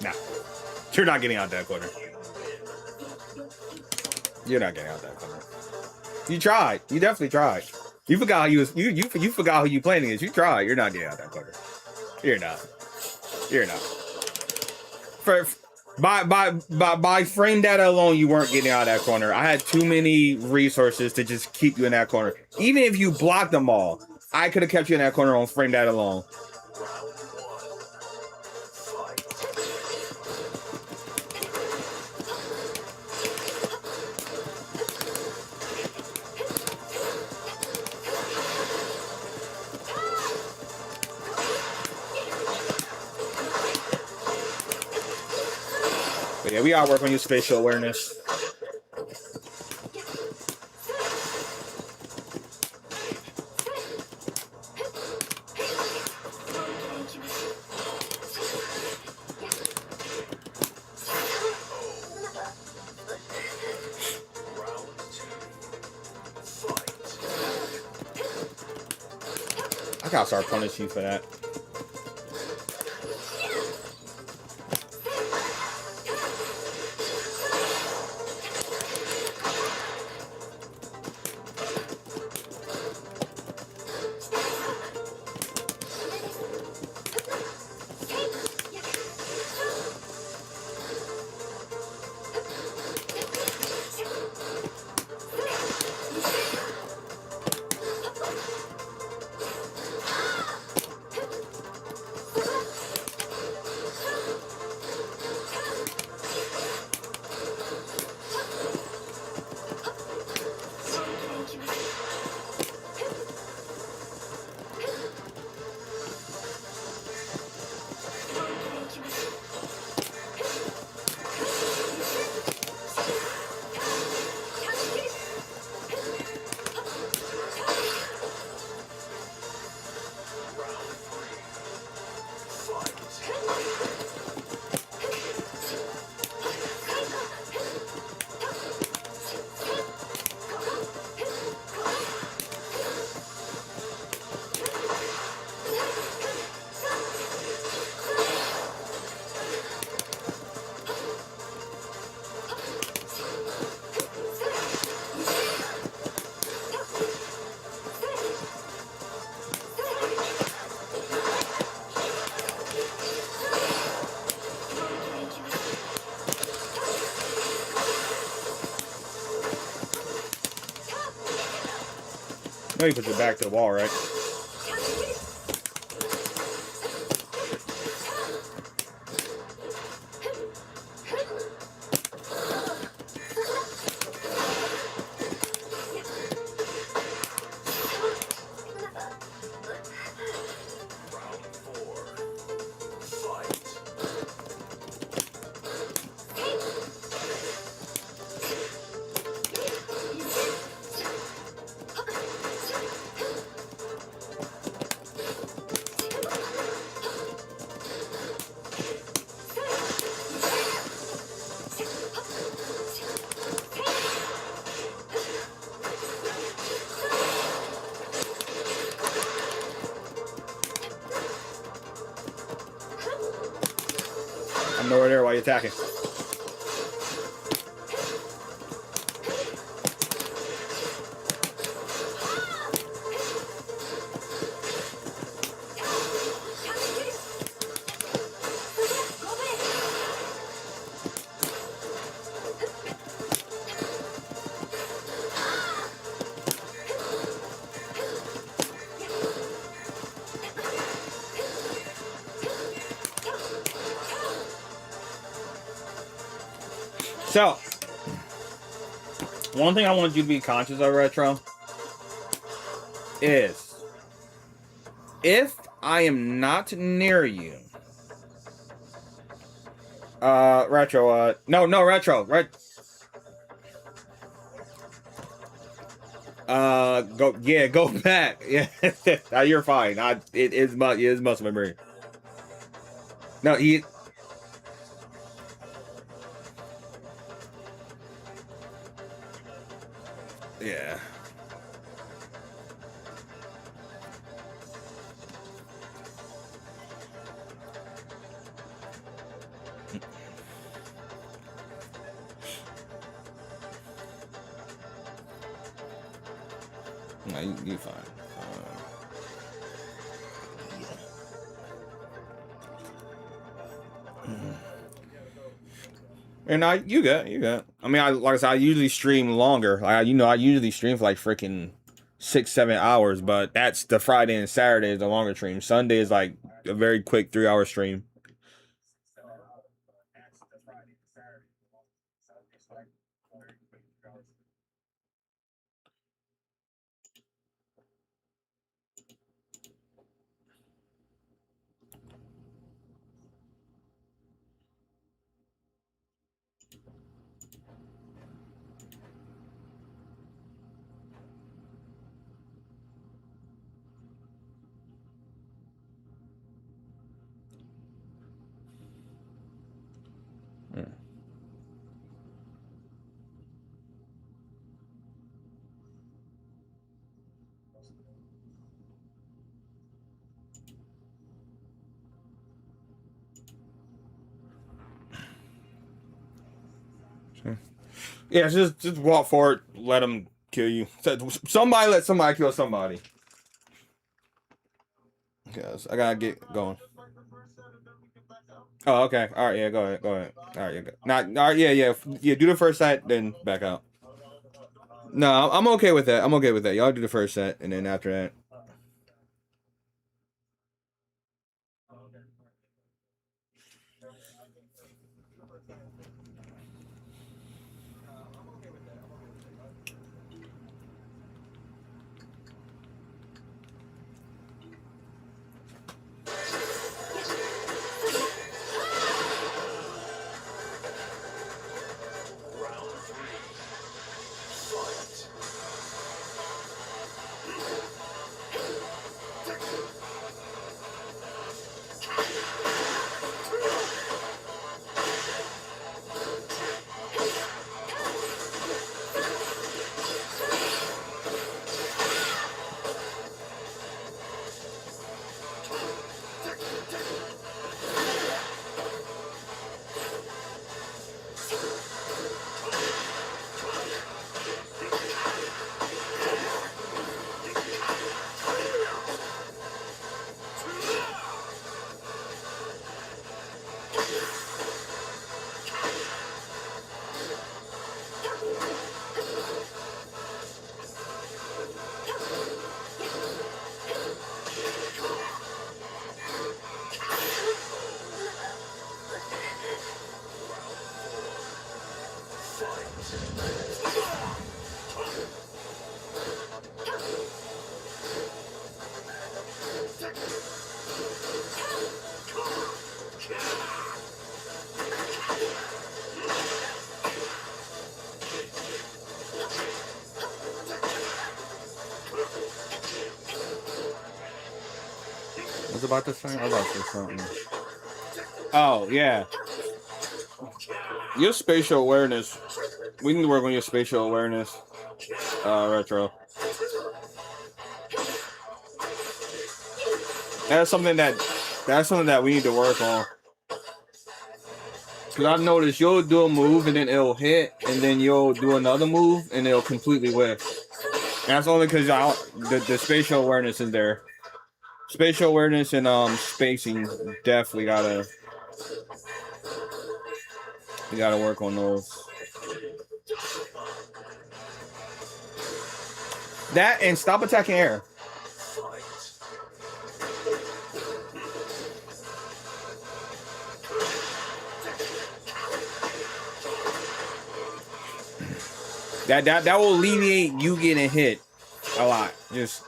Nah. You're not getting out that corner. You're not getting out that corner. You tried. You definitely tried. You forgot how you was you forgot who you playing against. You tried. You're not getting out that corner. You're not. You're not. By frame data alone, you weren't getting out of that corner. I had too many resources to just keep you in that corner. Even if you blocked them all, I could have kept you in that corner on frame data alone. But yeah, we gotta work on your spatial awareness. I gotta start punishing you for that. No, you put your back to the wall, right? I'm nowhere near while you're attacking. So, one thing I want you to be conscious of, Retro, is if I am not near you, Retro, no, Retro, right? Go back. Yeah, you're fine. It is muscle memory. No, yeah. No, you fine. And you got. I mean, like I said, I usually stream longer. I usually stream for like freaking 6-7 hours, but that's the Friday and Saturday is the longer stream. Sunday is like a very quick 3-hour stream. Yeah, just walk forward, let them kill you. Somebody let somebody kill somebody. Because I gotta get going. Oh, okay. All right, yeah, go ahead. All right, yeah, go. Not, all right, yeah. Do the first set, then back out. No, I'm okay with that. Y'all do the first set, and then after that. was about to say? I was about to say something. Oh, yeah. Your spatial awareness. We need to work on your spatial awareness. Retro. That's something that we need to work on. Cause I've noticed you'll do a move and then it'll hit, and then you'll do another move and it'll completely whiff. And that's only because the spatial awareness is there. Spatial awareness and spacing definitely we gotta work on those. That and stop attacking air. That will alleviate you getting hit a lot. Just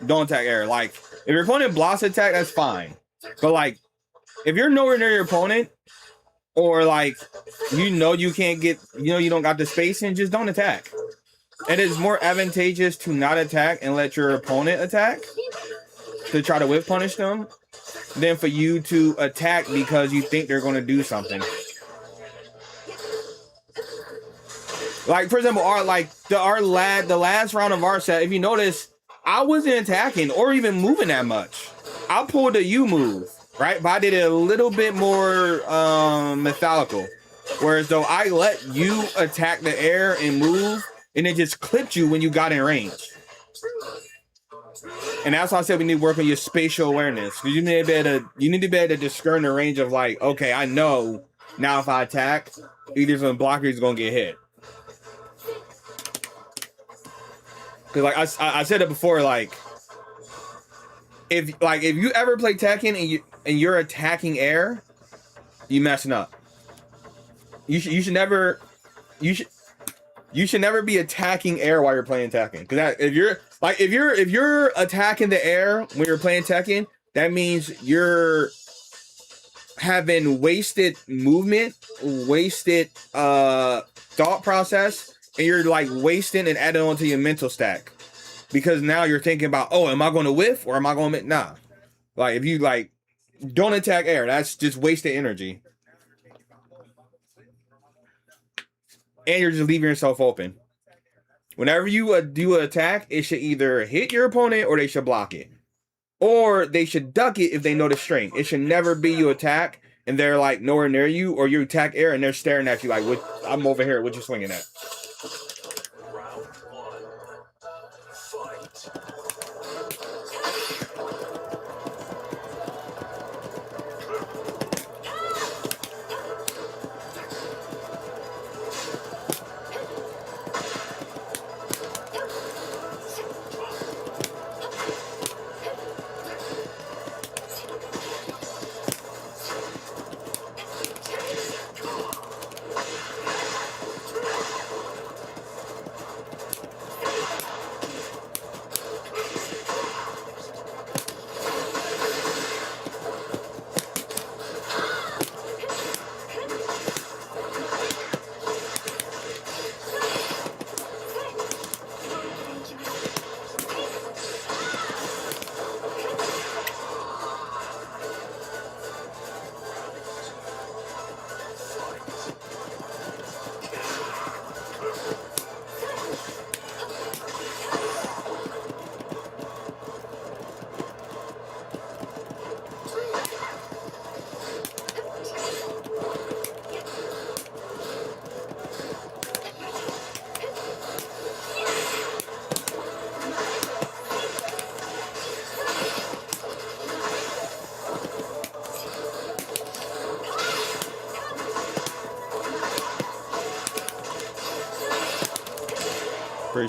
don't attack air. Like if your opponent blocks attack, that's fine. But like if you're nowhere near your opponent, or like you can't get, you don't got the spacing, just don't attack. It is more advantageous to not attack and let your opponent attack to try to whiff punish them than for you to attack because you think they're going to do something. Like, for example, the last round of our set, if you notice, I wasn't attacking or even moving that much. I pulled a U move, right? But I did it a little bit more methodical. Whereas though I let you attack the air and move, and it just clipped you when you got in range. And that's why I said we need to work on your spatial awareness. Because you need to be able to discern the range of like, okay, I know now if I attack, either some blocker is gonna get hit. Because like I said it before, like if you ever play Tekken and you're attacking air, you messing up. You should never be attacking air while you're playing Tekken. Because if you're attacking the air when you're playing Tekken, that means you're having wasted movement, wasted thought process. And you're like wasting and adding on to your mental stack. Because now you're thinking about, oh, am I going to whiff or am I going to... Nah. Like, if you like, don't attack air. That's just wasted energy. And you're just leaving yourself open. Whenever you do an attack, it should either hit your opponent or they should block it. Or they should duck it if they know the strength. It should never be you attack and they're like nowhere near you, or you attack air and they're staring at you like, I'm over here. What you swinging at?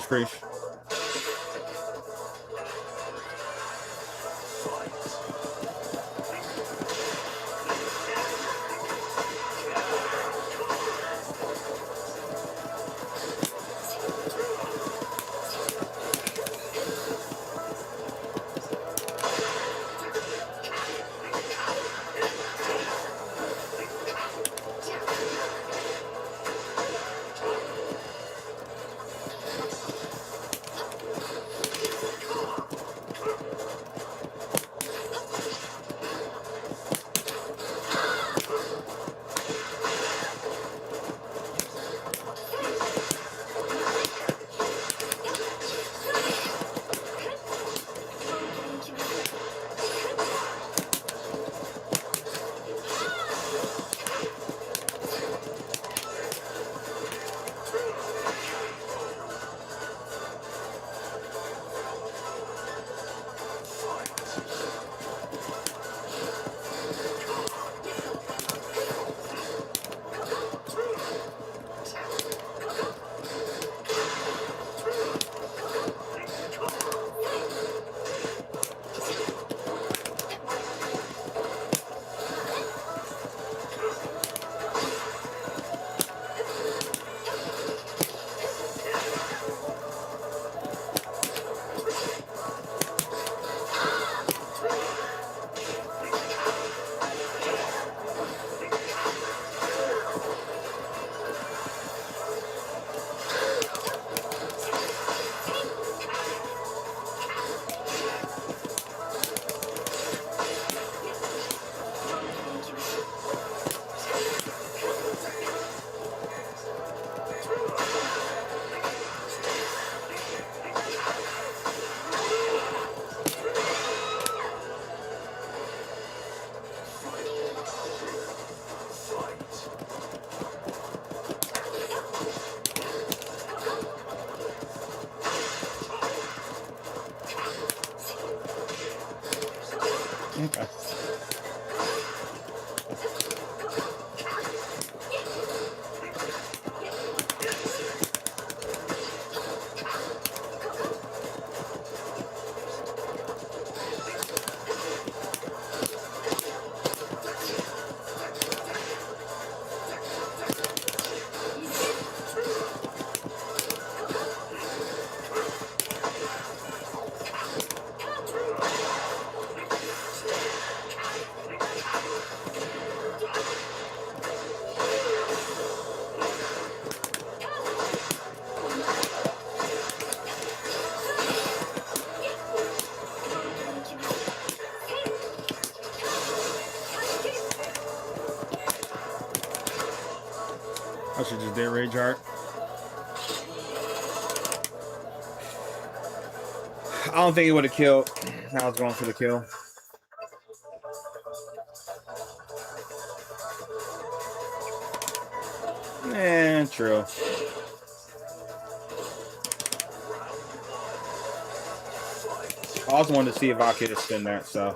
Preach. Okay. I should just did Rage Art. I don't think it would have killed. I was going for the kill. True. I also wanted to see if I could extend that, so.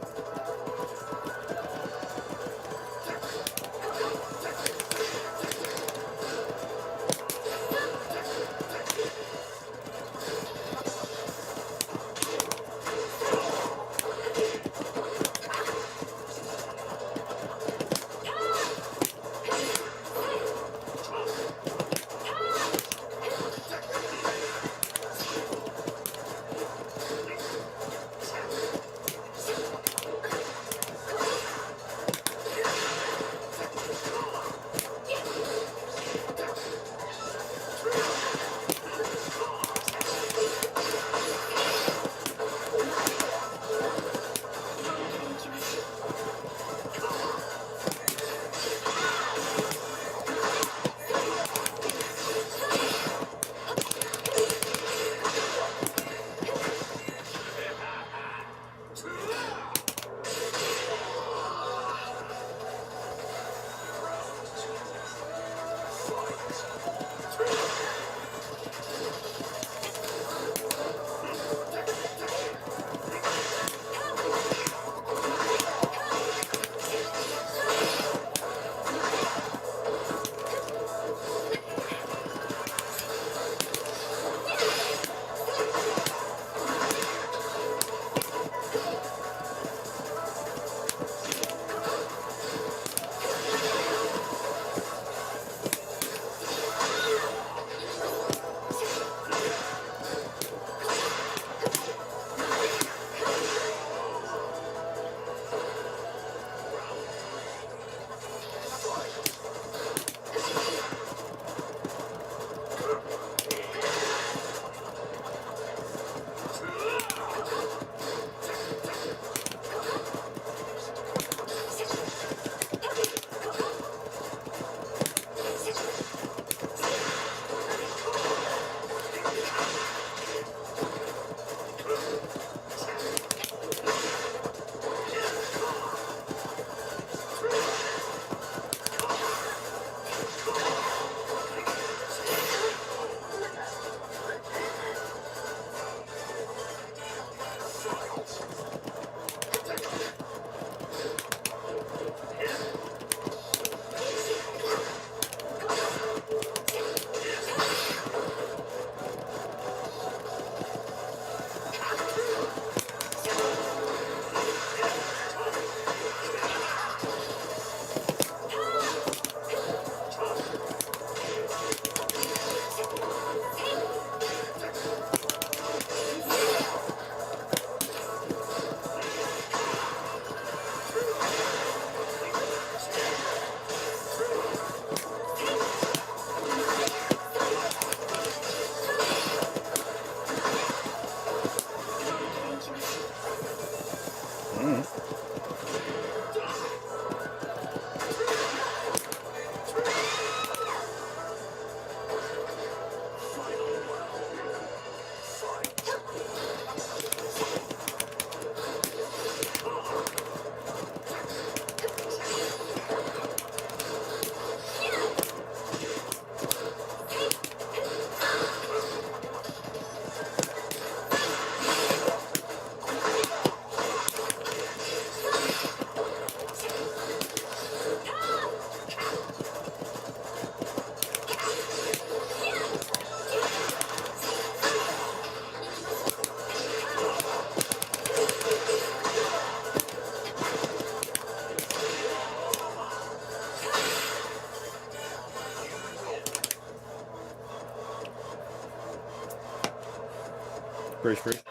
Freeze, freeze.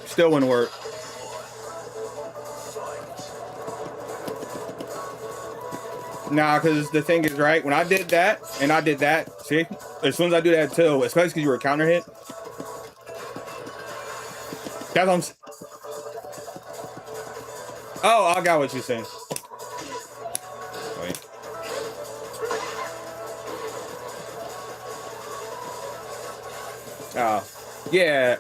Still wouldn't work. Nah, because the thing is, right, when I did that, and I did that, see? As soon as I do that too, especially because you were a counter hit. That's what I'm saying. Oh, I got what you're saying. Wait. Oh. Yeah.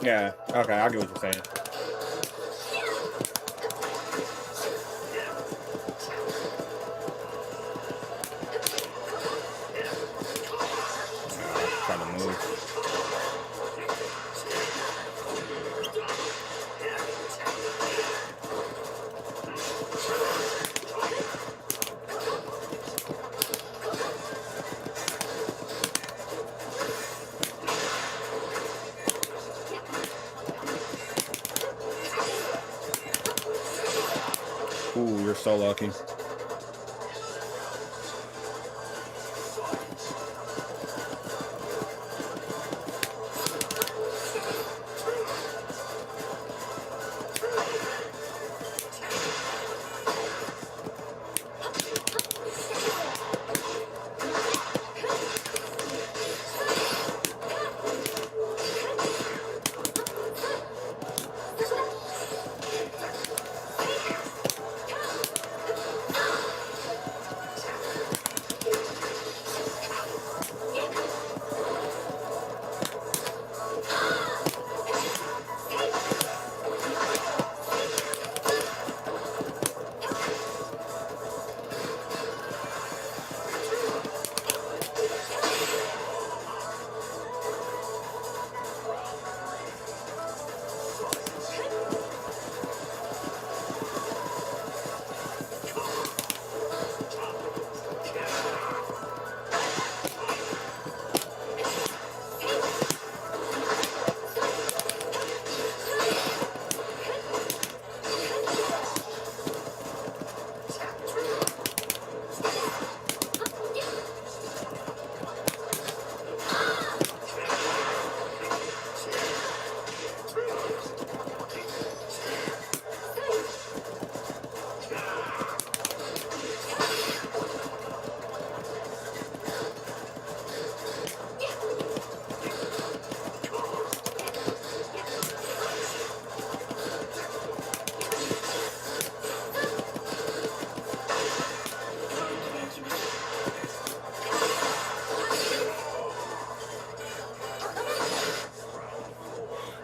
Yeah. Okay, I get what you're saying. Trying to move. Ooh, you're so lucky.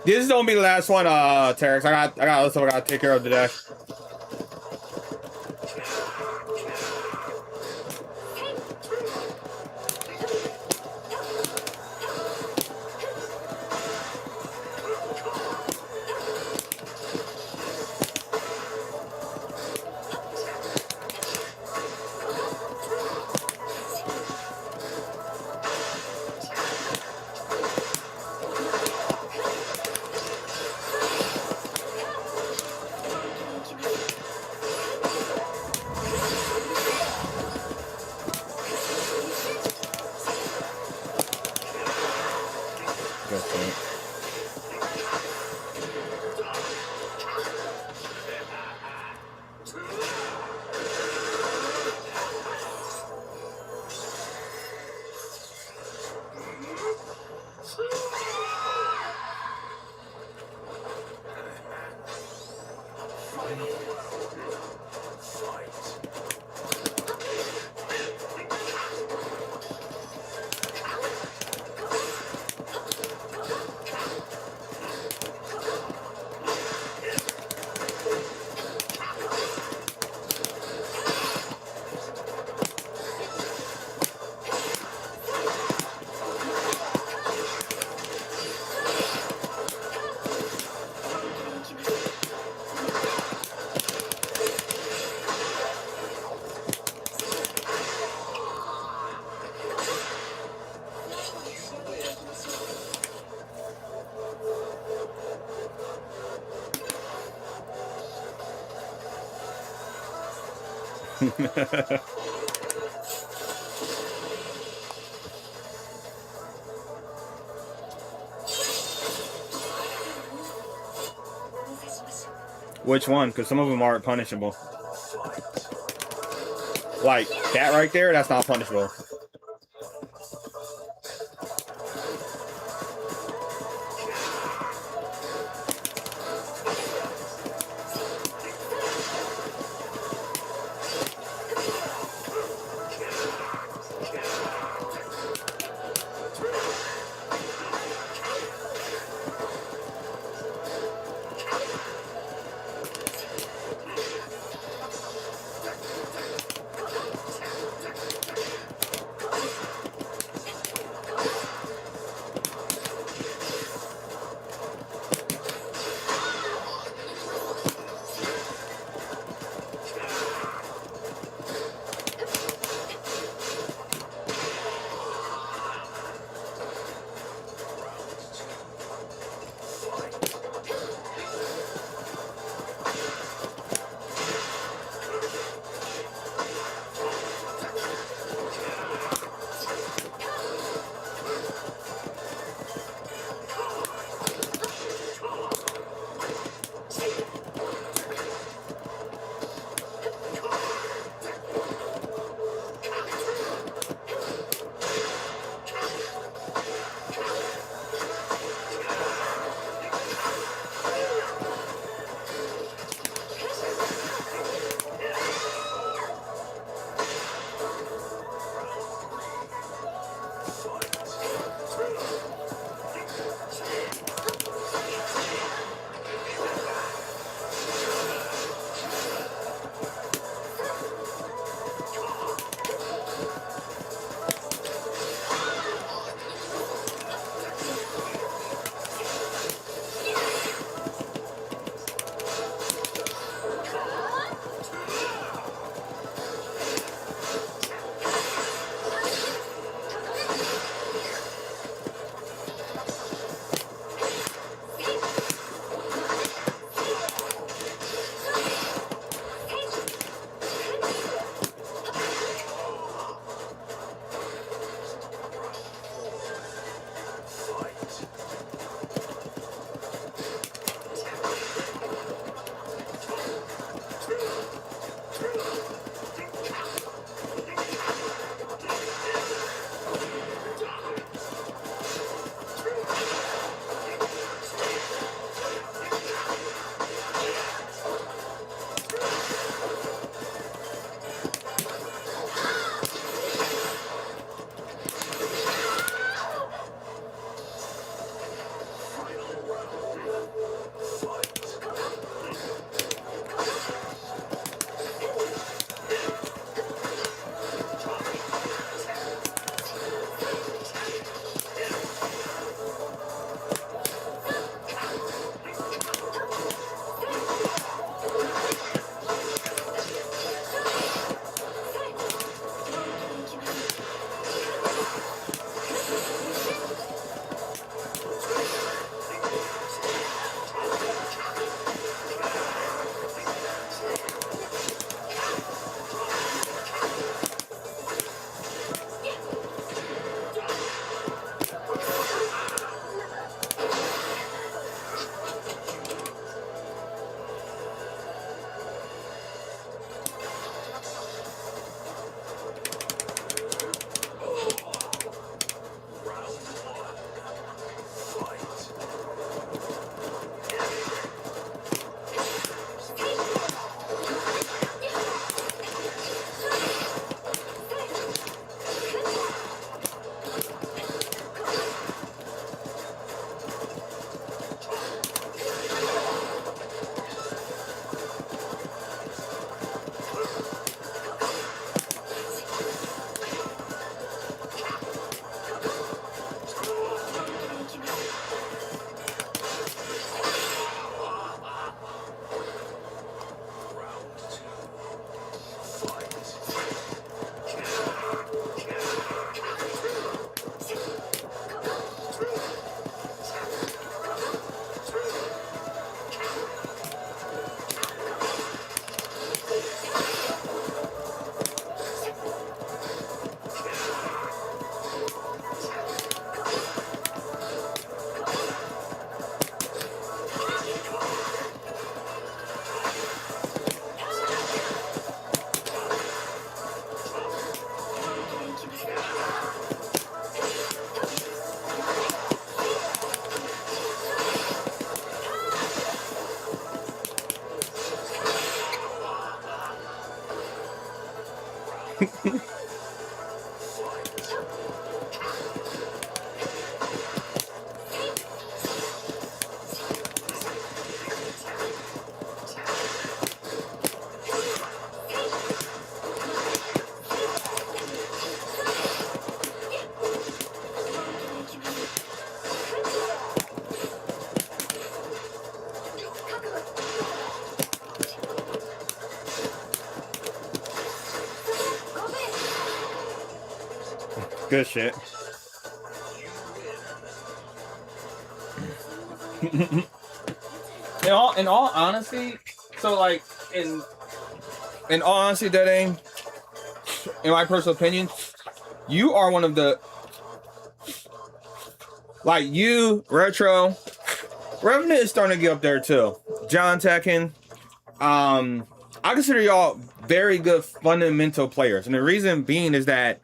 This is gonna be the last one, Terex. I got other stuff I gotta take care of today. Which one? Because some of them aren't punishable. Like, that right there, that's not punishable. Good shit. In all honesty, so like in all honesty, that ain't, in my personal opinion, you are one of the, like, you, Retro, Revenant is starting to get up there too. John Tekken, I consider y'all very good fundamental players, and the reason being is that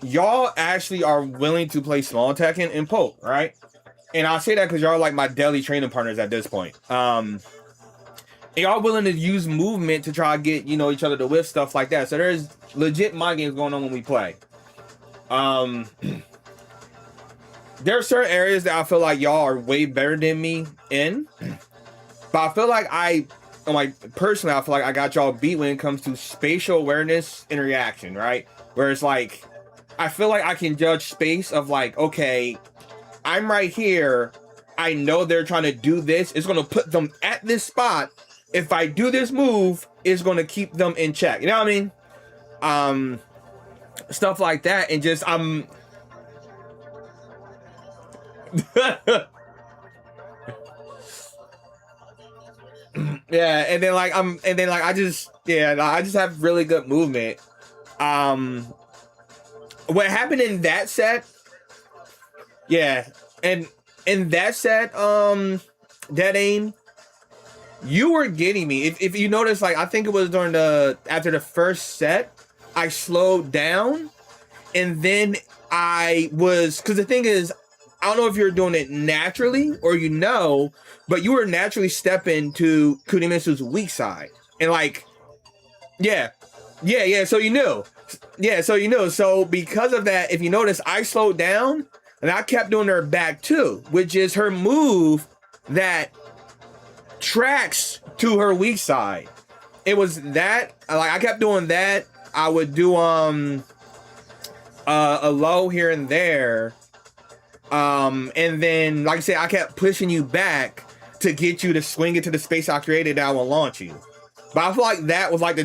y'all actually are willing to play small Tekken and poke, right? And I say that because y'all are like my daily training partners at this point. And y'all willing to use movement to try to get, you know, each other to whiff, stuff like that. So there's legit mind games going on when we play. There are certain areas that I feel like y'all are way better than me in. But I feel like personally, I feel like I got y'all beat when it comes to spatial awareness and reaction, right? Where it's like, I feel like I can judge space of like, okay, I'm right here. I know they're trying to do this. It's going to put them at this spot. If I do this move, it's going to keep them in check. You know what I mean? Stuff like that. And just, yeah. And then like, I just have really good movement. What happened in that set? Yeah, and in that set, Dead Aim, you were getting me. If you notice, like, I think it was after the first set, I slowed down, and then because the thing is, I don't know if you're doing it naturally or but you were naturally stepping to Kunimitsu's weak side, and like, yeah, so you knew. Yeah, so you know, so because of that, if you notice, I slowed down and I kept doing her back too, which is her move that tracks to her weak side. It was that, like, I kept doing that. I would do a low here and there, and then, like I said, I kept pushing you back to get you to swing it to the space I created that I will launch you. But I feel like that was like the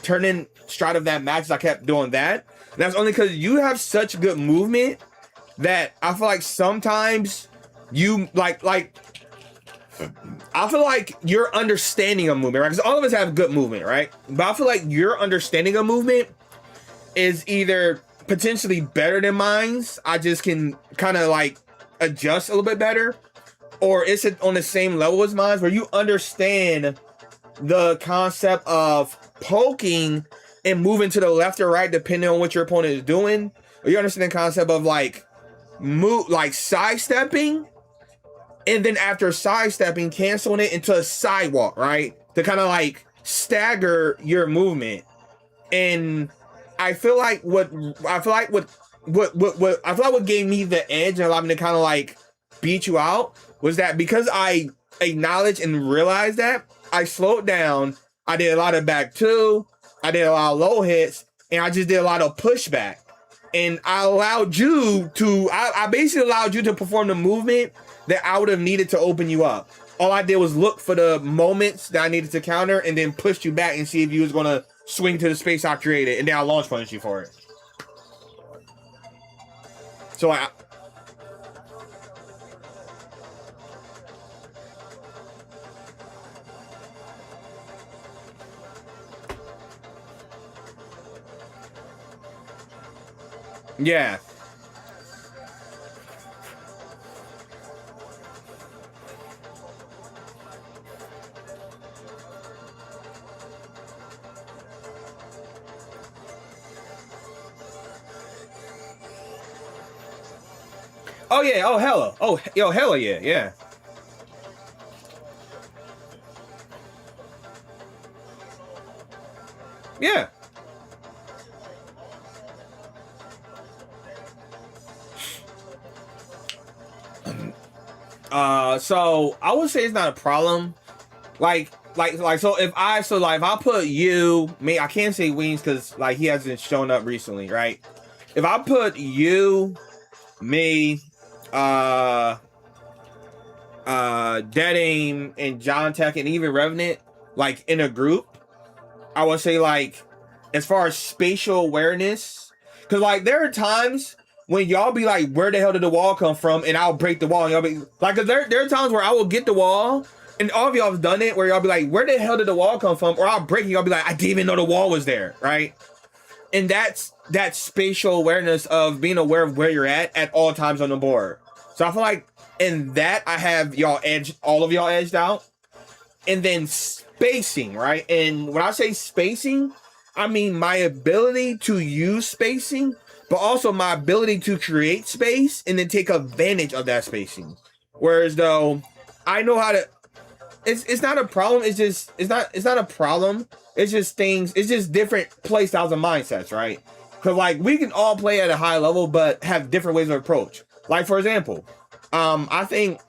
turning stride of that match. I kept doing that. And that's only because you have such good movement that I feel like sometimes you like I feel like your understanding of movement, right? Because all of us have good movement, right? But I feel like your understanding of movement is either potentially better than mine's. I just can kind of like adjust a little bit better, or it's on the same level as mine, where you understand the concept of poking and moving to the left or right depending on what your opponent is doing. Or you understand the concept of like sidestepping, and then after sidestepping, canceling it into a sidewalk, right? To kind of like stagger your movement. And I feel like what gave me the edge and allowed me to kind of like beat you out was that because I acknowledged and realized that, I slowed down. I did a lot of back two. I did a lot of low hits, and I just did a lot of pushback. And I basically allowed you to perform the movement that I would have needed to open you up. All I did was look for the moments that I needed to counter, and then push you back and see if you was gonna swing to the space I created, and then I launch punish you for it. So yeah. Oh yeah, oh hella. Oh yo, hella yeah, yeah. Yeah. So I would say it's not a problem. Like so if I put you, me, I can't say Wings because like he hasn't shown up recently, right? If I put you, me, Dead Aim, and John Tech, and even Revenant, like in a group, I would say like as far as spatial awareness, because like there are times when y'all be like, where the hell did the wall come from? And I'll break the wall, and y'all be like, cause there are times where I will get the wall. And all of y'all have done it where y'all be like, where the hell did the wall come from? Or I'll break it, y'all be like, I didn't even know the wall was there, right? And that's that spatial awareness of being aware of where you're at all times on the board. So I feel like in that I have y'all all of y'all edged out. And then spacing, right? And when I say spacing, I mean my ability to use spacing, but also my ability to create space and then take advantage of that spacing. Whereas though I know how to, it's not a problem. It's not a problem. It's just things. It's just different play styles and mindsets, right? Because like we can all play at a high level, but have different ways of approach. Like for example, I think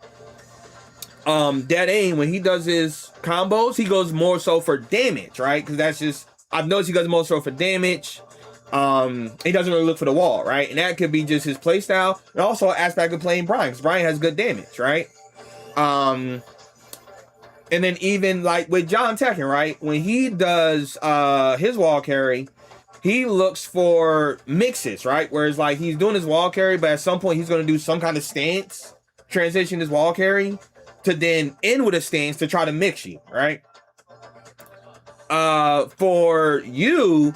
Dead Aim, when he does his combos, he goes more so for damage, right? Because that's just, I've noticed he goes more so for damage. He doesn't really look for the wall, right? And that could be just his play style, and also an aspect of playing Brian, because Brian has good damage, right? And then even like with John Tekken, right? When he does his wall carry, he looks for mixes, right? Whereas like he's doing his wall carry, but at some point he's going to do some kind of stance, transition his wall carry to then end with a stance to try to mix you, right? For you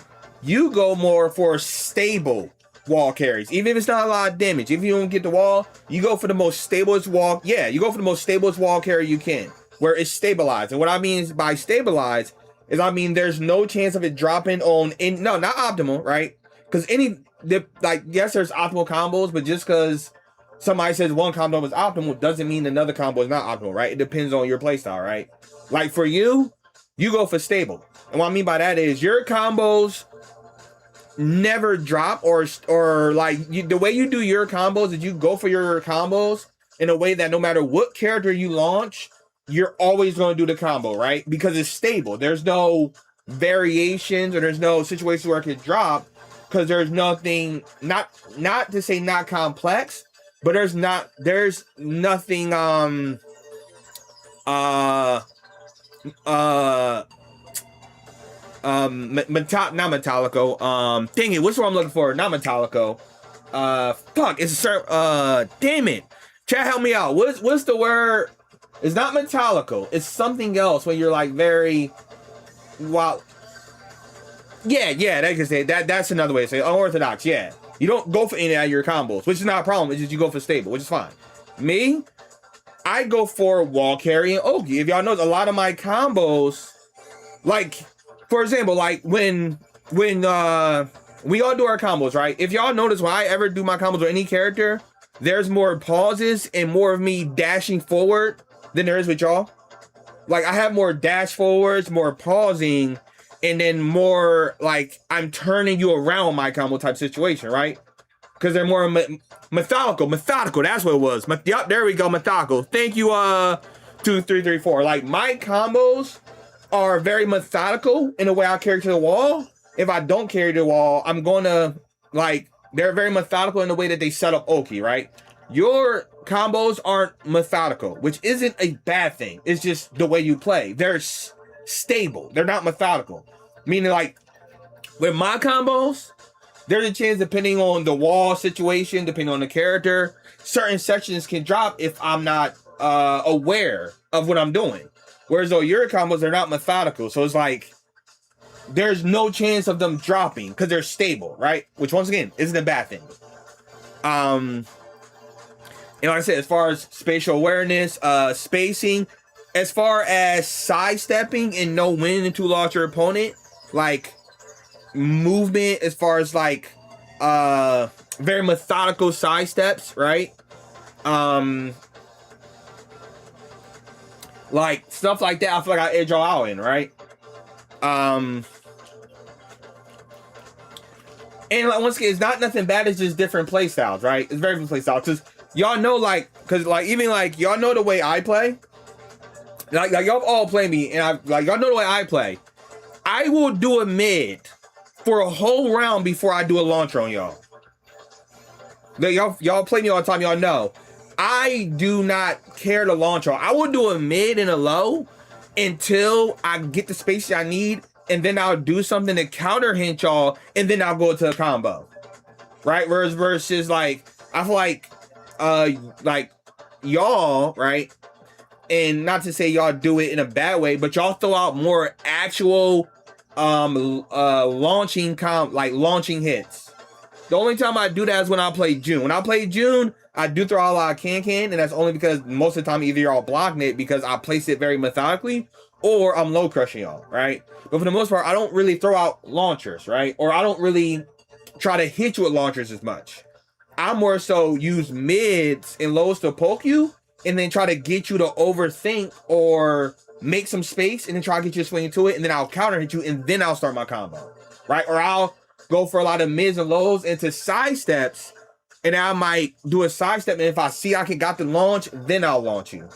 go more for stable wall carries, even if it's not a lot of damage. If you don't get the wall, you go for the most stablest wall. Yeah, you go for the most stablest wall carry you can, where it's stabilized. And what I mean by stabilized is I mean there's no chance of it dropping on no, not optimal, right? Because yes, there's optimal combos, but just because somebody says one combo is optimal doesn't mean another combo is not optimal, right? It depends on your playstyle, right? Like for you go for stable. And what I mean by that is your combos never drop, or like the way you do your combos is you go for your combos in a way that no matter what character you launch, you're always going to do the combo, right? Because it's stable. There's no variations, or there's no situations where it could drop, because there's nothing, not to say not complex, but there's nothing not Metallico. Dang it, what's what I'm looking for? Not Metallico. It's damn it. Chat, help me out. What's the word? It's not Metallico. It's something else when you're like very wow. Yeah, they can say that. That's another way to say it. Unorthodox. Yeah, you don't go for any of your combos, which is not a problem. It's just you go for stable, which is fine. Me, I go for wall carry and Oki. If y'all know, a lot of my combos, like for example, like when we all do our combos, right? If y'all notice, when I ever do my combos with any character, there's more pauses and more of me dashing forward than there is with y'all. Like I have more dash forwards, more pausing, and then more like I'm turning you around my combo type situation, right? Because they're more methodical. That's what it was. Yep, there we go, methodical. Thank you, 2334. Like my combos are very methodical in the way I carry to the wall. If I don't carry the wall, I'm gonna they're very methodical in the way that they set up Oki, right? Your combos aren't methodical, which isn't a bad thing. It's just the way you play. They're stable. They're not methodical. Meaning like with my combos, there's a chance, depending on the wall situation, depending on the character, certain sections can drop if I'm not aware of what I'm doing. Whereas though your combos are not methodical. So it's like there's no chance of them dropping because they're stable, right? Which once again isn't a bad thing. And like I said, as far as spatial awareness, spacing, as far as sidestepping and know when to launch your opponent, like movement, as far as like very methodical sidesteps, right? Like stuff like that, I feel like I edge y'all out in, right? And like once again, it's not nothing bad. It's just different play styles, right? It's very different play styles. Because y'all know, like, cause like even like y'all know the way I play. Like y'all all play me, and y'all know the way I play. I will do a mid for a whole round before I do a launcher on y'all. Like, y'all play me all the time. Y'all know I do not care to launch y'all. I will do a mid and a low until I get the space I need, and then I'll do something to counter hint y'all, and then I'll go to a combo. Right? Versus like I feel like y'all, right? And not to say y'all do it in a bad way, but y'all throw out more actual launching hits. The only time I do that is when I play June. When I play June, I do throw out a lot of can, and that's only because most of the time either y'all blocking it because I place it very methodically, or I'm low crushing y'all, right? But for the most part, I don't really throw out launchers, right? Or I don't really try to hit you with launchers as much. I more so use mids and lows to poke you, and then try to get you to overthink or make some space, and then try to get you to swing into it, and then I'll counter hit you, and then I'll start my combo, right? Or I'll go for a lot of mids and lows into side steps, and I might do a side step, and if I see I can got the launch, then I'll launch you.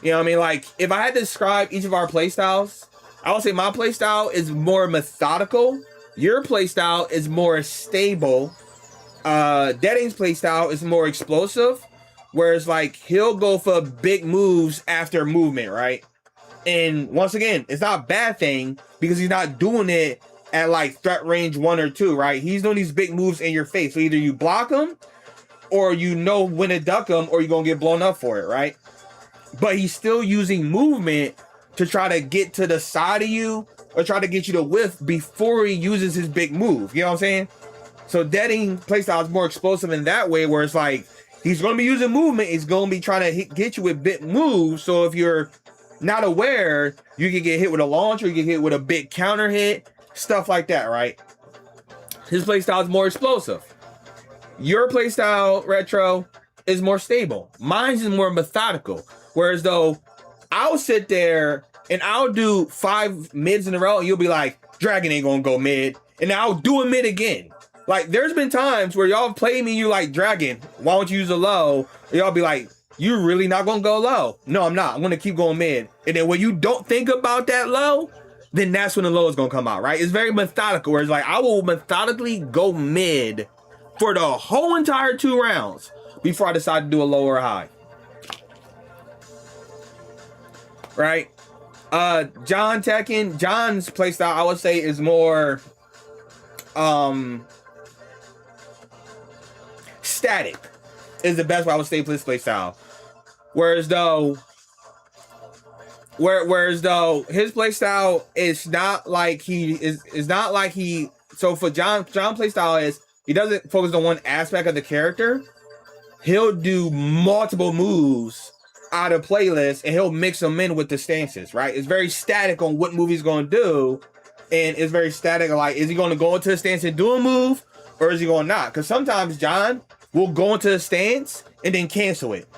You know what I mean? Like, if I had to describe each of our playstyles, I would say my playstyle is more methodical. Your playstyle is more stable. Deading's playstyle is more explosive. Whereas, like, he'll go for big moves after movement, right? And once again, it's not a bad thing because he's not doing it at, like, threat range 1 or 2, right? He's doing these big moves in your face. So either you block him or you know when to duck him or you're going to get blown up for it, right? But he's still using movement to try to get to the side of you or try to get you to whiff before he uses his big move. You know what I'm saying? So Deading playstyle is more explosive in that way, where it's like he's going to be using movement. He's going to be trying to get you with big moves. So if you're not aware, you can get hit with a launcher, you can get hit with a big counter hit, stuff like that, right? His playstyle is more explosive. Your playstyle, Retro, is more stable. Mine is more methodical. Whereas though, I'll sit there and I'll do 5 mids in a row, and you'll be like, Dragon ain't gonna go mid, and I'll do a mid again. Like, there's been times where y'all play me, you like, Dragon, why don't you use a low? And y'all be like, you really not gonna go low? No, I'm not. I'm gonna keep going mid. And then when you don't think about that low, then that's when the low is gonna come out, right? It's very methodical, where it's like, I will methodically go mid for the whole entire 2 rounds before I decide to do a low or a high. Right? Tekken, John's playstyle, I would say, is more static is the best way I would say his playstyle. Whereas though his playstyle is not like so for John playstyle is he doesn't focus on one aspect of the character. He'll do multiple moves out of playlists and he'll mix them in with the stances, right? It's very static on what move he's going to do, and it's very static. Like, is he going to go into the stance and do a move, or is he going to not? Because sometimes John will go into the stance and then cancel it,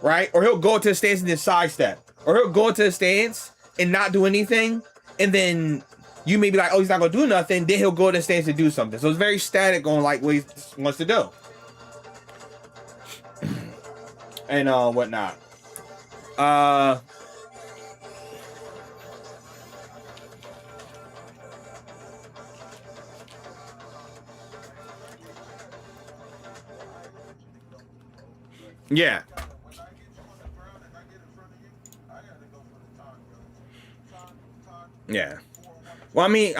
right? Or he'll go into the stance and then sidestep, or he'll go into the stance and not do anything, and then you may be like, oh, he's not going to do nothing. Then he'll go to the stance and do something. So it's very static on like what he wants to do and whatnot. Yeah. Yeah. Well, I mean,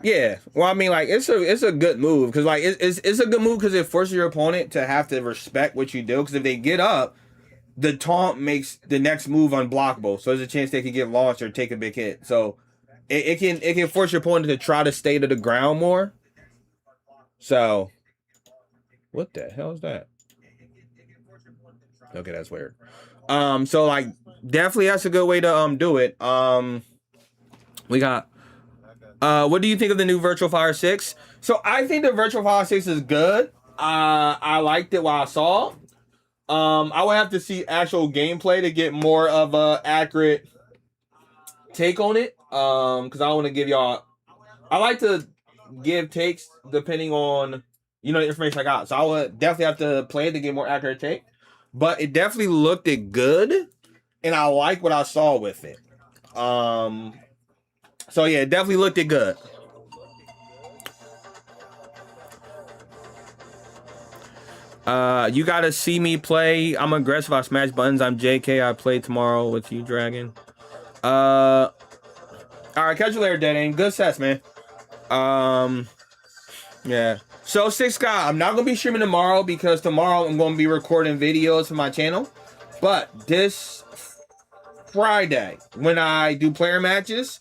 yeah. Well, I mean, like, it's a good move because like it's a good move because it forces your opponent to have to respect what you do. Because if they get up, the taunt makes the next move unblockable, so there's a chance they can get launched or take a big hit. So it can force your opponent to try to stay to the ground more. So what the hell is that? Okay, that's weird. So like definitely that's a good way to do it. We got what do you think of the new Virtual Fire 6? So I think the Virtual Fire 6 is good. I liked it while I saw. I would have to see actual gameplay to get more of a accurate take on it. Because I want to give y'all. I like to give takes depending on you know, the information I got. So I would definitely have to play it to get more accurate take. But it definitely looked it good, and I like what I saw with it. So yeah, it definitely looked it good. You gotta see me play. I'm aggressive. I smash buttons. I'm JK. I play tomorrow with you, Dragon. All right, catch you later, Dead Aim. Good sets, man. Yeah. So, Six Guy, I'm not gonna be streaming tomorrow because tomorrow I'm gonna be recording videos for my channel. But this Friday, when I do player matches,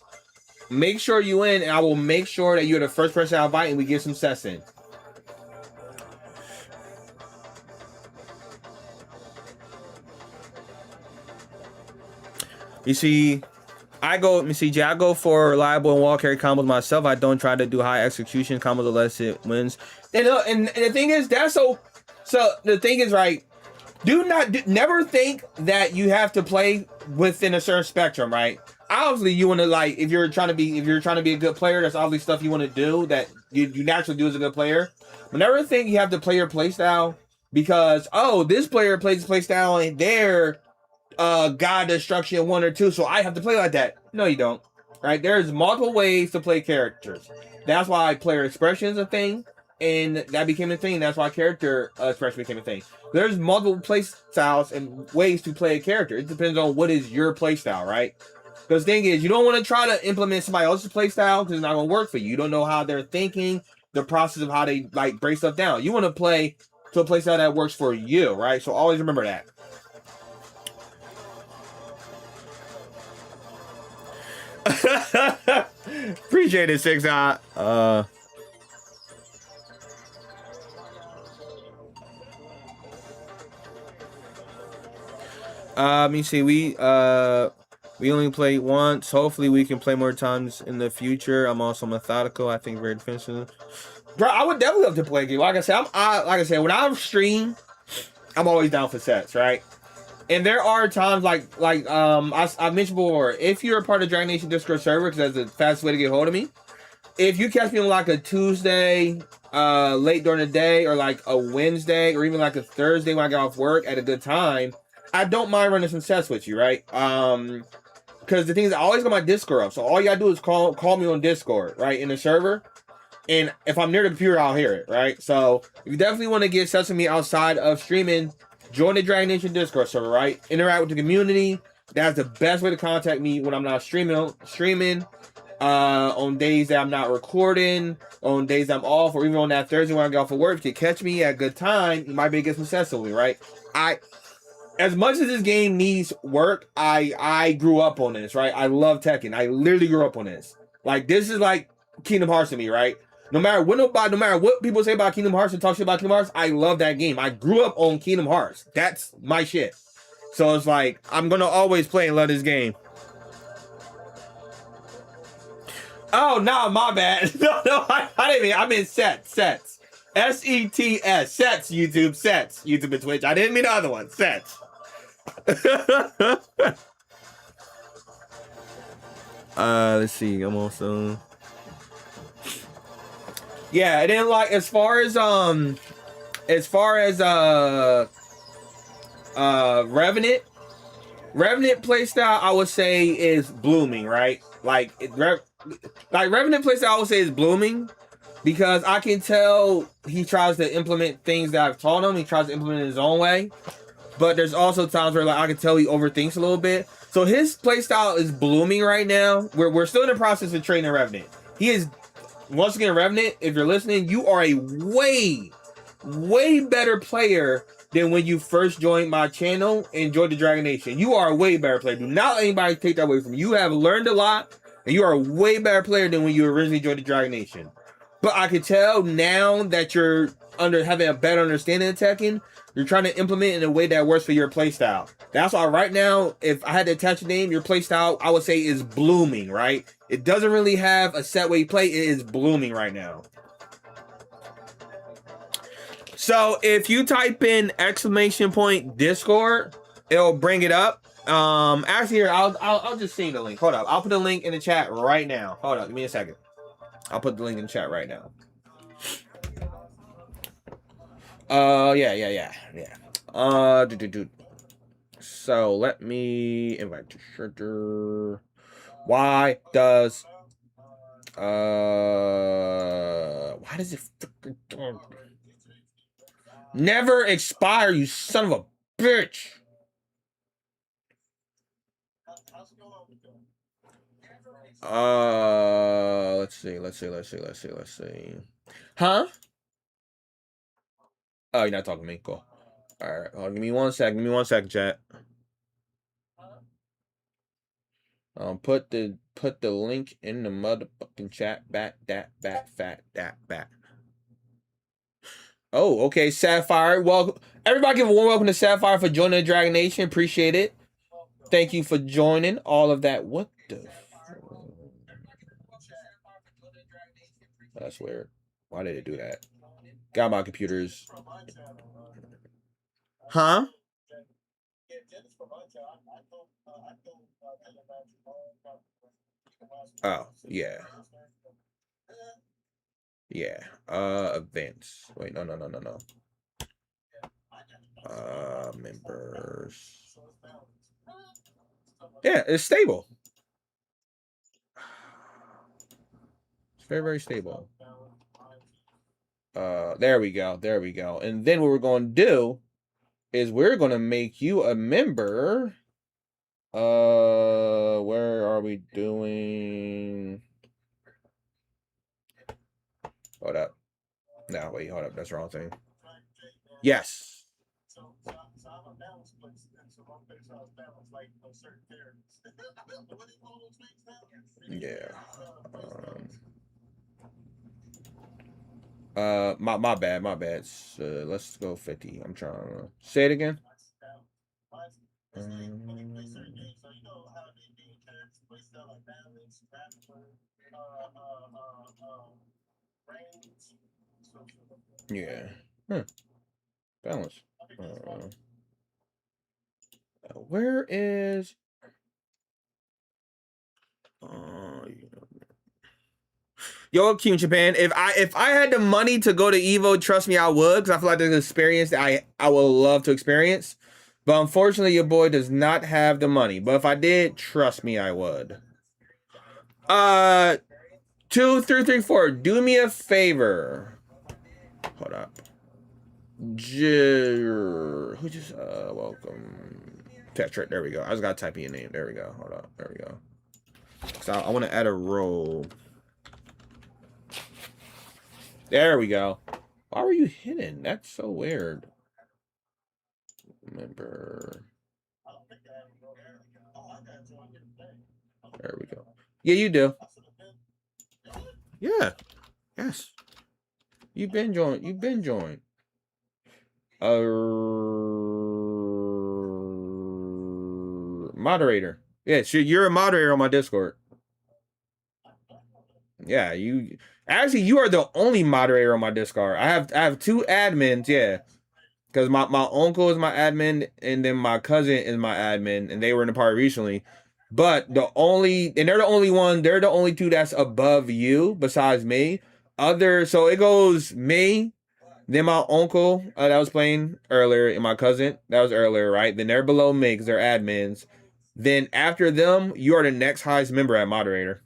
make sure you in, and I will make sure that you're the first person I invite, and we get some sets in. You see, I go for reliable and wall carry combos myself. I don't try to do high execution combos unless it wins. And the thing is, that's so the thing is, right, never think that you have to play within a certain spectrum, right? Obviously, you want to, like, if you're trying to be a good player, that's obviously stuff you want to do that you naturally do as a good player. But never think you have to play your playstyle because, oh, this player plays this playstyle and they're God Destruction 1 or 2, so I have to play like that. No, you don't. Right? There's multiple ways to play characters. That's why player expression is a thing, and that became a thing. That's why character expression became a thing. There's multiple play styles and ways to play a character. It depends on what is your play style, right? Because the thing is, you don't want to try to implement somebody else's play style because it's not going to work for you. You don't know how they're thinking, the process of how they like break stuff down. You want to play to a play style that works for you, right? So always remember that. Appreciate it, Six Eye. Let me see. We only played once. Hopefully, we can play more times in the future. I'm also methodical. I think very defensive. Bro, I would definitely love to play a game. Like I said, when I stream, I'm always down for sets, right? And there are times I mentioned before, if you're a part of Dragon Nation Discord server, because that's the fastest way to get a hold of me. If you catch me on like a Tuesday, late during the day, or like a Wednesday, or even like a Thursday when I get off work at a good time, I don't mind running some sets with you, right? Because the thing is, I always got my Discord up, so all you gotta do is call me on Discord, right, in the server. And if I'm near the computer, I'll hear it, right? So if you definitely want to get sets with me outside of streaming, join the Dragon Nation Discord server, right? Interact with the community. That's the best way to contact me when I'm not streaming. On days that I'm not recording, on days I'm off, or even on that Thursday when I get off of work. If you catch me at a good time, you might be able to get some sets with me, right? As much as this game needs work, I grew up on this, right? I love Tekken. I literally grew up on this. Like, this is like Kingdom Hearts to me, right? No matter what people say about Kingdom Hearts and talk shit about Kingdom Hearts, I love that game. I grew up on Kingdom Hearts. That's my shit. So it's like, I'm gonna always play and love this game. Oh, no, my bad. No, I didn't mean, I meant sets. S-E-T-S, sets, YouTube, YouTube and Twitch. I didn't mean the other one, sets. Let's see, I'm also... Yeah, and then like as far as Revenant playstyle, I would say is blooming, right? Like Revenant playstyle, I would say is blooming because I can tell he tries to implement things that I've taught him. He tries to implement it in his own way, but there's also times where like I can tell he overthinks a little bit. So his playstyle is blooming right now. We're still in the process of training Revenant. He is. Once again, Revenant, if you're listening, you are a way better player than when you first joined my channel and joined the Dragon Nation. You are a way better player. Do not let anybody take that away from you. You have learned a lot, and you are a way better player than when you originally joined the Dragon Nation. But I can tell now that you're having a better understanding of Tekken, you're trying to implement it in a way that works for your playstyle. That's why right now, if I had to attach a name, your playstyle, I would say is blooming, right? It doesn't really have a set way you play. It is blooming right now. So if you type in !Discord, it'll bring it up. Actually, here I'll just send the link. Hold up, I'll put the link in the chat right now. Hold up, give me a second. I'll put the link in the chat right now. Yeah. Dude. So let me invite to Shredder. Why does it freaking never expire, you son of a bitch? Let's see. Huh? Oh, you're not talking to me. Cool. All right. Give me 1 second. Give me 1 second, chat. Put the link in the motherfucking chat. Back. Oh, okay. Sapphire. Welcome. Everybody give a warm welcome to Sapphire for joining the Dragon Nation. Appreciate it. Thank you for joining all of that. What the? That's weird. Why did it do that? Got my computers. Huh? Oh, yeah. Yeah. Events. Wait, no. Members. Yeah, it's stable. It's very, very stable. There we go. And then what we're going to do is we're going to make you a member. Where are we doing? Hold up. No, wait, hold up. That's the wrong thing. Yes. Yeah. My bad. Let's go 50. I'm trying to say it again. Yeah. Balance. Where is? Yo, King Japan. If I had the money to go to Evo, trust me, I would, because I feel like there's an experience that I would love to experience. But unfortunately, your boy does not have the money. But if I did, trust me, I would. 2, 3, 3, 4. Do me a favor. Hold up. Who just welcome? Tetra. There we go. I just gotta type in your name. There we go. Hold up. There we go. So I want to add a role. There we go. Why were you hidden? That's so weird. Remember. There we go. Yeah, you do. Yeah. Yes. You've been joined. Moderator. Yeah, so you're a moderator on my Discord. Yeah, you are the only moderator on my Discord. I have 2 admins, yeah. Because my uncle is my admin, and then my cousin is my admin, and they were in the party recently. But they're the only 2 that's above you besides me. So it goes me, then my uncle that was playing earlier, and my cousin that was earlier, right? Then they're below me because they're admins. Then after them, you are the next highest member at moderator.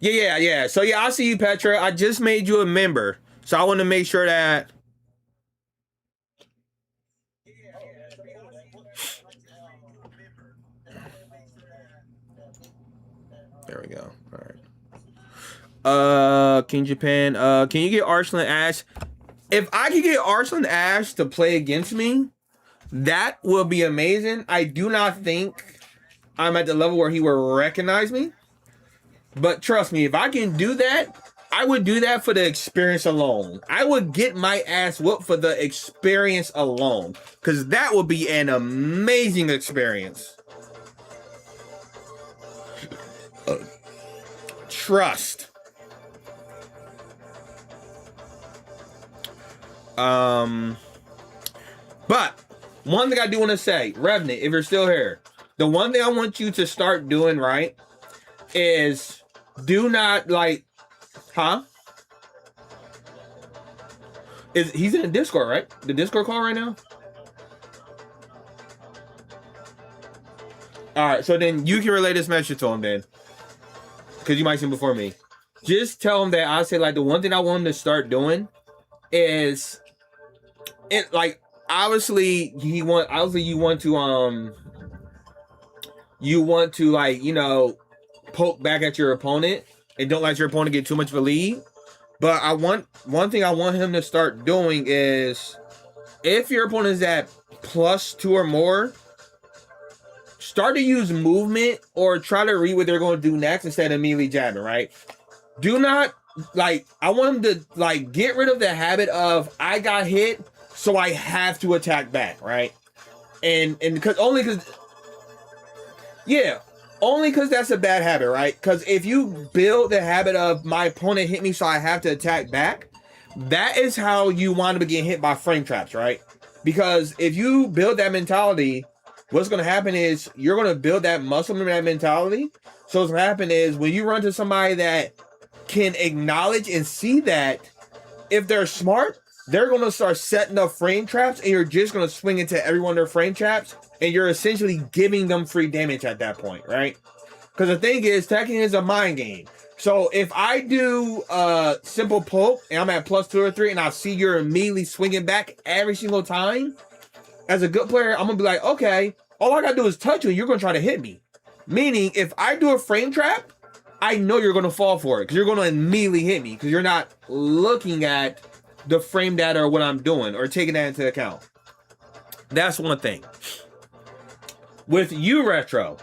Yeah. So yeah, I see you, Petra. I just made you a member, so I want to make sure that. There we go. All right. King Japan. Can you get Arslan Ash? If I could get Arslan Ash to play against me, that will be amazing. I do not think I'm at the level where he will recognize me. But trust me, if I can do that, I would do that for the experience alone. I would get my ass whooped for the experience alone. Because that would be an amazing experience. Trust. But one thing I do want to say, Revenant, if you're still here, the one thing I want you to start doing, right, is do not like, he's in the Discord, right? The Discord call right now? Alright, so then you can relay this message to him then. Because you might see him before me. Just tell him that I say, like, the one thing I want him to start doing is, it like, obviously you want to like, you know, poke back at your opponent and don't let your opponent get too much of a lead. But one thing I want him to start doing is, if your opponent is at +2 or more, start to use movement or try to read what they're going to do next instead of immediately jabbing, right? Do not, like, I want him to, like, get rid of the habit of, I got hit, so I have to attack back, right? And because only because that's a bad habit, right? Because if you build the habit of, my opponent hit me, so I have to attack back, that is how you wind up getting hit by frame traps, right? Because if you build that mentality, what's going to happen is you're going to build that muscle memory, that mentality. So what's going to happen is when you run to somebody that can acknowledge and see that, if they're smart, they're going to start setting up frame traps, and you're just going to swing into every one of their frame traps, and you're essentially giving them free damage at that point, right? Because the thing is, Tekken is a mind game. So if I do a simple poke, and I'm at +2 or 3, and I see you're immediately swinging back every single time, as a good player, I'm going to be like, okay, all I got to do is touch you, and you're going to try to hit me. Meaning, if I do a frame trap, I know you're going to fall for it, because you're going to immediately hit me, because you're not looking at the frame data or what I'm doing, or taking that into account. That's one thing. With you, Retro,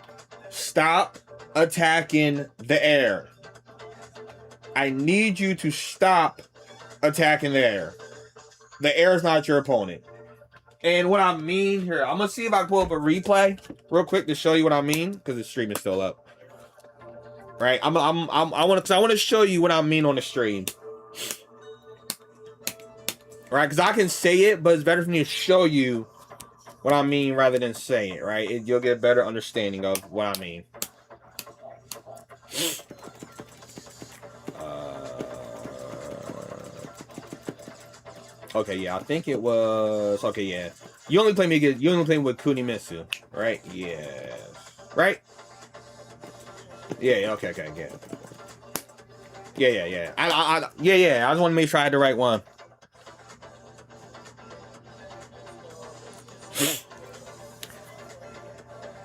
stop attacking the air. I need you to stop attacking the air. The air is not your opponent. And what I mean here, I'm gonna see if I can pull up a replay real quick to show you what I mean, because the stream is still up. Right? I want to show you what I mean on the stream. Right? Because I can say it, but it's better for me to show you what I mean rather than say it. Right? You'll get a better understanding of what I mean. Okay, yeah, I think it was. Okay, yeah. You only play with Kunimitsu, right? Yeah. Right? Yeah, okay, yeah. Yeah. I just want to make sure I had the right one.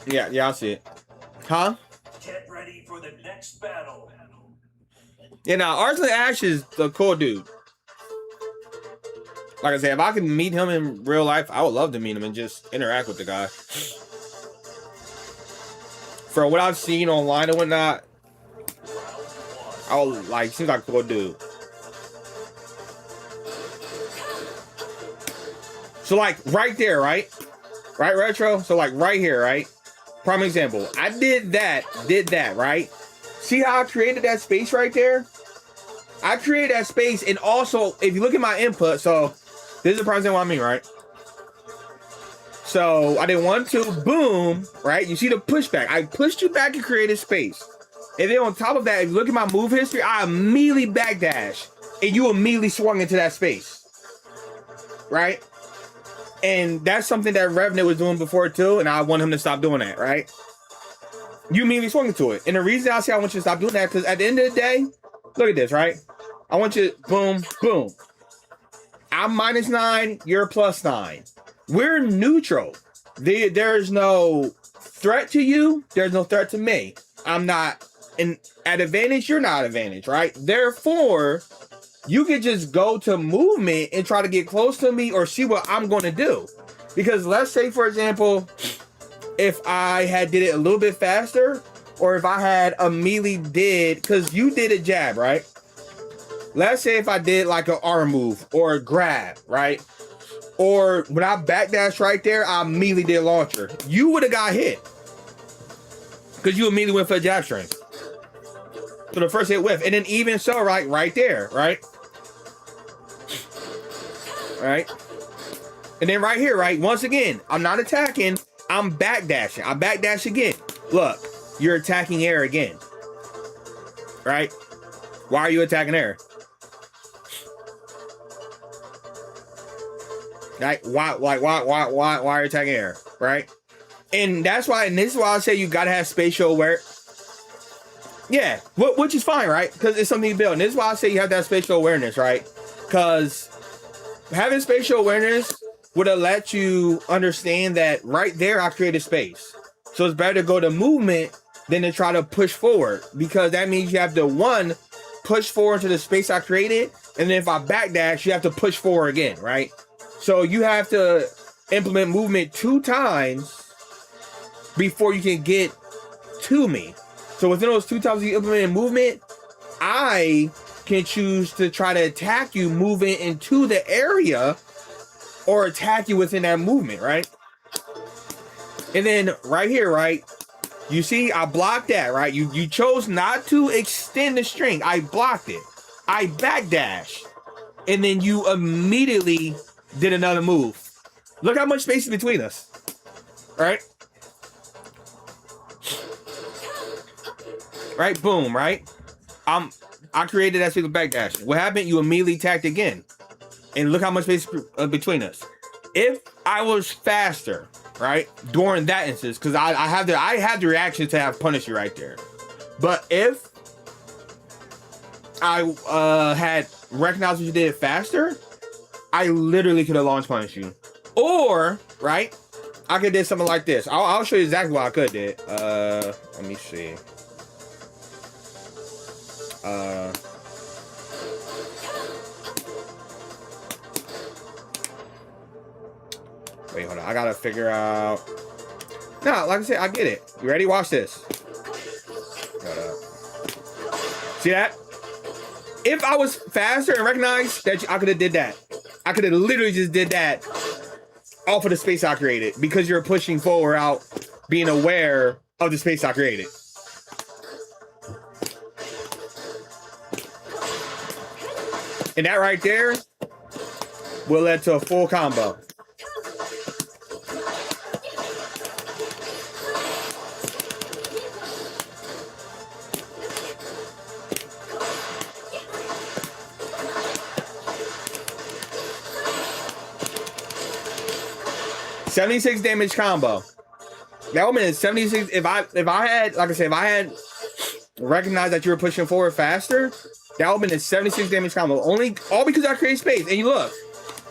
Yeah, I see it. Huh? Get ready for the next battle. Yeah, now Arslan Ash is the cool dude. Like I said, if I could meet him in real life, I would love to meet him and just interact with the guy. For what I've seen online and whatnot, I would, like, seems like a cool dude. So, like, right there, right? Right, Retro? So, like, right here, right? Prime example. I did that, right? See how I created that space right there? I created that space, and also, if you look at my input, so this is the prime example I mean, right? So I did 1, 2, boom, right? You see the pushback. I pushed you back and created space. And then on top of that, if you look at my move history, I immediately backdash, and you immediately swung into that space, right? And that's something that Revenant was doing before too, and I want him to stop doing that, right? You immediately swung into it. And the reason I say I want you to stop doing that, because at the end of the day, look at this, right? I want you to, boom, boom. I'm -9, you're +9. We're neutral. There's no threat to you. There's no threat to me. I'm not at advantage. You're not advantage, right? Therefore, you could just go to movement and try to get close to me or see what I'm going to do. Because let's say, for example, if I had did it a little bit faster, or if I had immediately did, because you did a jab, right? Let's say if I did like an arm move or a grab, right? Or when I backdash right there, I immediately did launcher. You would have got hit. Because you immediately went for a jab string. So the first hit whiff. And then even so, right there, right? Right? And then right here, right, once again, I'm not attacking, I'm backdashing. I backdash again. Look, you're attacking air again. Right? Why are you attacking air? Right? Why are you attacking air? Right? And that's why, and this is why I say you gotta have spatial awareness. Yeah, which is fine, right? Because it's something you build. And this is why I say you have to have spatial awareness, right? Because having spatial awareness would have let you understand that right there I created space. So it's better to go to movement than to try to push forward. Because that means you have to, one, push forward to the space I created. And then if I backdash, you have to push forward again, right? So you have to implement movement 2 times before you can get to me. So within those 2 times you implement movement, I can choose to try to attack you moving into the area or attack you within that movement, right? And then right here, right? You see, I blocked that, right? You chose not to extend the string. I blocked it. I backdash. And then you immediately did another move. Look how much space is between us, right? Right, boom, right? I created that space with backdash. What happened? You immediately attacked again. And look how much space between us. If I was faster, right, during that instance, because I have the reaction to have punished you right there. But if I had recognized what you did faster, I literally could have launch punished you. Or, right, I could did something like this. I'll show you exactly what I could did. Let me see. Wait, hold on. I gotta figure out. No, like I said, I get it. You ready? Watch this. See that? If I was faster and recognized that I could have did that. I could have literally just did that off of the space I created because you're pushing forward out being aware of the space I created. And that right there will lead to a full combo. $76 damage combo. That woman is 76. If I had, like I said, if I had recognized that you were pushing forward faster, that woman is 76 damage combo. All because I create space. And you look,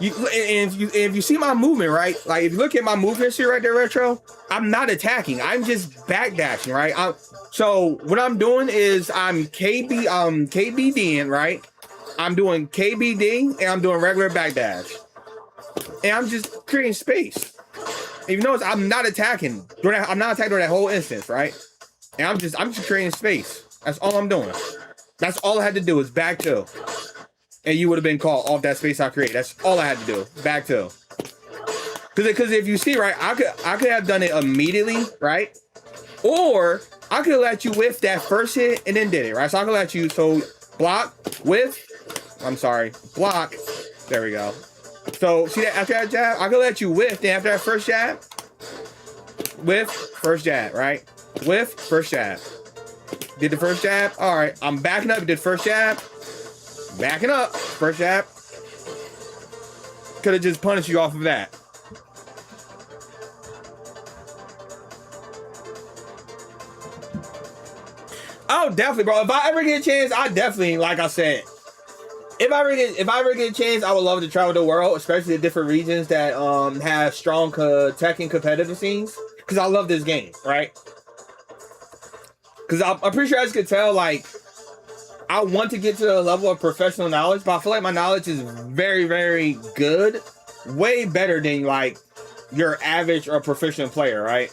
if you see my movement, right? Like if you look at my movement history right there, Retro, I'm not attacking. I'm just backdashing, right? So what I'm doing is I'm KBDing, right? I'm doing KBD and I'm doing regular backdash. And I'm just creating space. If you notice, I'm not attacking. I'm not attacking during that whole instance, right? And I'm just creating space. That's all I'm doing. That's all I had to do is back two. And you would have been caught off that space I created. That's all I had to do. Back two. Because if you see, right, I could have done it immediately, right? Or I could have let you whiff that first hit and then did it, right? So I could let you, so block, whiff. I'm sorry, block. There we go. So see that after that jab, I could let you whiff. Then after that first jab, whiff, first jab, right? Whiff, first jab. Did the first jab. All right, I'm backing up. Did first jab. Backing up. First jab. Could have just punished you off of that. Oh, definitely, bro. If I ever get a chance, I definitely, like I said, if I ever get a chance, I would love to travel the world, especially the different regions that have strong Tekken competitive scenes. Because I love this game, right? Because I'm pretty sure, as you can tell, like, I want to get to the level of professional knowledge, but I feel like my knowledge is very, very good. Way better than, like, your average or proficient player, right?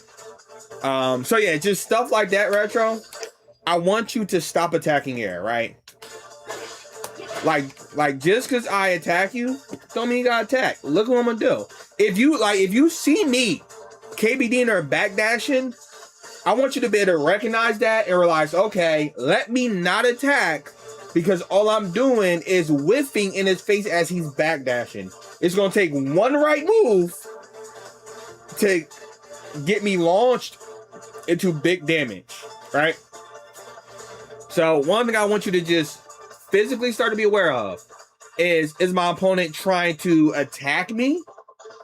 So, yeah, just stuff like that, Retro. I want you to stop attacking air, right? Like just because I attack you, don't mean you gotta attack. Look what I'm gonna do. If you see me KBDing or backdashing, I want you to be able to recognize that and realize, okay, let me not attack because all I'm doing is whiffing in his face as he's backdashing. It's gonna take one right move to get me launched into big damage, right? So one thing I want you to just physically start to be aware of is my opponent trying to attack me?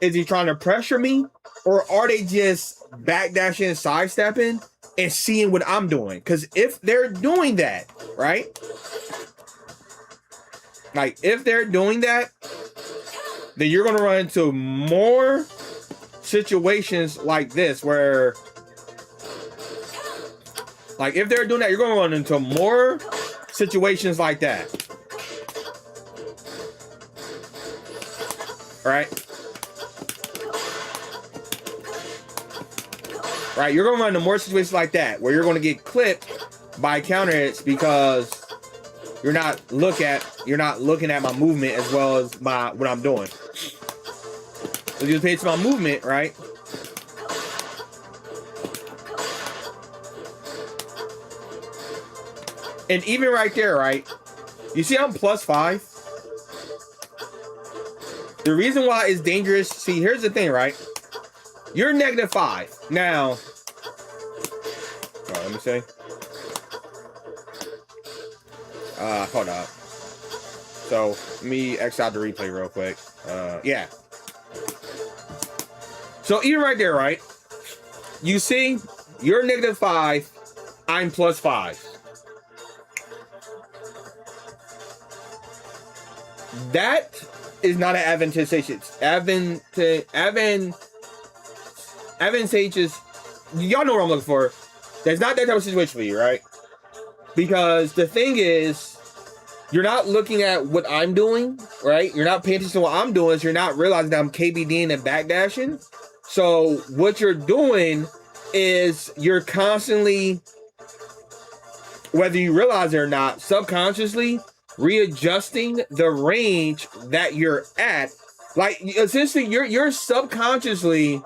Is he trying to pressure me? Or are they just backdashing and sidestepping and seeing what I'm doing? Because if they're doing that, right? Like, if they're doing that, then you're going to run into more situations like this where, like, if they're doing that, you're going to run into more situations like that. Right? Right, you're gonna run into more situations like that where you're gonna get clipped by counter hits because you're not looking at my movement as well as what I'm doing. So you just pay attention to my movement, right? And even right there, right? You see I'm +5. The reason why it's dangerous, see, here's the thing, right? You're -5. Now, let me see. Hold up. So, let me X out the replay real quick. Yeah. So, even right there, right? You see, you're -5, I'm +5. That is not an advantageous. Advantageous. Y'all know what I'm looking for. There's not that type of situation for you, right? Because the thing is, you're not looking at what I'm doing, right? You're not paying attention to what I'm doing. So you're not realizing that I'm KBDing and backdashing. So what you're doing is you're constantly, whether you realize it or not, subconsciously readjusting the range that you're at. Like, essentially, you're subconsciously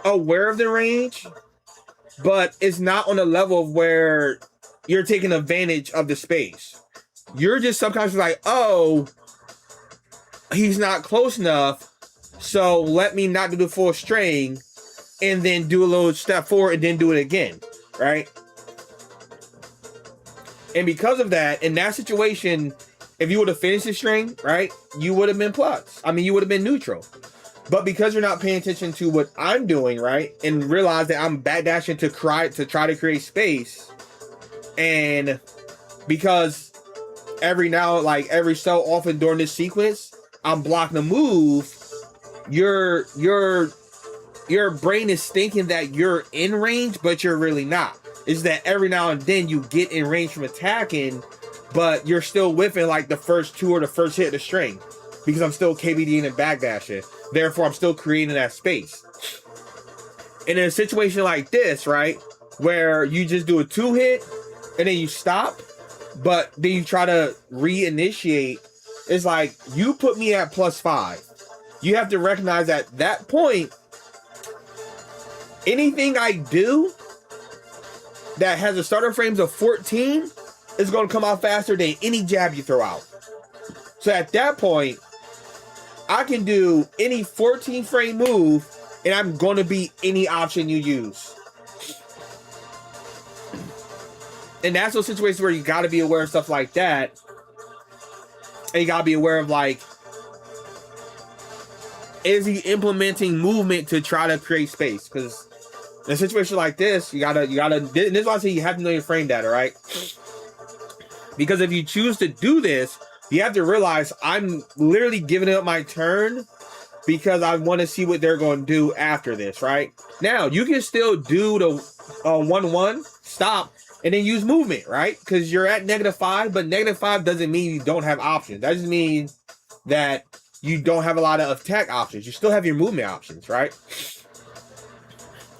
aware of the range, but it's not on a level of where you're taking advantage of the space. You're just subconsciously like, oh, he's not close enough, so let me not do the full string and then do a little step forward and then do it again, right? And because of that, in that situation, if you would have finished the string, right, you would have been plus. I mean, you would have been neutral. But because you're not paying attention to what I'm doing, right, and realize that I'm backdashing to try to create space, and because every so often during this sequence, I'm blocking a move, your brain is thinking that you're in range, but you're really not. Is that every now and then you get in range from attacking, but you're still whiffing like the first two or the first hit of the string because I'm still KBDing and backdashing. Therefore, I'm still creating that space. And in a situation like this, right, where you just do a 2-hit and then you stop, but then you try to reinitiate, it's like you put me at +5. You have to recognize at that point, anything I do that has a starter frames of 14 is going to come out faster than any jab you throw out. So at that point, I can do any 14 frame move and I'm going to beat any option you use. And that's those situations where you got to be aware of stuff like that. And you got to be aware of, like, is he implementing movement to try to create space? Because in a situation like this, you gotta, this is why I say you have to know your frame data, right? Because if you choose to do this, you have to realize I'm literally giving up my turn because I want to see what they're going to do after this, right? Now, you can still do the 1-1, stop, and then use movement, right? Because you're at -5, but -5 doesn't mean you don't have options. That just means that you don't have a lot of attack options. You still have your movement options, right?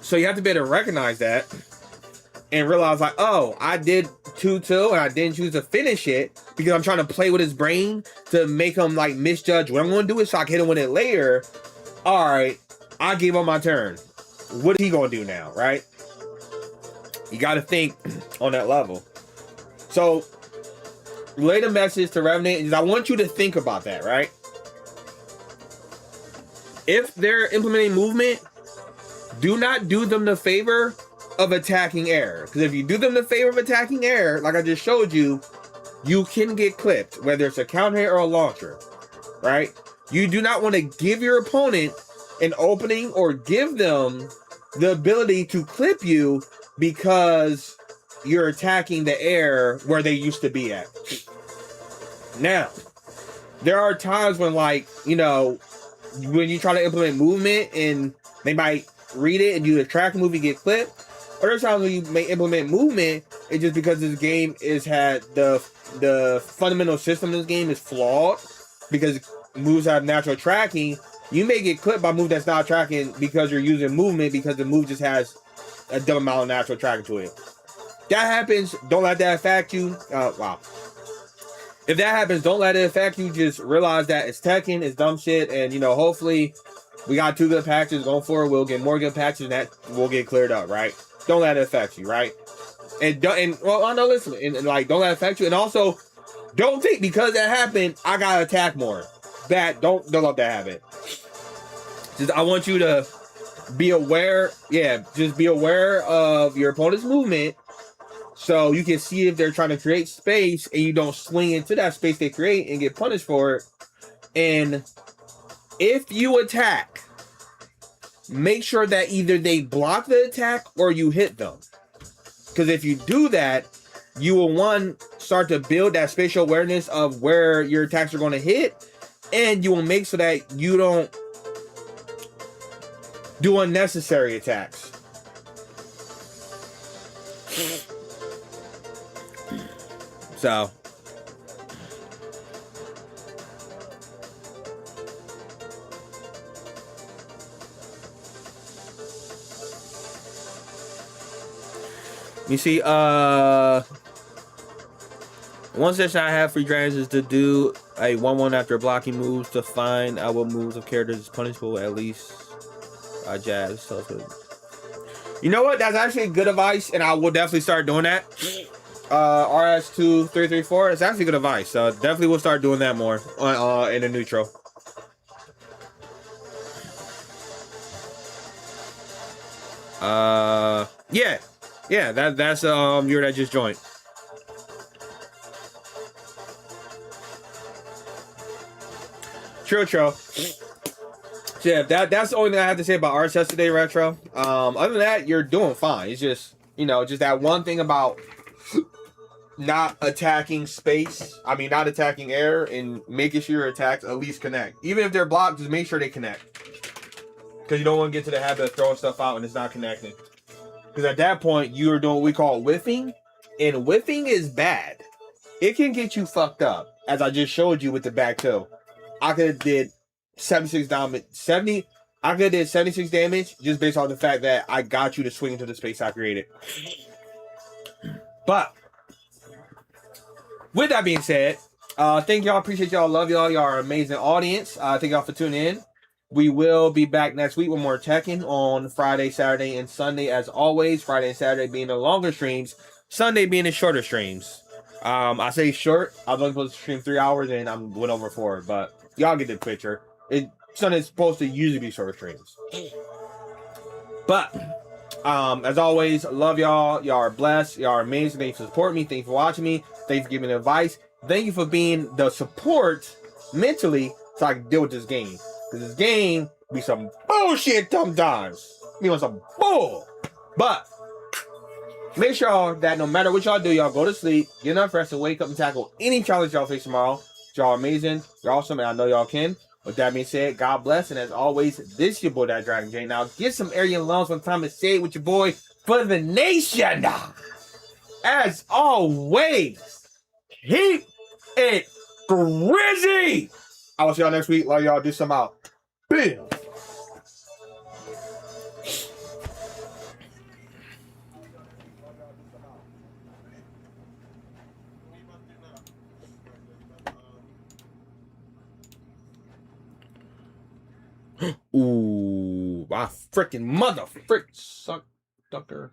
So you have to be able to recognize that and realize, like, oh, I did 2-2 and I didn't choose to finish it because I'm trying to play with his brain to make him, like, misjudge what I'm going to do it so I can hit him with it later. All right, I gave up my turn. What is he going to do now, right? You got to think on that level. So relay the message to Revenant is I want you to think about that, right? If they're implementing movement, do not do them the favor of attacking air. Because if you do them the favor of attacking air, like I just showed you, you can get clipped, whether it's a counter hit or a launcher, right? You do not want to give your opponent an opening or give them the ability to clip you because you're attacking the air where they used to be at. Now, there are times when, like, you know, when you try to implement movement and they might read it and you attract a move, you get clipped. Or there's times when you may implement movement, it's just because this game had the fundamental system of this game is flawed because moves have natural tracking. You may get clipped by a move that's not tracking because you're using movement because the move just has a dumb amount of natural tracking to it. That happens, don't let that affect you. Wow. If that happens, don't let it affect you. Just realize that it's Tekken, it's dumb shit, and, you know, hopefully we got 2 good patches going forward. We'll get more good patches and that will get cleared up, right? Don't let it affect you, right? Well, I know, listen, and like, don't let it affect you. And also, don't think because that happened, I gotta attack more. Don't let that happen. Just, I want you to be aware, just be aware of your opponent's movement so you can see if they're trying to create space and you don't swing into that space they create and get punished for it. And if you attack, make sure that either they block the attack or you hit them. Because if you do that, you will, start to build that spatial awareness of where your attacks are going to hit, and you will make so that you don't do unnecessary attacks. So, you see, one session I have free dragons is to do a 1-1 after blocking moves to find out what moves of characters is punishable, at least jabs. So you know what? That's actually good advice, and I will definitely start doing that. RS2334, it's actually good advice. So definitely we'll start doing that more in the neutral. Yeah, that's viewer that just joined. True. So yeah, that's the only thing I have to say about RSS today, Retro. Other than that, you're doing fine. It's just, you know, just that one thing about not attacking space. I mean, not attacking air and making sure your attacks at least connect. Even if they're blocked, just make sure they connect. Because you don't want to get to the habit of throwing stuff out and it's not connecting. Because at that point, you are doing what we call whiffing. And whiffing is bad. It can get you fucked up. As I just showed you with the back toe. I could have did 76 damage. I could have did 76 damage just based on the fact that I got you to swing into the space I created. But with that being said, thank y'all. Appreciate y'all. Love y'all. Y'all are an amazing audience. Thank y'all for tuning in. We will be back next week with more Tekken on Friday, Saturday, and Sunday as always. Friday and Saturday being the longer streams. Sunday being the shorter streams. I say short. I was only supposed to stream 3 hours and I went over 4. But y'all get the picture. Sunday's supposed to usually be shorter streams. But as always, love y'all. Y'all are blessed. Y'all are amazing. Thank you for supporting me. Thank you for watching me. Thank you for giving me advice. Thank you for being the support mentally so I can deal with this game. Because this game be some bullshit sometimes. Be on some bull. But make sure that no matter what y'all do, y'all go to sleep, get enough rest, and wake up and tackle any challenge y'all face tomorrow. Y'all are amazing. You're awesome, and I know y'all can. With that being said, God bless. And as always, this is your boy, that Dragon J. Now, get some Aryan lungs one time and say it with your boy for the nation. As always, keep it grizzy. I will see y'all next week. Love y'all. Do some out. Bam. Ooh, my freaking mother frick sucker.